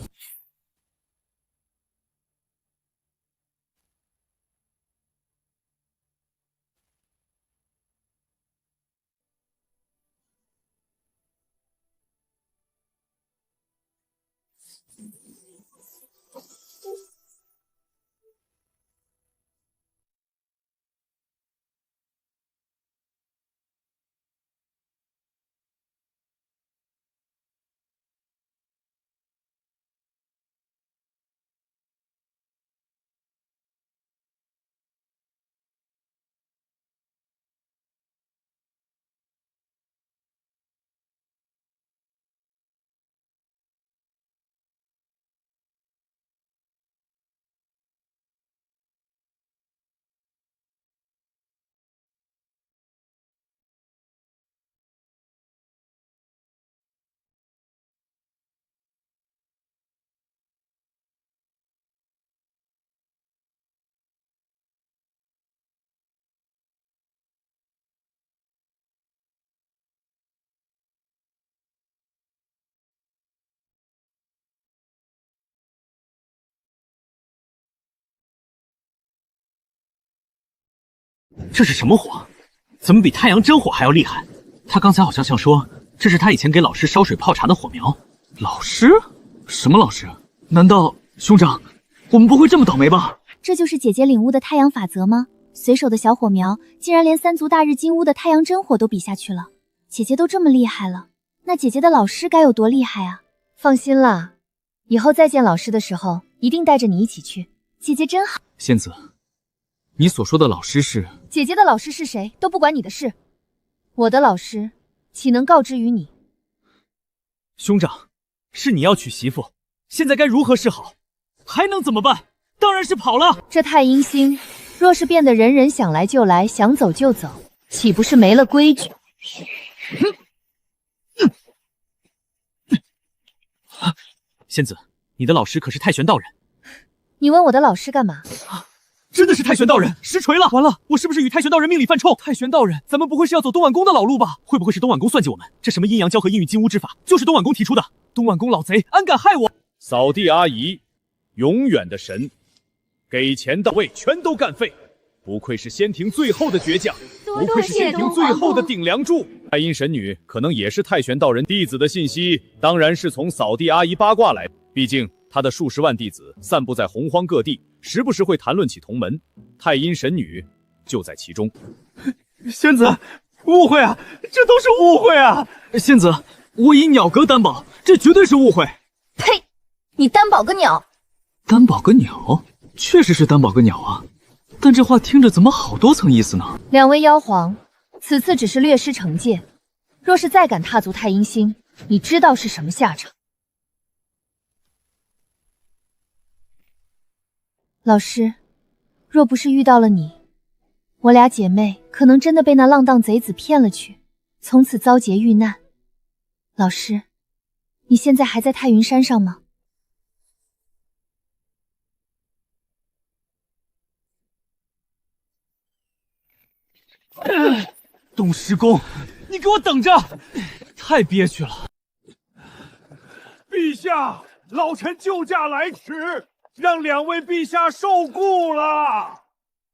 这是什么火？怎么比太阳真火还要厉害？他刚才好像说这是他以前给老师烧水泡茶的火苗。老师？什么老师？难道兄长，我们不会这么倒霉吧？这就是姐姐领悟的太阳法则吗？随手的小火苗，竟然连三足大日金乌的太阳真火都比下去了。姐姐都这么厉害了，那姐姐的老师该有多厉害啊？放心啦，以后再见老师的时候，一定带着你一起去。姐姐真好。仙子，你所说的老师是？姐姐的老师是谁都不管你的事，我的老师岂能告知于你？兄长，是你要娶媳妇，现在该如何是好？还能怎么办？当然是跑了。这太阴星若是变得人人想来就来，想走就走，岂不是没了规矩？仙子，你的老师可是太玄道人。你问我的老师干嘛？真的是太玄道人，实锤了！完了，我是不是与太玄道人命里犯冲？太玄道人，咱们不会是要走东莞宫的老路吧？会不会是东莞宫算计我们？这什么阴阳交合、阴雨金乌之法，就是东莞宫提出的。东莞宫老贼，安敢害我？扫地阿姨，永远的神，给钱到位，全都干废。不愧是仙庭最后的倔强，不愧是仙庭最后的顶梁柱。太阴神女可能也是太玄道人弟子的信息，当然是从扫地阿姨八卦来。毕竟她的数十万弟子散布在洪荒各地，时不时会谈论起同门，太阴神女就在其中。仙子，误会啊，这都是误会啊！仙子，我以鸟格担保，这绝对是误会。呸！你担保个鸟！担保个鸟？确实是担保个鸟啊，但这话听着怎么好多层意思呢？两位妖皇，此次只是略施惩戒，若是再敢踏足太阴星，你知道是什么下场？老师，若不是遇到了你，我俩姐妹可能真的被那浪荡贼子骗了去，从此遭劫遇难。老师，你现在还在太云山上吗？东师公，你给我等着！太憋屈了。陛下，老臣救驾来迟，让两位陛下受雇了。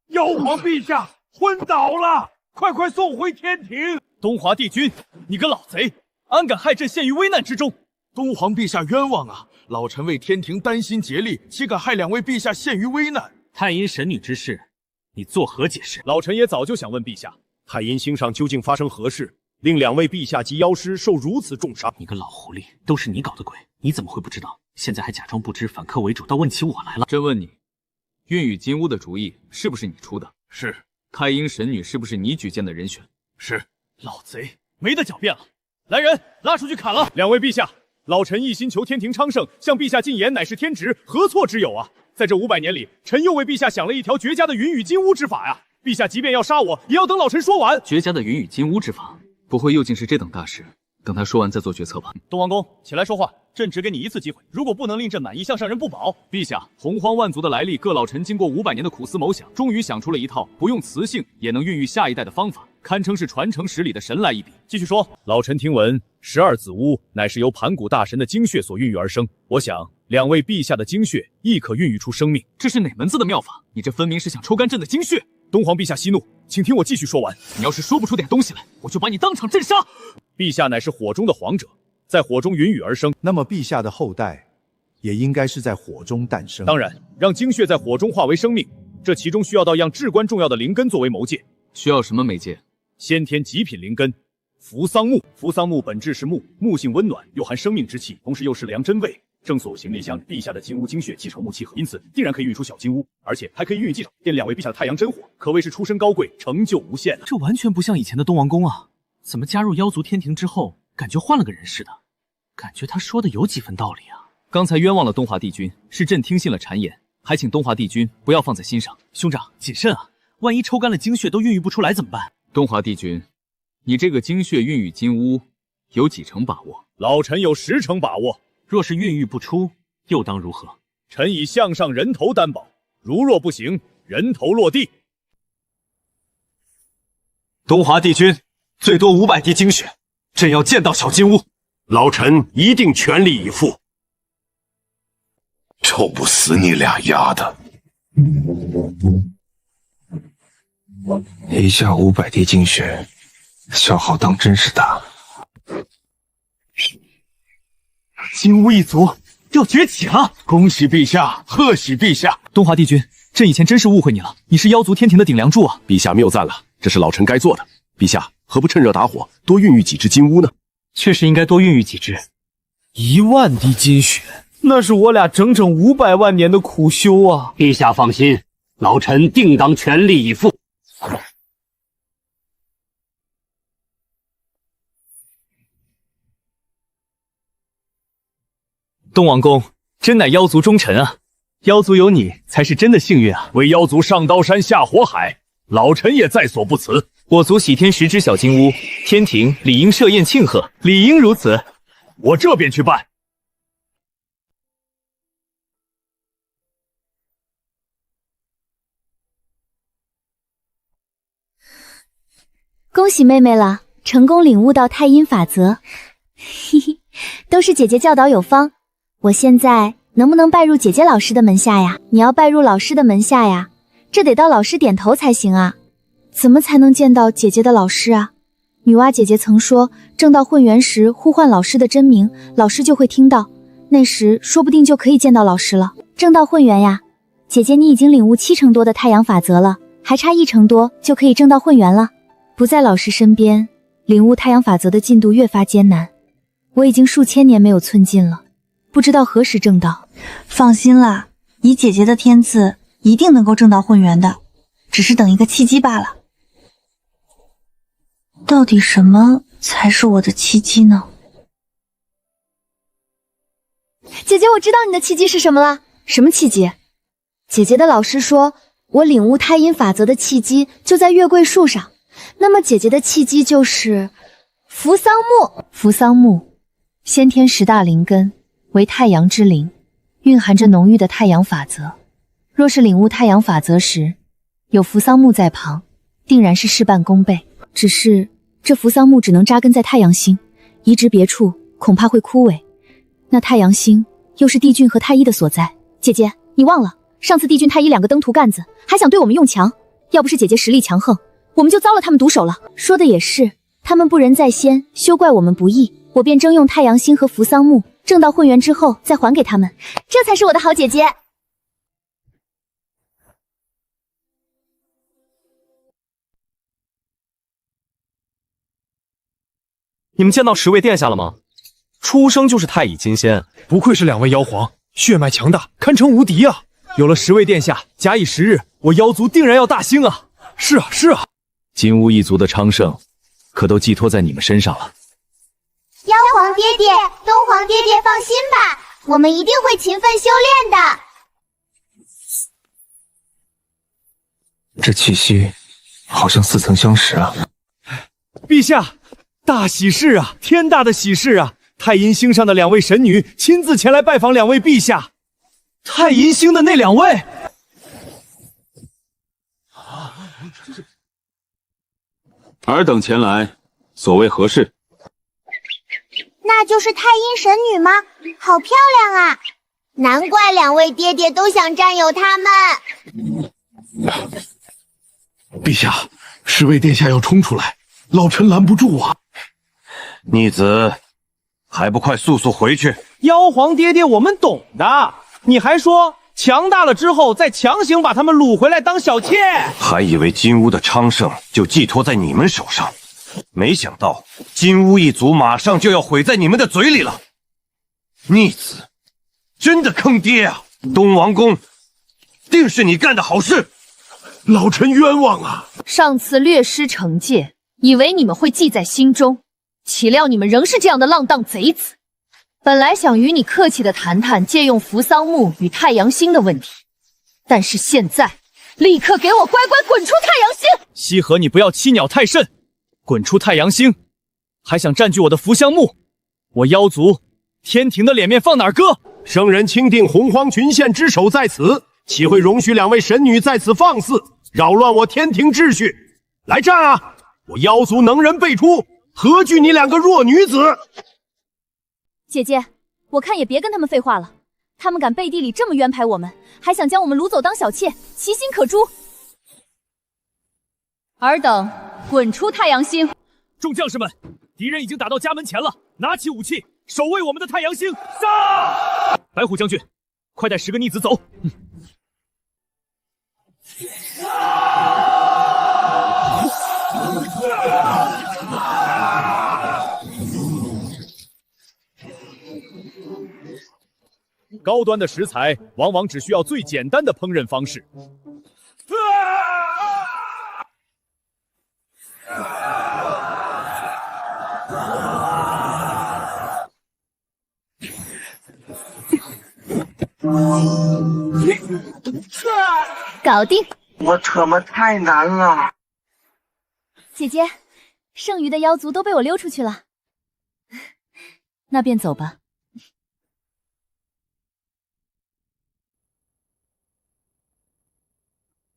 妖皇陛下昏倒了，快送回天庭！东华帝君，你个老贼，安敢害朕陷于危难之中？东皇陛下冤枉啊！老臣为天庭担心竭力，岂敢害两位陛下陷于危难？太阴神女之事，你作何解释？老臣也早就想问陛下，太阴星上究竟发生何事，令两位陛下及妖师受如此重伤？你个老狐狸，都是你搞的鬼，你怎么会不知道？现在还假装不知，反客为主，倒问起我来了。朕问你，运雨金乌的主意是不是你出的？是。太阴神女是不是你举荐的人选？是。老贼，没得狡辩了，来人，拉出去砍了！两位陛下，老臣一心求天庭昌盛，向陛下进言乃是天职，何错之有啊？在这500年里，臣又为陛下想了一条绝佳的云雨金乌之法呀！陛下即便要杀我，也要等老臣说完。绝佳的云雨金乌之法，不会又竟是这等大事？等他说完再做决策吧。东王公，起来说话，朕只给你一次机会，如果不能令朕满意，向上人不保。陛下，洪荒万族的来历，各老臣经过500年的苦思谋想，终于想出了一套不用雌性也能孕育下一代的方法，堪称是传承10里的神来一笔。继续说。老臣听闻12子乌乃是由盘古大神的精血所孕育而生，我想两位陛下的精血亦可孕育出生命。这是哪门子的妙法？你这分明是想抽干朕的精血！东皇陛下息怒，请听我继续说完。你要是说不出点东西来，我就把你当场镇杀。陛下乃是火中的皇者，在火中孕育而生，那么陛下的后代也应该是在火中诞生。当然，让精血在火中化为生命，这其中需要到样至关重要的灵根作为媒介。需要什么媒介？先天极品灵根，扶桑木。扶桑木本质是木，木性温暖，又含生命之气，同时又是良真味。正所行李箱，陛下的金乌精血继承木契合，因此定然可以孕育出小金乌，而且还可以孕育继承殿两位陛下的太阳真火，可谓是出身高贵，成就无限。这完全不像以前的东王公啊！怎么加入妖族天庭之后，感觉换了个人似的？感觉他说的有几分道理啊！刚才冤枉了东华帝君，是朕听信了谗言，还请东华帝君不要放在心上。兄长谨慎啊，万一抽干了精血都孕育不出来怎么办？东华帝君，你这个精血孕育金乌有几成把握？老臣有10成把握。若是孕育不出，又当如何？臣以项上人头担保，如若不行，人头落地。东华帝君，最多500滴精血，朕要见到小金乌。老臣一定全力以赴。臭不死你俩丫的！一下500滴精血，消耗当真是大。金乌一族要崛起了！恭喜陛下，贺喜陛下！东华帝君，朕以前真是误会你了，你是妖族天庭的顶梁柱啊！陛下谬赞了，这是老臣该做的。陛下何不趁热打火，多孕育几只金乌呢？确实应该多孕育几只。1万滴金血，那是我俩整整500万年的苦修啊！陛下放心，老臣定当全力以赴。东王公，真乃妖族忠臣啊！妖族有你才是真的幸运啊！为妖族上刀山下火海，老臣也在所不辞。我族喜添10只小金乌，天庭理应设宴庆贺，理应如此。我这便去办。恭喜妹妹了，成功领悟到太阴法则。嘿嘿，都是姐姐教导有方。我现在能不能拜入姐姐老师的门下呀？你要拜入老师的门下呀，这得到老师点头才行啊。怎么才能见到姐姐的老师啊？女娲姐姐曾说，正道混元时呼唤老师的真名，老师就会听到，那时说不定就可以见到老师了。正道混元呀，姐姐你已经领悟7成多的太阳法则了，还差1成多就可以正道混元了。不在老师身边，领悟太阳法则的进度越发艰难。我已经数千年没有寸进了，不知道何时正道。放心啦，以姐姐的天资，一定能够正道混元的，只是等一个契机罢了。到底什么才是我的契机呢？姐姐，我知道你的契机是什么了。什么契机？姐姐的老师说，我领悟太阴法则的契机就在月桂树上。那么姐姐的契机就是扶桑木。扶桑木，先天10大灵根，为太阳之灵，蕴含着浓郁的太阳法则。若是领悟太阳法则时，有扶桑木在旁，定然是事半功倍。只是这扶桑木只能扎根在太阳星，移植别处恐怕会枯萎。那太阳星又是帝俊和太一的所在。姐姐，你忘了上次帝俊太一2个登徒干子还想对我们用强，要不是姐姐实力强横，我们就遭了他们毒手了。说的也是，他们不仁在先，休怪我们不义。我便征用太阳星和扶桑木，正道混元之后再还给他们，这才是我的好姐姐。你们见到10位殿下了吗？出生就是太乙金仙，不愧是2位妖皇，血脉强大，堪称无敌啊！有了10位殿下，假以时日，我妖族定然要大兴啊！是啊，是啊。金乌一族的昌盛，可都寄托在你们身上了。妖皇爹爹、东皇爹爹，放心吧，我们一定会勤奋修炼这气息好像似曾相识啊！陛下，大喜事啊，天大的喜事啊！太阴星上的2位神女亲自前来拜访2位陛下。太阴星的那2位，尔等前来，所谓何事？那就是太阴神女吗？好漂亮啊！难怪2位爹爹都想占有她们。陛下，10位殿下要冲出来，老臣拦不住啊！逆子，还不快速速回去！妖皇爹爹，我们懂的。你还说强大了之后再强行把他们掳回来当小妾？还以为金乌的昌盛就寄托在你们手上，没想到金乌一族马上就要毁在你们的嘴里了。逆子，真的坑爹啊！东王公，定是你干的好事。老臣冤枉啊！上次略施惩戒，以为你们会记在心中，岂料你们仍是这样的浪荡贼子。本来想与你客气的谈谈借用扶桑木与太阳星的问题，但是现在立刻给我乖乖滚出太阳星！西河，你不要欺鸟太甚，滚出太阳星！还想占据我的扶香木，我妖族天庭的脸面放哪儿搁？圣人钦定洪荒群县之首在此，岂会容许2位神女在此放肆，扰乱我天庭秩序？来战啊！我妖族能人辈出，何惧你2个弱女子？姐姐，我看也别跟他们废话了，他们敢背地里这么冤排我们，还想将我们掳走当小妾，其心可诛。尔等滚出太阳星！众将士们，敌人已经打到家门前了，拿起武器，守卫我们的太阳星！杀！白虎将军，快带10个逆子走。高端的食材往往只需要最简单的烹饪方式。搞定！我特么太难了。姐姐，剩余的妖族都被我溜出去了，那便走吧。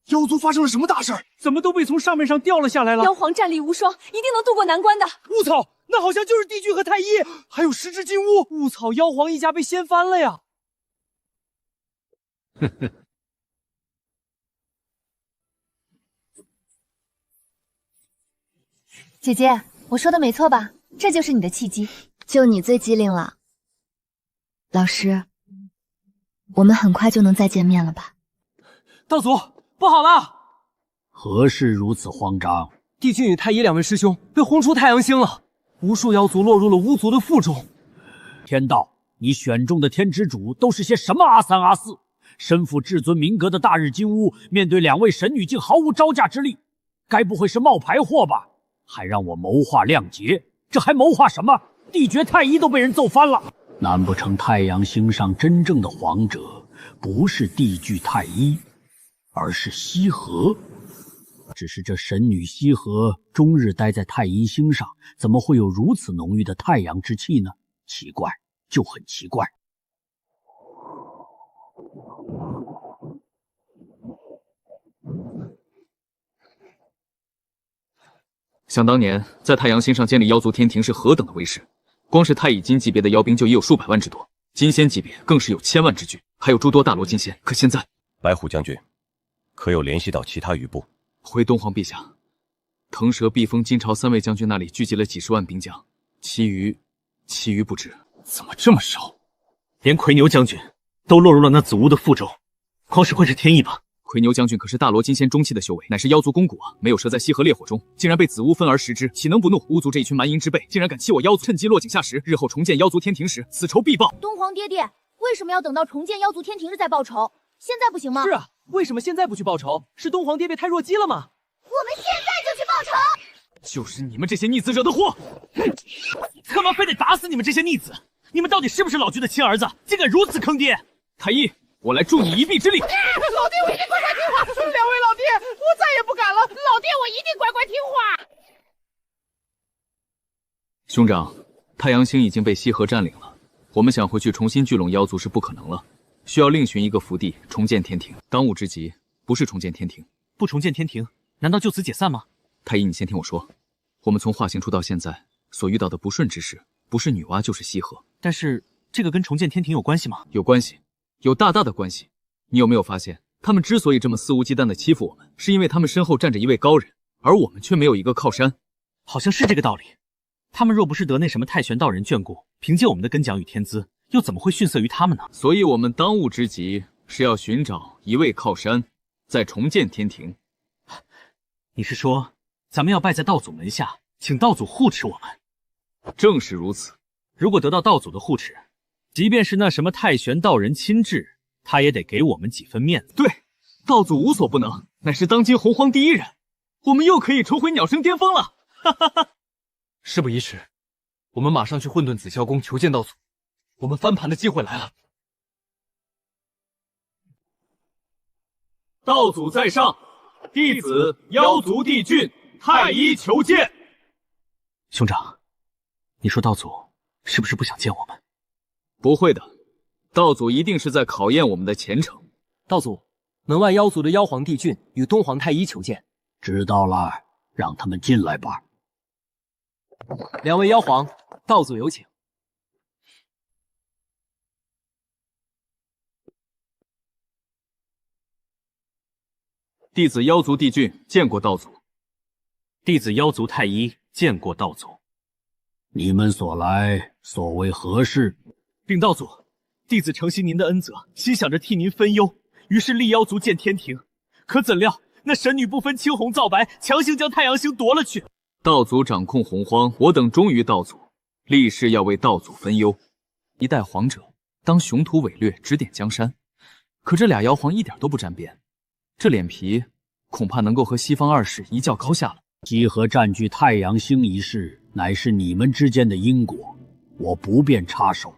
妖族发生了什么大事？怎么都被从上面上掉了下来了？妖皇战力无双，一定能渡过难关的。雾草，那好像就是帝君和太医，还有10只金乌。雾草妖皇一家被掀翻了呀！呵呵。姐姐，我说的没错吧？这就是你的契机。就你最机灵了。老师，我们很快就能再见面了吧？道祖，不好了！何事如此慌张？帝君与太医2位师兄被轰出太阳星了，无数妖族落入了巫族的腹中。天道，你选中的天之主都是些什么阿三阿四？身负至尊名格的大日金乌，面对2位神女竟毫无招架之力，该不会是冒牌货吧？还让我谋划亮劫，这还谋划什么？帝爵太医都被人揍翻了。难不成太阳星上真正的皇者不是帝具太医，而是羲和？只是这神女羲和终日待在太阴星上，怎么会有如此浓郁的太阳之气呢？奇怪，就很奇怪。想当年，在太阳星上建立妖族天庭是何等的威势，光是太乙金级别的妖兵就已有数百万之多，金仙级别更是有1000万之巨，还有诸多大罗金仙。可现在，白虎将军，可有联系到其他余部？回东皇陛下，腾蛇、避风、金朝3位将军那里聚集了几10万兵将，其余不知。怎么这么少？连魁牛将军都落入了那紫巫的腹中，光是会是天意吧？魁牛将军可是大罗金仙中期的修为，乃是妖族肱骨啊！没有折在西河烈火中，竟然被紫巫分而食之，岂能不怒？巫族这一群蛮淫之辈，竟然敢欺我妖族！趁机落井下石，日后重建妖族天庭时，此仇必报。东皇爹爹，为什么要等到重建妖族天庭日再报仇？现在不行吗？是啊，为什么现在不去报仇？是东皇爹爹太弱鸡了吗？我们现在就去报仇！就是你们这些逆子惹的祸！干嘛非得打死你们这些逆子？你们到底是不是老君的亲儿子？竟敢如此坑爹！太医，我来助你一臂之力。老爹，我一定乖乖听话。2位老爹，我再也不敢了。老爹，我一定乖乖听话。兄长，太阳星已经被羲和占领了，我们想回去重新聚拢妖族是不可能了，需要另寻一个福地，重建天庭。当务之急不是重建天庭，不重建天庭，难道就此解散吗？太医，你先听我说，我们从化形出到现在所遇到的不顺之事，不是女娲就是羲和。但是这个跟重建天庭有关系吗？有关系，有大大的关系。你有没有发现，他们之所以这么肆无忌惮的欺负我们，是因为他们身后站着一位高人，而我们却没有一个靠山。好像是这个道理。他们若不是得那什么太玄道人眷顾，凭借我们的根奖与天资，又怎么会逊色于他们呢？所以我们当务之急是要寻找一位靠山，再重建天庭。你是说，咱们要拜在道祖门下，请道祖护持我们？正是如此。如果得到道祖的护持，即便是那什么太玄道人亲至，他也得给我们几分面子。对，道祖无所不能，乃是当今洪荒第一人，我们又可以重回鸟声巅峰了。哈哈哈！事不宜迟，我们马上去混沌紫霄宫求见道祖，我们翻盘的机会来了。道祖在上，弟子妖族帝俊太医求见。兄长，你说道祖是不是不想见我们？不会的，道祖一定是在考验我们的前程。道祖，门外妖族的妖皇帝俊与东皇太医求见。知道了，让他们进来吧。2位妖皇，道祖有请。弟子妖族帝俊见过道祖。弟子妖族太一见过道祖。你们所来，所为何事？禀道祖，弟子承袭您的恩泽，心想着替您分忧，于是力妖族见天庭。可怎料那神女不分青红皂白，强行将太阳星夺了去。道祖掌控洪荒，我等忠于道祖，立誓要为道祖分忧。一代皇者，当雄图伟略，指点江山。可这俩妖皇一点都不沾边，这脸皮恐怕能够和西方二世一较高下了。集合占据太阳星一事，乃是你们之间的因果，我不便插手。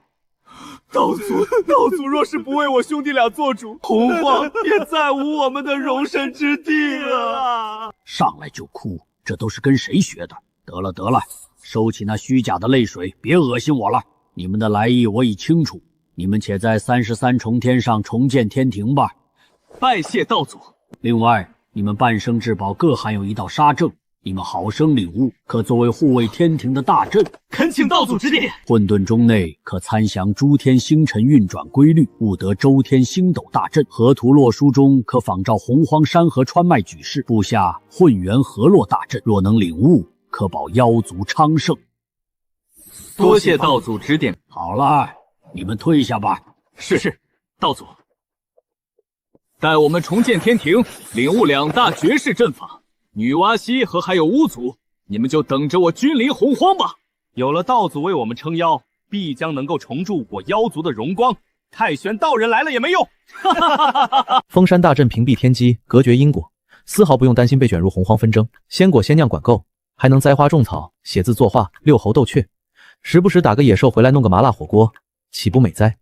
道祖若是不为我兄弟俩做主，洪荒也再无我们的容身之地了。上来就哭，这都是跟谁学的？得了得了，收起那虚假的泪水，别恶心我了。你们的来意我已清楚，你们且在33重天上重建天庭吧。拜谢道祖。另外，你们半生至宝各含有一道杀阵，你们好生领悟，可作为护卫天庭的大阵。恳请道祖指点。混沌中内可参详诸天星辰运转规律，悟得周天星斗大阵。河图洛书中可仿照洪荒山河川脉举世，布下混元河洛大阵。若能领悟，可保妖族昌盛。多谢道祖指点。好了，你们退下吧。是，道祖。待我们重建天庭，领悟2大绝世阵法，女娲溪和还有巫族，你们就等着我君临洪荒吧。有了道祖为我们撑腰，必将能够重铸我妖族的荣光。太玄道人来了也没用。封山大阵屏蔽天机，隔绝因果，丝毫不用担心被卷入洪荒纷争。鲜果鲜酿管够，还能栽花种草，写字作画，遛猴斗雀，时不时打个野兽回来弄个麻辣火锅，岂不美哉？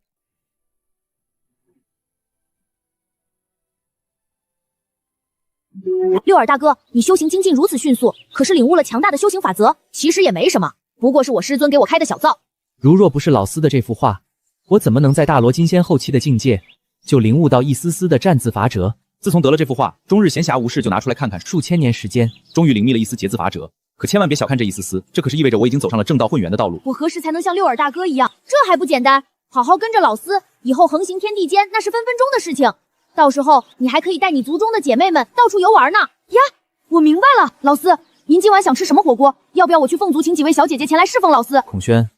六耳大哥，你修行精进如此迅速，可是领悟了强大的修行法则。其实也没什么，不过是我师尊给我开的小灶。如若不是老师的这幅画，我怎么能在大罗金仙后期的境界就领悟到一丝丝的占字法则？自从得了这幅画，终日闲暇无事就拿出来看看，数千年时间，终于领悟了一丝结字法则。可千万别小看这一丝丝，这可是意味着我已经走上了正道混元的道路。我何时才能像六耳大哥一样？这还不简单，好好跟着老师，以后横行天地间那是分分钟的事情。到时候你还可以带你族中的姐妹们到处游玩呢。呀，我明白了，老师，您今晚想吃什么火锅？要不要我去凤族请几位小姐姐前来侍奉老师？孔轩，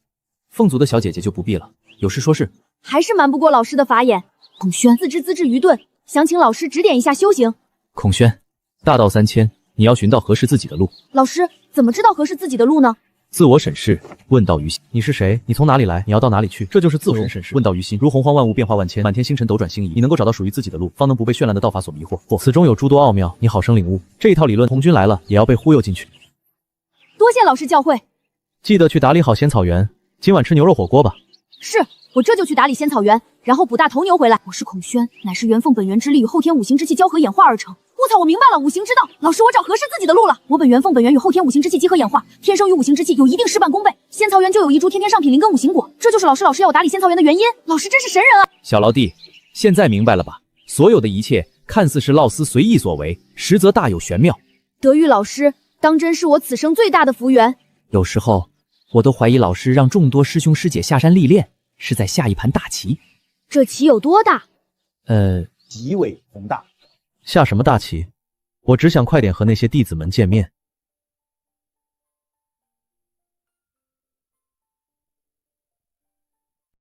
凤族的小姐姐就不必了，有事说事。还是瞒不过老师的法眼。孔轩自知资质愚钝，想请老师指点一下修行。孔轩，大道3000，你要寻到合适自己的路。老师怎么知道合适自己的路呢？自我审视，问道于心。你是谁？你从哪里来？你要到哪里去？这就是自我审视，问道于心。如洪荒万物变化万千，满天星辰斗转星移，你能够找到属于自己的路，方能不被绚烂的道法所迷惑。此中有诸多奥妙，你好生领悟。这一套理论，童军来了也要被忽悠进去。多谢老师教诲。记得去打理好仙草原，今晚吃牛肉火锅吧。是，我这就去打理仙草原，然后捕大头牛回来。我是孔轩，乃是元凤本源之力与后天五行之气交合演化而成。我操，我明白了，五行之道。老师，我找合适自己的路了。我本元凤本源与后天五行之气集合演化，天生与五行之气有一定事半功倍。仙草原就有一株天天上品灵根五行果，这就是老师要我打理仙草原的原因。老师真是神人啊！小老弟，现在明白了吧？所有的一切看似是老师随意所为，实则大有玄妙。得遇老师，当真是我此生最大的福缘。有时候我都怀疑老师让众多师兄师姐下山历练，是在下一盘大棋。这棋有多大？极为宏大。下什么大棋？我只想快点和那些弟子们见面。